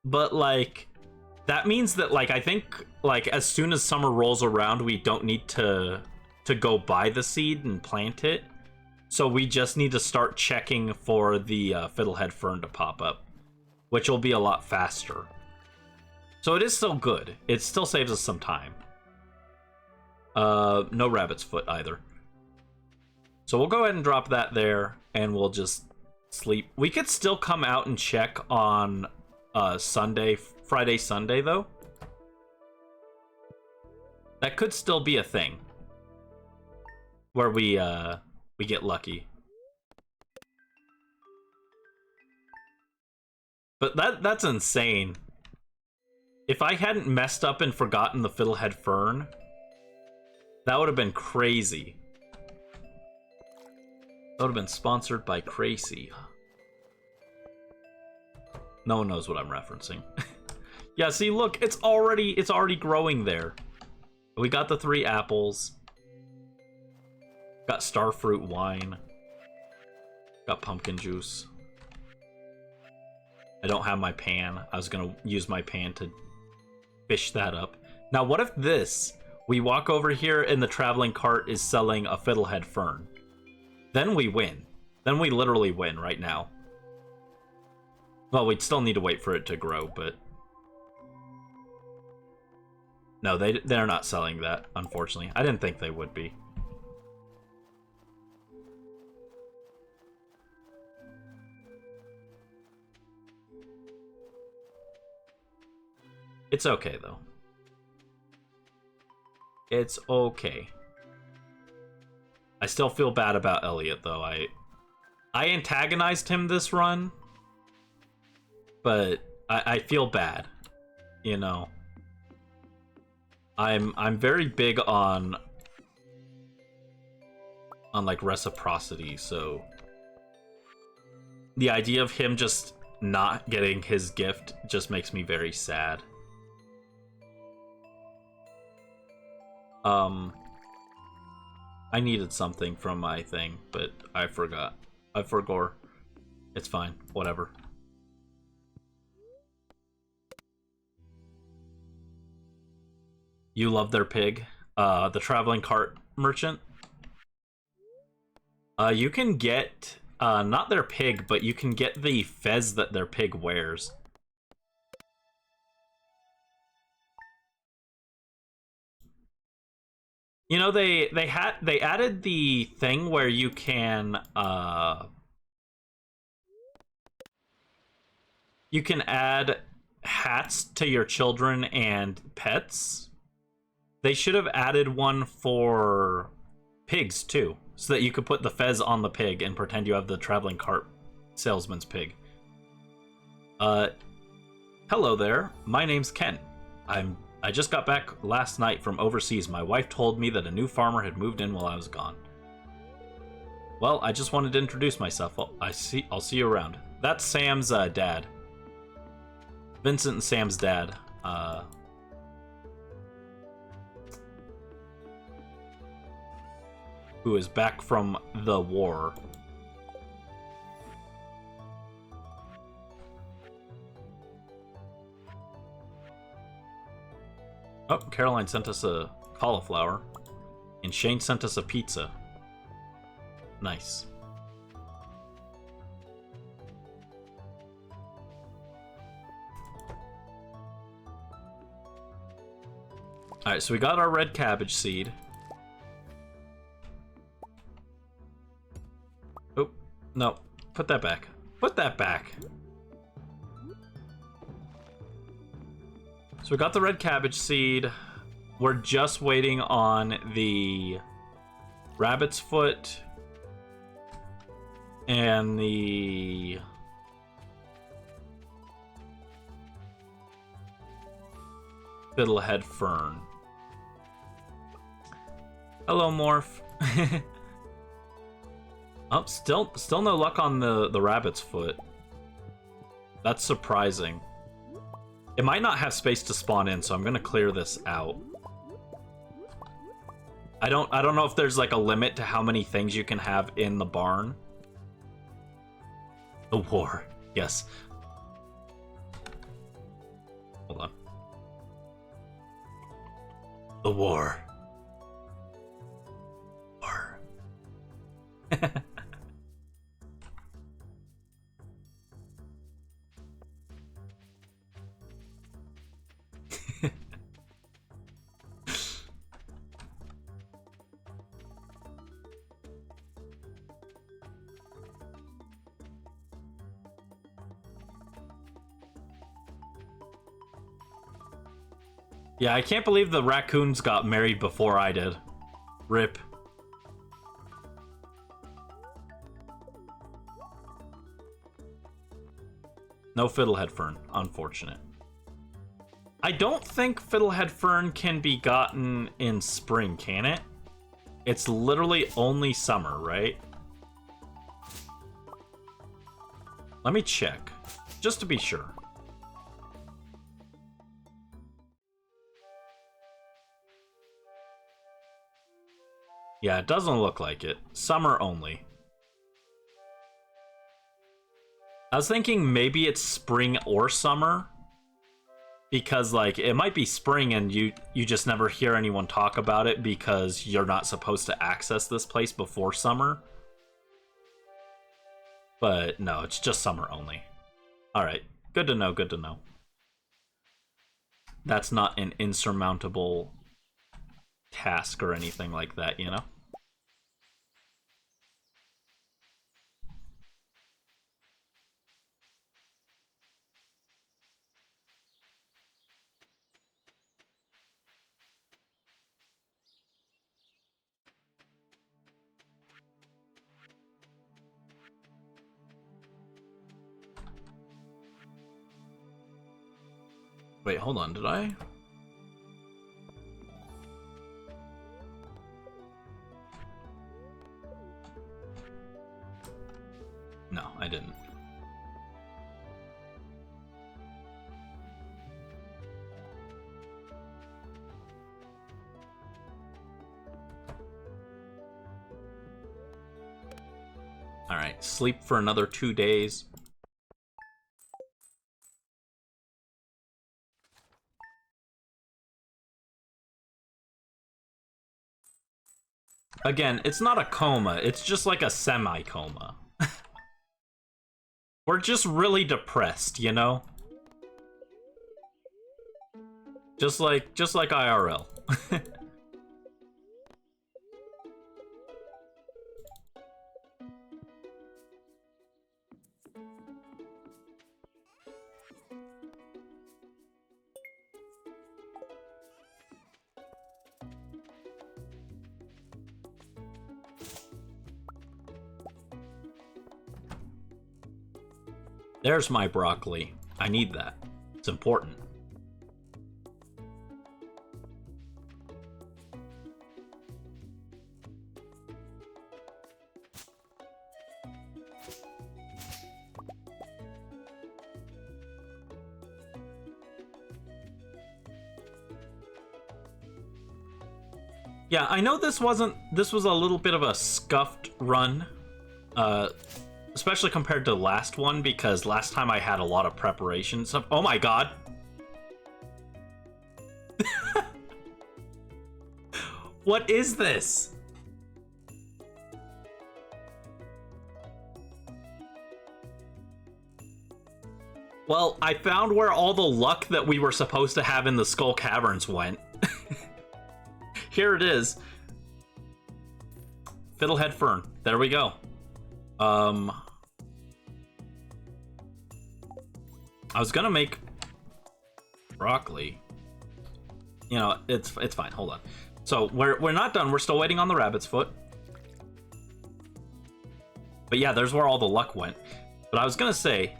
But like, that means that like I think like as soon as summer rolls around, we don't need to go buy the seed and plant it. So we just need to start checking for the fiddlehead fern to pop up, which will be a lot faster. So it is still good. It still saves us some time. No rabbit's foot either. So we'll go ahead and drop that there, and we'll just sleep. We could still come out and check on Friday, Sunday, though. That could still be a thing. Where we get lucky. But that's insane. If I hadn't messed up and forgotten the fiddlehead fern, that would have been crazy. That would have been sponsored by Crazy. No one knows what I'm referencing. Yeah, see, look, it's already growing there. We got the 3 apples. Got starfruit wine. Got pumpkin juice. I don't have my pan. I was gonna use my pan to fish that up. Now, what if this? We walk over here and the traveling cart is selling a fiddlehead fern. Then we win. Then we literally win right now. Well, we'd still need to wait for it to grow, but... No, they're not selling that, unfortunately. I didn't think they would be. It's okay, though. It's okay. I still feel bad about Elliot, though. I antagonized him this run, but I feel bad, you know. I'm very big on like reciprocity, so the idea of him just not getting his gift just makes me very sad. Um, I needed something from my thing, but I forgot. I forgot. It's fine. Whatever. You love their pig? The traveling cart merchant? You can get, not their pig, but you can get the fez that their pig wears. You know, they added the thing where you can add hats to your children and pets. They should have added one for pigs too, so that you could put the fez on the pig and pretend you have the traveling cart salesman's pig. Hello there. My name's Ken. I just got back last night from overseas. My wife told me that a new farmer had moved in while I was gone. Well, I just wanted to introduce myself. I'll see you around. That's Sam's dad. Vincent and Sam's dad. Who is back from the war. Oh, Caroline sent us a cauliflower. And Shane sent us a pizza. Nice. Alright, so we got our red cabbage seed. Oh, no. Put that back. Put that back! So we got the red cabbage seed. We're just waiting on the rabbit's foot and the fiddlehead fern. Hello, Morph. Oh, still no luck on the rabbit's foot. That's surprising. It might not have space to spawn in, so I'm gonna clear this out. I don't know if there's like a limit to how many things you can have in the barn. The war, yes. Hold on. The war. War. Yeah, I can't believe the raccoons got married before I did. RIP. No fiddlehead fern, unfortunate. I don't think fiddlehead fern can be gotten in spring, can it? It's literally only summer, right? Let me check, just to be sure. Yeah, it doesn't look like it. Summer only. I was thinking maybe it's spring or summer. Because, like, it might be spring and you just never hear anyone talk about it because you're not supposed to access this place before summer. But no, it's just summer only. Alright, good to know, good to know. That's not an insurmountable task or anything like that, you know? Wait, hold on, did I? No, I didn't. Alright, sleep for another 2 days. Again, it's not a coma, it's just like a semi-coma. We're just really depressed, you know? Just like IRL. There's my broccoli. I need that. It's important. Yeah, I know this was a little bit of a scuffed run. Especially compared to the last one, because last time I had a lot of preparation. So, oh my god. What is this? Well, I found where all the luck that we were supposed to have in the Skull Caverns went. Here it is. Fiddlehead Fern. There we go. I was gonna make broccoli. You know, it's fine. Hold on. So we're not done. We're still waiting on the rabbit's foot. But yeah, there's where all the luck went. But I was gonna say,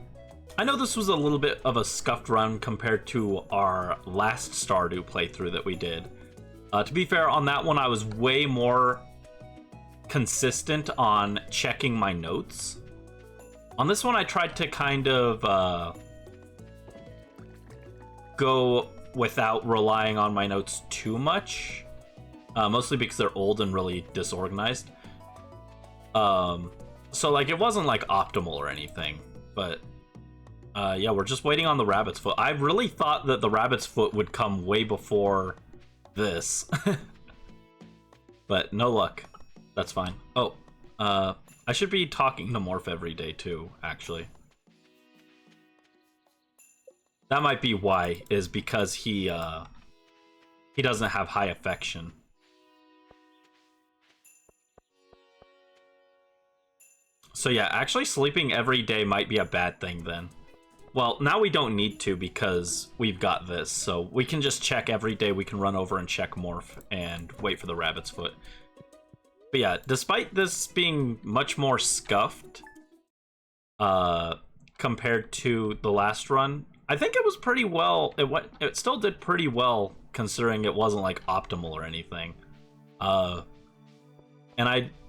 I know this was a little bit of a scuffed run compared to our last Stardew playthrough that we did. To be fair, on that one I was way more consistent on checking my notes. On this one I tried to kind of go without relying on my notes too much, mostly because they're old and really disorganized. So like it wasn't like optimal or anything, but yeah, we're just waiting on the rabbit's foot. I really thought that the rabbit's foot would come way before this. But no luck. That's fine. Oh, I should be talking to Morph every day too, actually. That might be why, is because he doesn't have high affection. So yeah, actually sleeping every day might be a bad thing then. Well, now we don't need to because we've got this, so we can just check every day. We can run over and check Morph and wait for the rabbit's foot. But yeah, despite this being much more scuffed compared to the last run, I think it was pretty well. It still did pretty well considering it wasn't like optimal or anything. And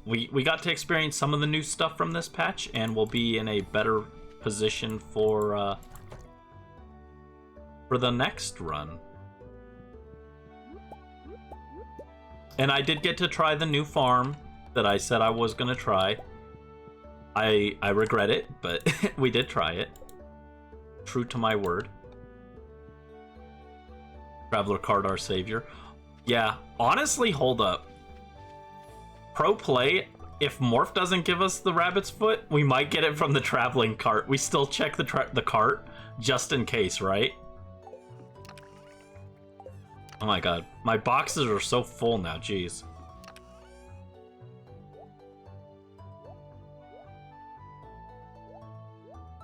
we got to experience some of the new stuff from this patch, and we'll be in a better position for the next run. And I did get to try the new farm that I said I was gonna try. I regret it, but we did try it. True to my word. Traveler card, our savior. Yeah, honestly, hold up. Pro play, if Morph doesn't give us the rabbit's foot, we might get it from the traveling cart. We still check the cart, just in case, right? Oh my god. My boxes are so full now, jeez.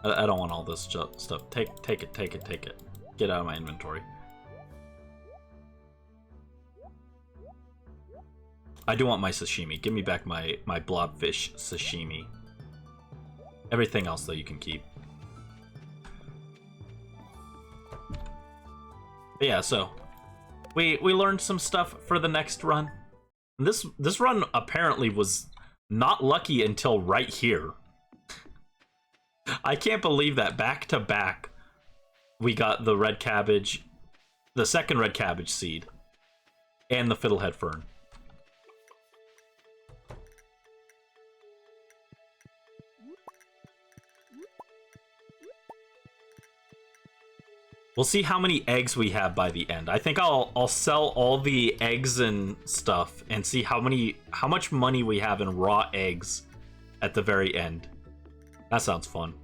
I don't want all this stuff. Take it. Get out of my inventory. I do want my sashimi. Give me back my blobfish sashimi. Everything else, though, you can keep. But yeah, so we learned some stuff for the next run. This run apparently was not lucky until right here. I can't believe that back to back we got the red cabbage, the second red cabbage seed, and the fiddlehead fern. We'll see how many eggs we have by the end. I think I'll sell all the eggs and stuff and see how much money we have in raw eggs at the very end. That sounds fun.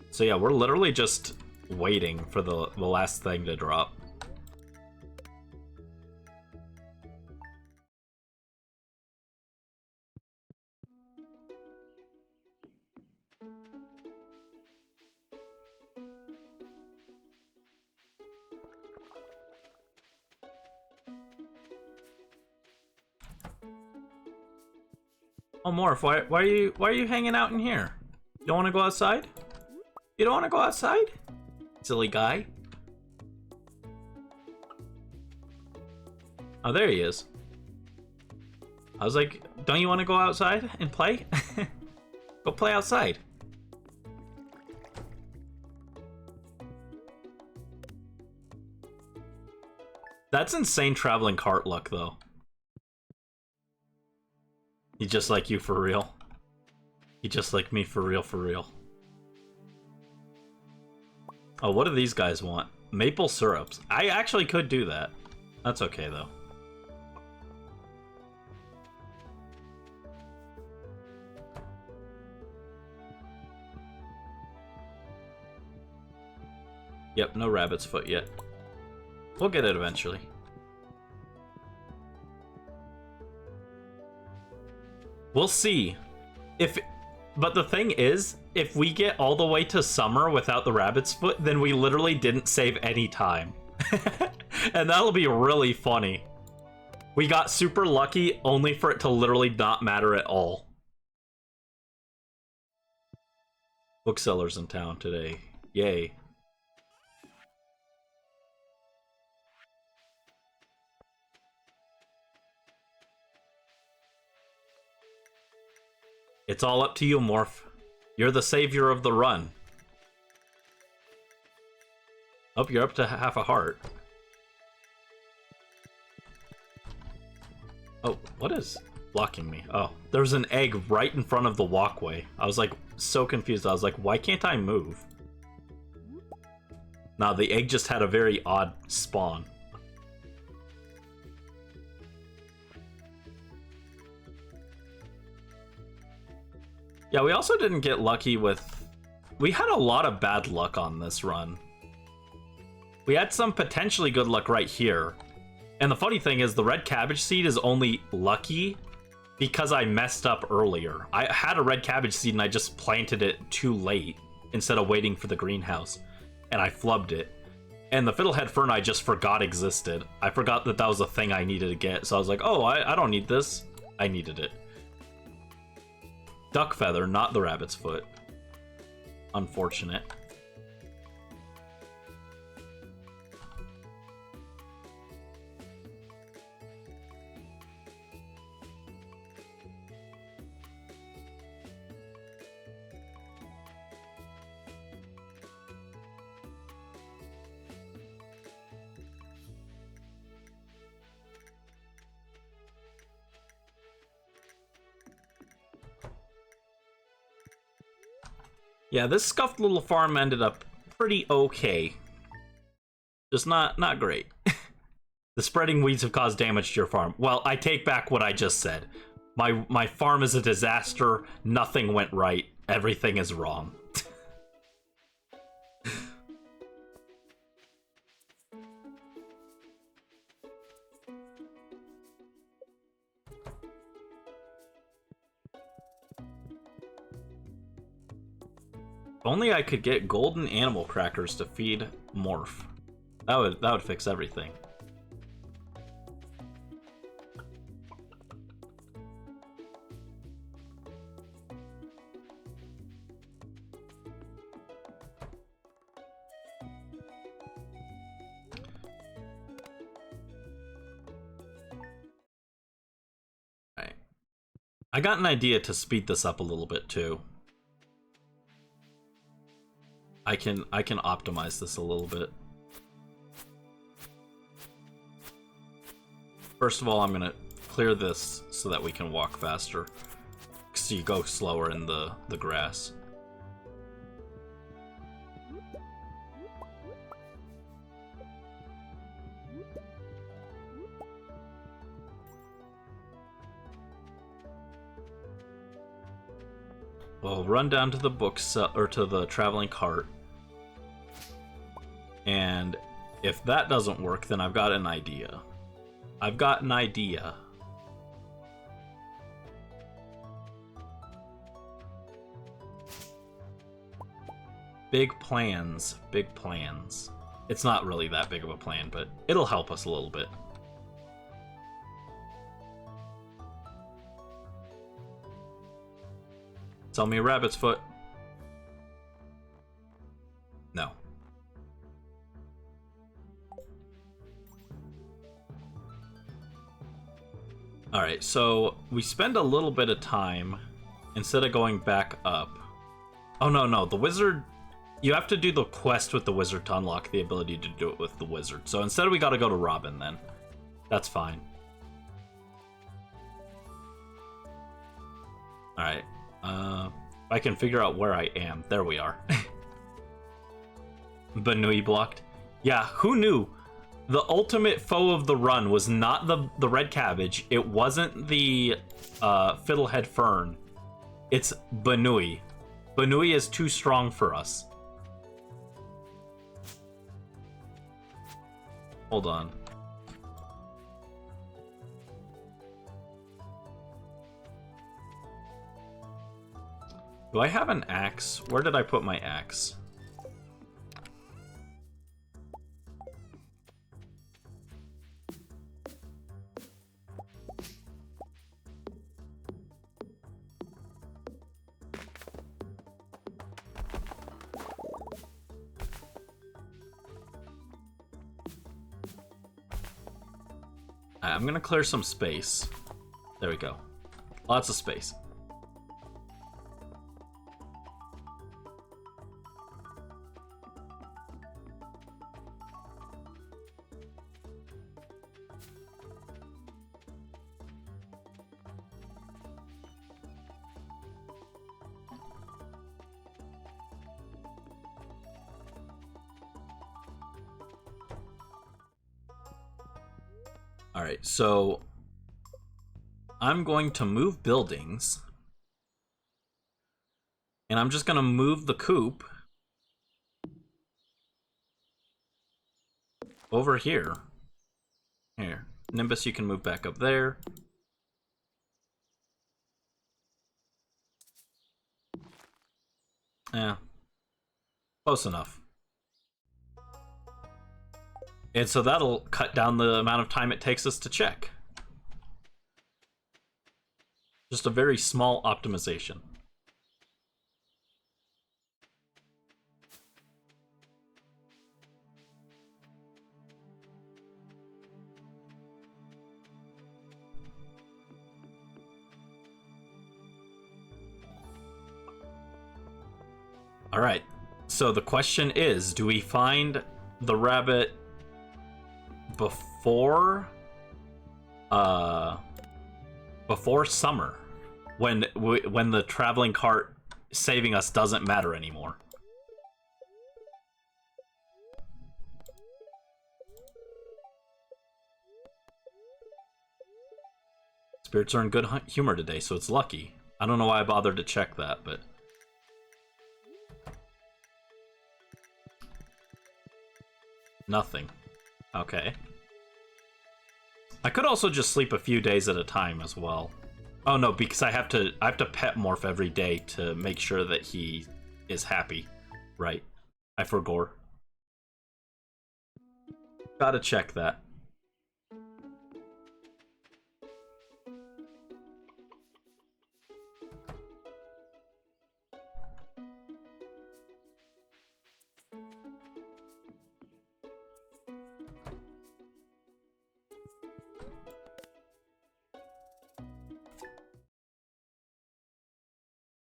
So yeah, we're literally just waiting for the last thing to drop. Oh, Morph, why are you hanging out in here? You don't want to go outside? You don't want to go outside? Silly guy. Oh, there he is. I was like, don't you want to go outside and play? Go play outside. That's insane traveling cart luck, though. He just like you for real. He just like me for real, for real. Oh, what do these guys want? Maple syrups. I actually could do that. That's okay, though. Yep, no rabbit's foot yet. We'll get it eventually. We'll see. But the thing is, if we get all the way to summer without the rabbit's foot, then we literally didn't save any time. And that'll be really funny. We got super lucky only for it to literally not matter at all. Booksellers in town today. Yay. It's all up to you, Morph. You're the savior of the run. Oh, you're up to half a heart. Oh, what is blocking me? Oh, there's an egg right in front of the walkway. I was like so confused. I was like, why can't I move? Nah, the egg just had a very odd spawn. Yeah, we also didn't get lucky with... We had a lot of bad luck on this run. We had some potentially good luck right here. And the funny thing is, the red cabbage seed is only lucky because I messed up earlier. I had a red cabbage seed and I just planted it too late instead of waiting for the greenhouse. And I flubbed it. And the fiddlehead fern I just forgot existed. I forgot that that was a thing I needed to get. So I was like, oh, I don't need this. I needed it. Duck feather, not the rabbit's foot. Unfortunate. Yeah, this scuffed little farm ended up pretty okay. Just not great. The spreading weeds have caused damage to your farm. Well, I take back what I just said. My farm is a disaster. Nothing went right. Everything is wrong. If only I could get golden animal crackers to feed Morph. That would fix everything. Alright. I got an idea to speed this up a little bit too. I can optimize this a little bit. First of all, I'm gonna clear this so that we can walk faster. makes you go slower in the grass. Well, run down to the books or to the traveling cart, and if that doesn't work, then I've got an idea. I've got an idea. Big plans, big plans. It's not really that big of a plan, but it'll help us a little bit. Sell me a rabbit's foot. No. Alright, so we spend a little bit of time instead of going back up. Oh, no, the wizard... You have to do the quest with the wizard to unlock the ability to do it with the wizard. So instead we gotta go to Robin then. That's fine. Alright. I can figure out where I am. There we are. Banui blocked. Yeah, who knew? The ultimate foe of the run was not the red cabbage. It wasn't the fiddlehead fern. It's Banui. Banui is too strong for us. Hold on. Do I have an axe? Where did I put my axe? I'm gonna clear some space. There we go. Lots of space. Alright, so I'm going to move buildings, and I'm just going to move the coop over here. Here, Nimbus, you can move back up there. Yeah, close enough. And so that'll cut down the amount of time it takes us to check. Just a very small optimization. All right, so the question is, do we find the rabbit before summer, when the traveling cart saving us doesn't matter anymore? Spirits are in good humor today, so it's lucky. I don't know why I bothered to check that, but nothing. Okay. I could also just sleep a few days at a time as well. Oh no, because I have to pet morph every day to make sure that he is happy. Right. I forgot. Gotta check that.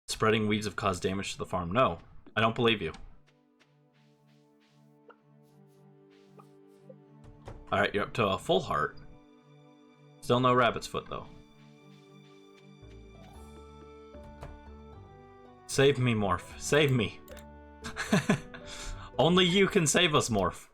Spreading weeds have caused damage to the farm. No, I don't believe you. Alright, you're up to a full heart. Still no rabbit's foot, though. Save me, Morph. Save me. Only you can save us, Morph.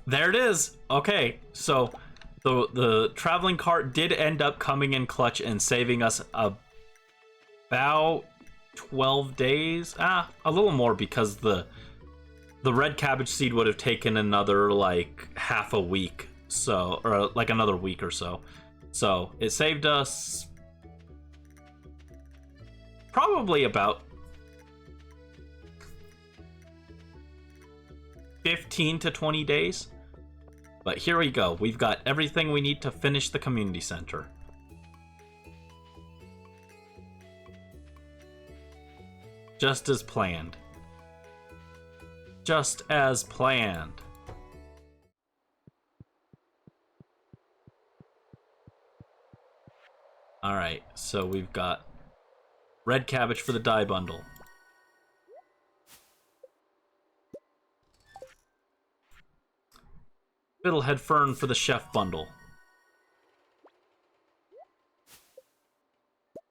There it is. Okay, so the traveling cart did end up coming in clutch and saving us about 12 days. A little more because the red cabbage seed would have taken another like half a week, so or like another week or so. So it saved us probably about 15 to 20 days. But here we go. We've got everything we need to finish the community center. Just as planned. Just as planned. Alright, so we've got red cabbage for the dye bundle. Fiddlehead fern for the chef bundle.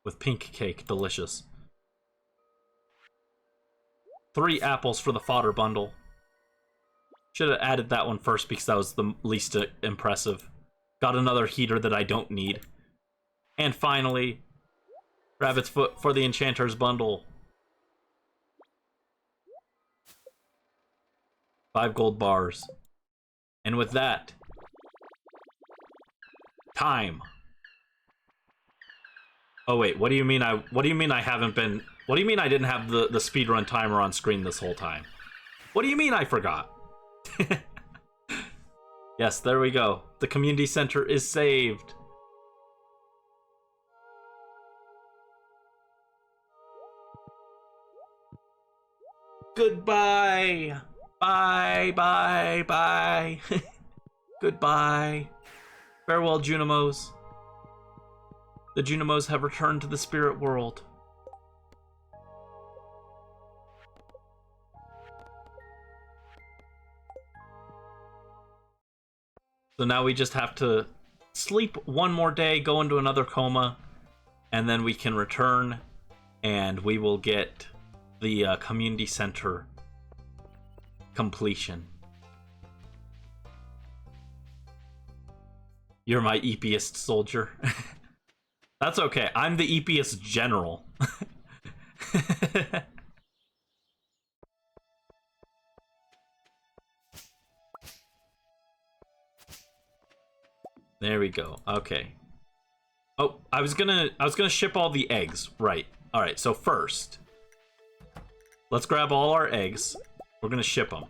With pink cake, delicious. 3 apples for the fodder bundle. Should have added that one first because that was the least impressive. Got another heater that I don't need. And finally, rabbit's foot for the enchanter's bundle. 5 gold bars. And with that, time. Oh wait, what do you mean I haven't been, what do you mean I didn't have the speedrun timer on screen this whole time? What do you mean I forgot? Yes, there we go. The community center is saved. Goodbye. Bye, bye, bye. Goodbye. Farewell, Junimos. The Junimos have returned to the spirit world. So now we just have to sleep one more day, go into another coma, and then we can return, and we will get the community center completion. You're my eepiest soldier. That's okay. I'm the eepiest general. There we go. Okay. Oh, I was gonna ship all the eggs. Right. All right. So first, let's grab all our eggs. We're gonna ship them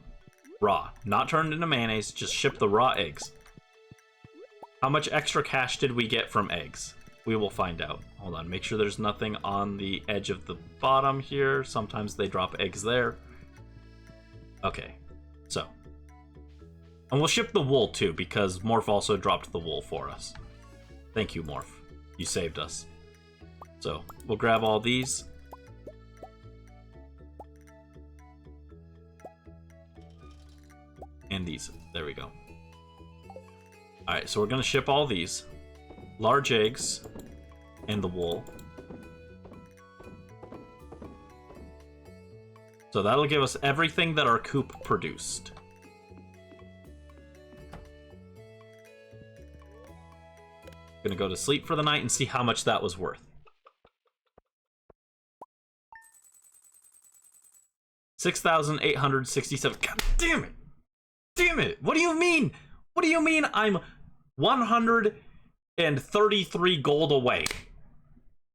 raw, not turned into mayonnaise. Just ship the raw eggs. How much extra cash did we get from eggs? We will find out. Hold on. Make sure there's nothing on the edge of the bottom here. Sometimes they drop eggs there. Okay. So. And we'll ship the wool too, because Morph also dropped the wool for us. Thank you, Morph. You saved us. So, we'll grab all these. And these. There we go. Alright, so we're going to ship all these. Large eggs. And the wool. So that'll give us everything that our coop produced. Gonna go to sleep for the night and see how much that was worth. 6,867. God damn it! Damn it! What do you mean? What do you mean I'm 133 gold away?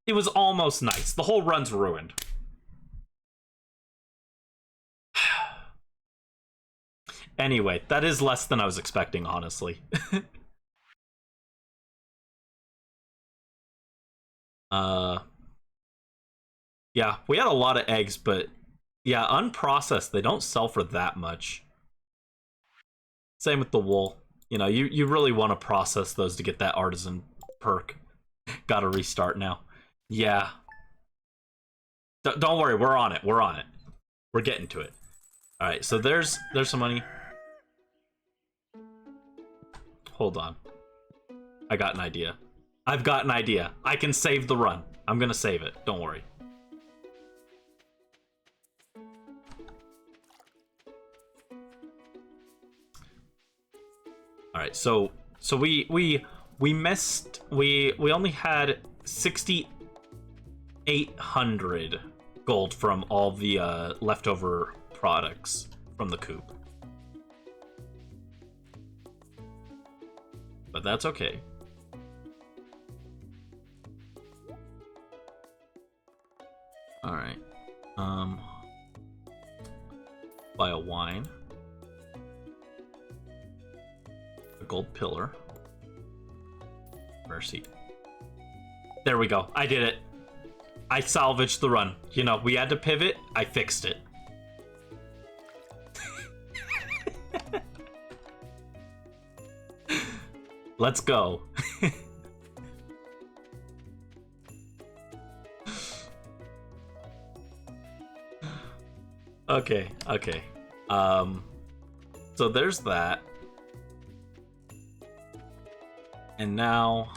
It was almost nice. The whole run's ruined. Anyway, that is less than I was expecting, honestly. Yeah, we had a lot of eggs, but yeah, unprocessed, they don't sell for that much. Same with the wool. You know, you really want to process those to get that artisan perk. Gotta restart now. Yeah. Don't worry, we're on it. We're on it. We're getting to it. All right, so there's some money. Hold on. I got an idea. I've got an idea. I can save the run. I'm gonna save it. Don't worry. All right, so we missed. We only had 6,800 gold from all the leftover products from the coop. But that's okay. All right. Buy a wine. A gold pillar. Mercy. There we go. I did it. I salvaged the run. You know, we had to pivot. I fixed it. Let's go. Okay. So there's that. And now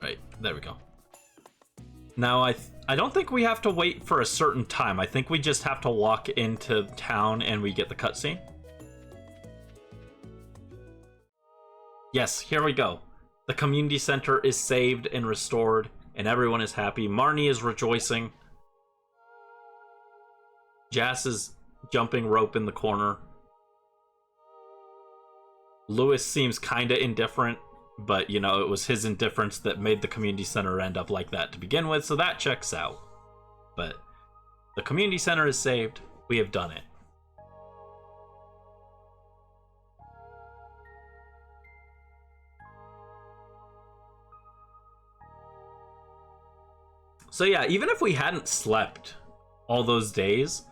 right, there we go. Now I don't think we have to wait for a certain time. I think we just have to walk into town and we get the cutscene. Yes, here we go. The community center is saved and restored, and everyone is happy. Marnie is rejoicing. Jas is jumping rope in the corner. Lewis seems kinda indifferent, but you know, it was his indifference that made the community center end up like that to begin with, so that checks out. But the community center is saved. We have done it. So yeah, even if we hadn't slept all those days,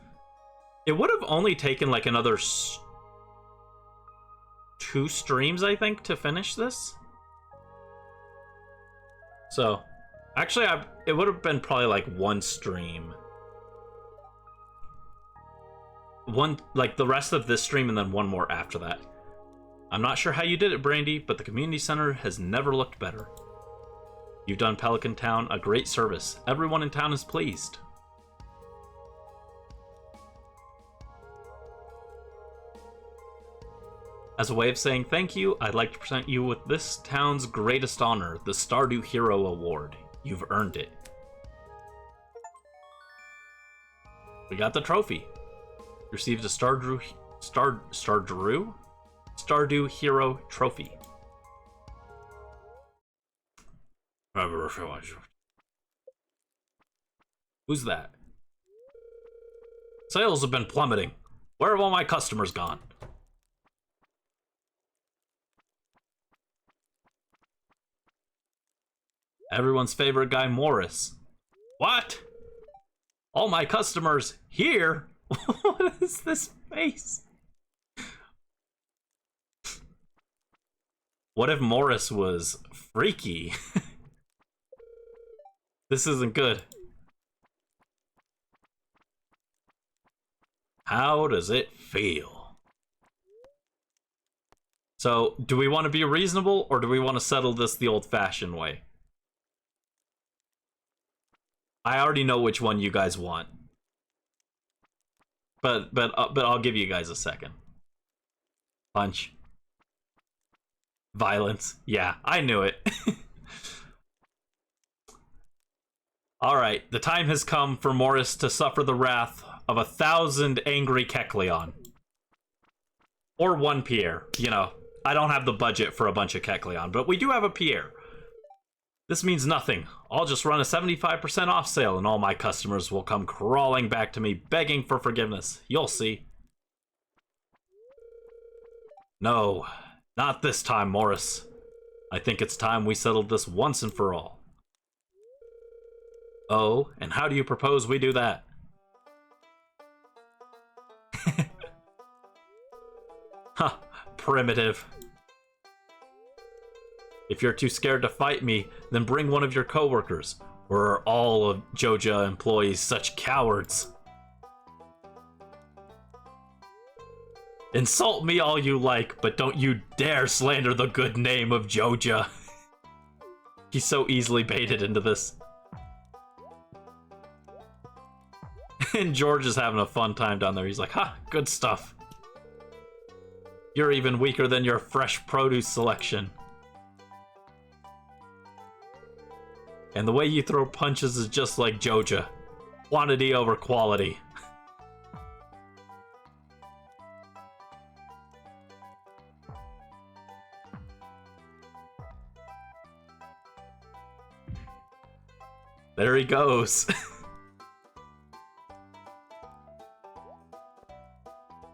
it would have only taken like another 2 streams, I think, to finish this. So, actually, it would have been probably like 1 stream. Like the rest of this stream and then 1 more after that. I'm not sure how you did it, Brandy, but the community center has never looked better. You've done Pelican Town a great service. Everyone in town is pleased. As a way of saying thank you, I'd like to present you with this town's greatest honor, the Stardew Hero Award. You've earned it. We got the trophy. Received a Stardew Hero Trophy. Who's that? Sales have been plummeting. Where have all my customers gone? Everyone's favorite guy, Morris. What? All my customers here? What is this face? What if Morris was freaky? This isn't good. How does it feel? So, do we want to be reasonable, or do we want to settle this the old-fashioned way? I already know which one you guys want. But I'll give you guys a second. Punch. Violence. Yeah, I knew it. Alright, the time has come for Morris to suffer the wrath of 1,000 angry Kecleon. Or 1 Pierre, you know. I don't have the budget for a bunch of Kecleon, but we do have a Pierre. This means nothing. I'll just run a 75% off sale and all my customers will come crawling back to me begging for forgiveness. You'll see. No, not this time, Morris. I think it's time we settled this once and for all. Oh, and how do you propose we do that? Ha, primitive. If you're too scared to fight me, then bring one of your coworkers. Or are all of Joja employees such cowards? Insult me all you like, but don't you dare slander the good name of Joja. He's so easily baited into this. And George is having a fun time down there. He's like, ha, good stuff. You're even weaker than your fresh produce selection. And the way you throw punches is just like Joja. Quantity over quality. There he goes.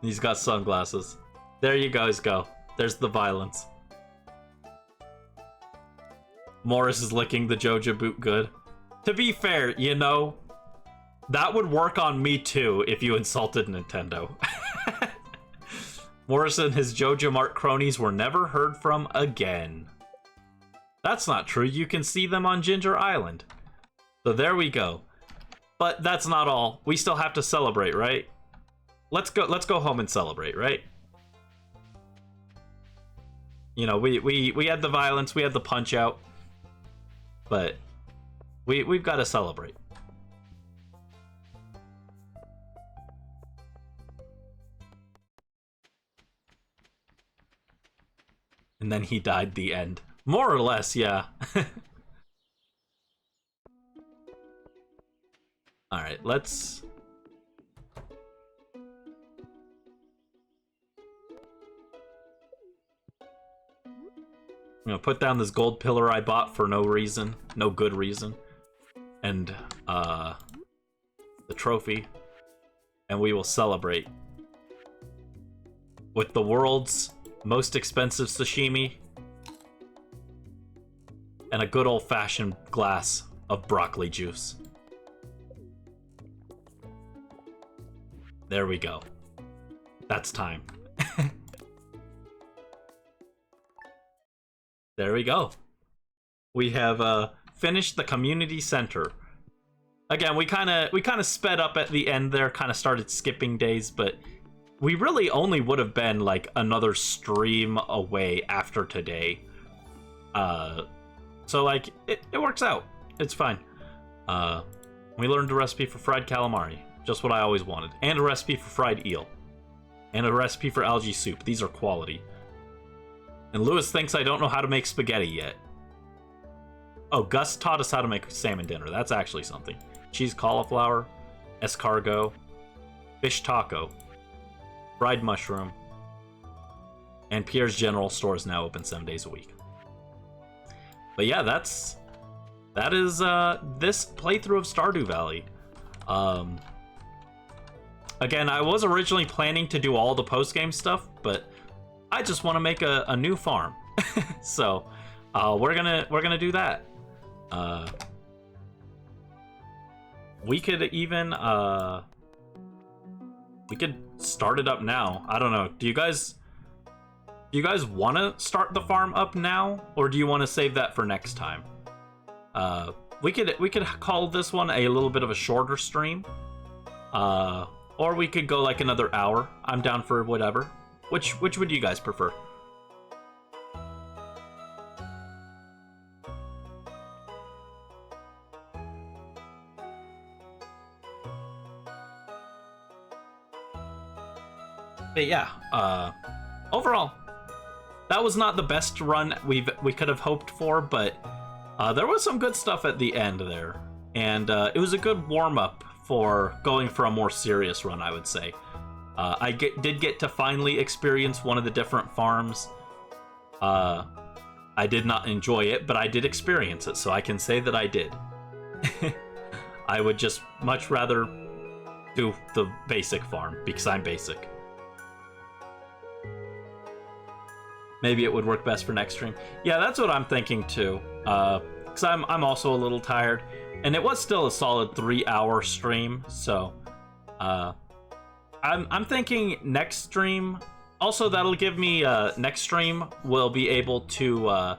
He's got sunglasses. There you guys go. There's the violence. Morris is licking the Joja boot good. To be fair, you know, that would work on me too if you insulted Nintendo. Morris and his Joja Mart cronies were never heard from again. That's not true. You can see them on Ginger Island. So there we go. But that's not all. We still have to celebrate, right? Let's go home and celebrate, right? You know, we had the violence, we had the punch out. But we've got to celebrate. And then he died the end. More or less, yeah. Alright, let's... I'm gonna put down this gold pillar I bought for no reason. No good reason. And, the trophy. And we will celebrate. With the world's most expensive sashimi. And a good old-fashioned glass of broccoli juice. There we go. That's time. There we go. We have finished the community center. Again, we kind of sped up at the end there, kind of started skipping days, but we really only would have been like another stream away after today. So like it works out. It's fine. We learned a recipe for fried calamari, just what I always wanted, and a recipe for fried eel, and a recipe for algae soup. These are quality. And Lewis thinks I don't know how to make spaghetti yet. Oh, Gus taught us how to make salmon dinner. That's actually something. Cheese cauliflower, escargot, fish taco, fried mushroom, and Pierre's General Store is now open 7 days a week. But yeah, that is this playthrough of Stardew Valley. Again, I was originally planning to do all the post-game stuff, but I just want to make a new farm. So we're gonna do that. We could even we could start it up now. I don't know. Do you guys want to start the farm up now, or do you want to save that for next time? We could call this one a little bit of a shorter stream. Or we could go like another hour. I'm down for whatever. Which would you guys prefer? But yeah, overall, that was not the best run we could have hoped for, but there was some good stuff at the end there, and it was a good warm-up for going for a more serious run, I would say. I did get to finally experience one of the different farms. I did not enjoy it, but I did experience it, so I can say that I did. I would just much rather do the basic farm, because I'm basic. Maybe it would work best for next stream. Yeah, that's what I'm thinking too. Because I'm also a little tired. And it was still a solid 3-hour stream, so I'm thinking next stream Also, that'll give me next stream. We'll be able to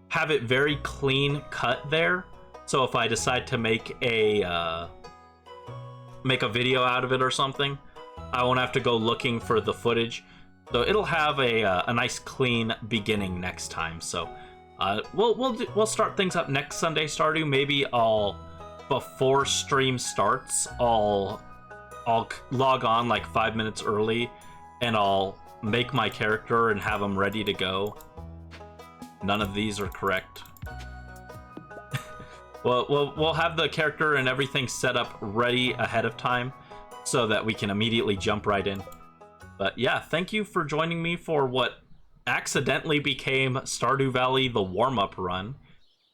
have it very clean cut there. So if I decide to make a video out of it or something, I won't have to go looking for the footage. So it'll have a nice clean beginning next time. So we'll start things up next Sunday, Stardew. Maybe before stream starts, I'll log on like 5 minutes early, and I'll make my character and have them ready to go. None of these are correct. We'll have the character and everything set up ready ahead of time so that we can immediately jump right in. But yeah, thank you for joining me for what accidentally became Stardew Valley the warm-up run.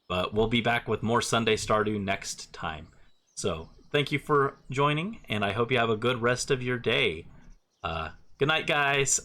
But we'll be back with more Sunday Stardew next time. So thank you for joining, and I hope you have a good rest of your day. Good night, guys.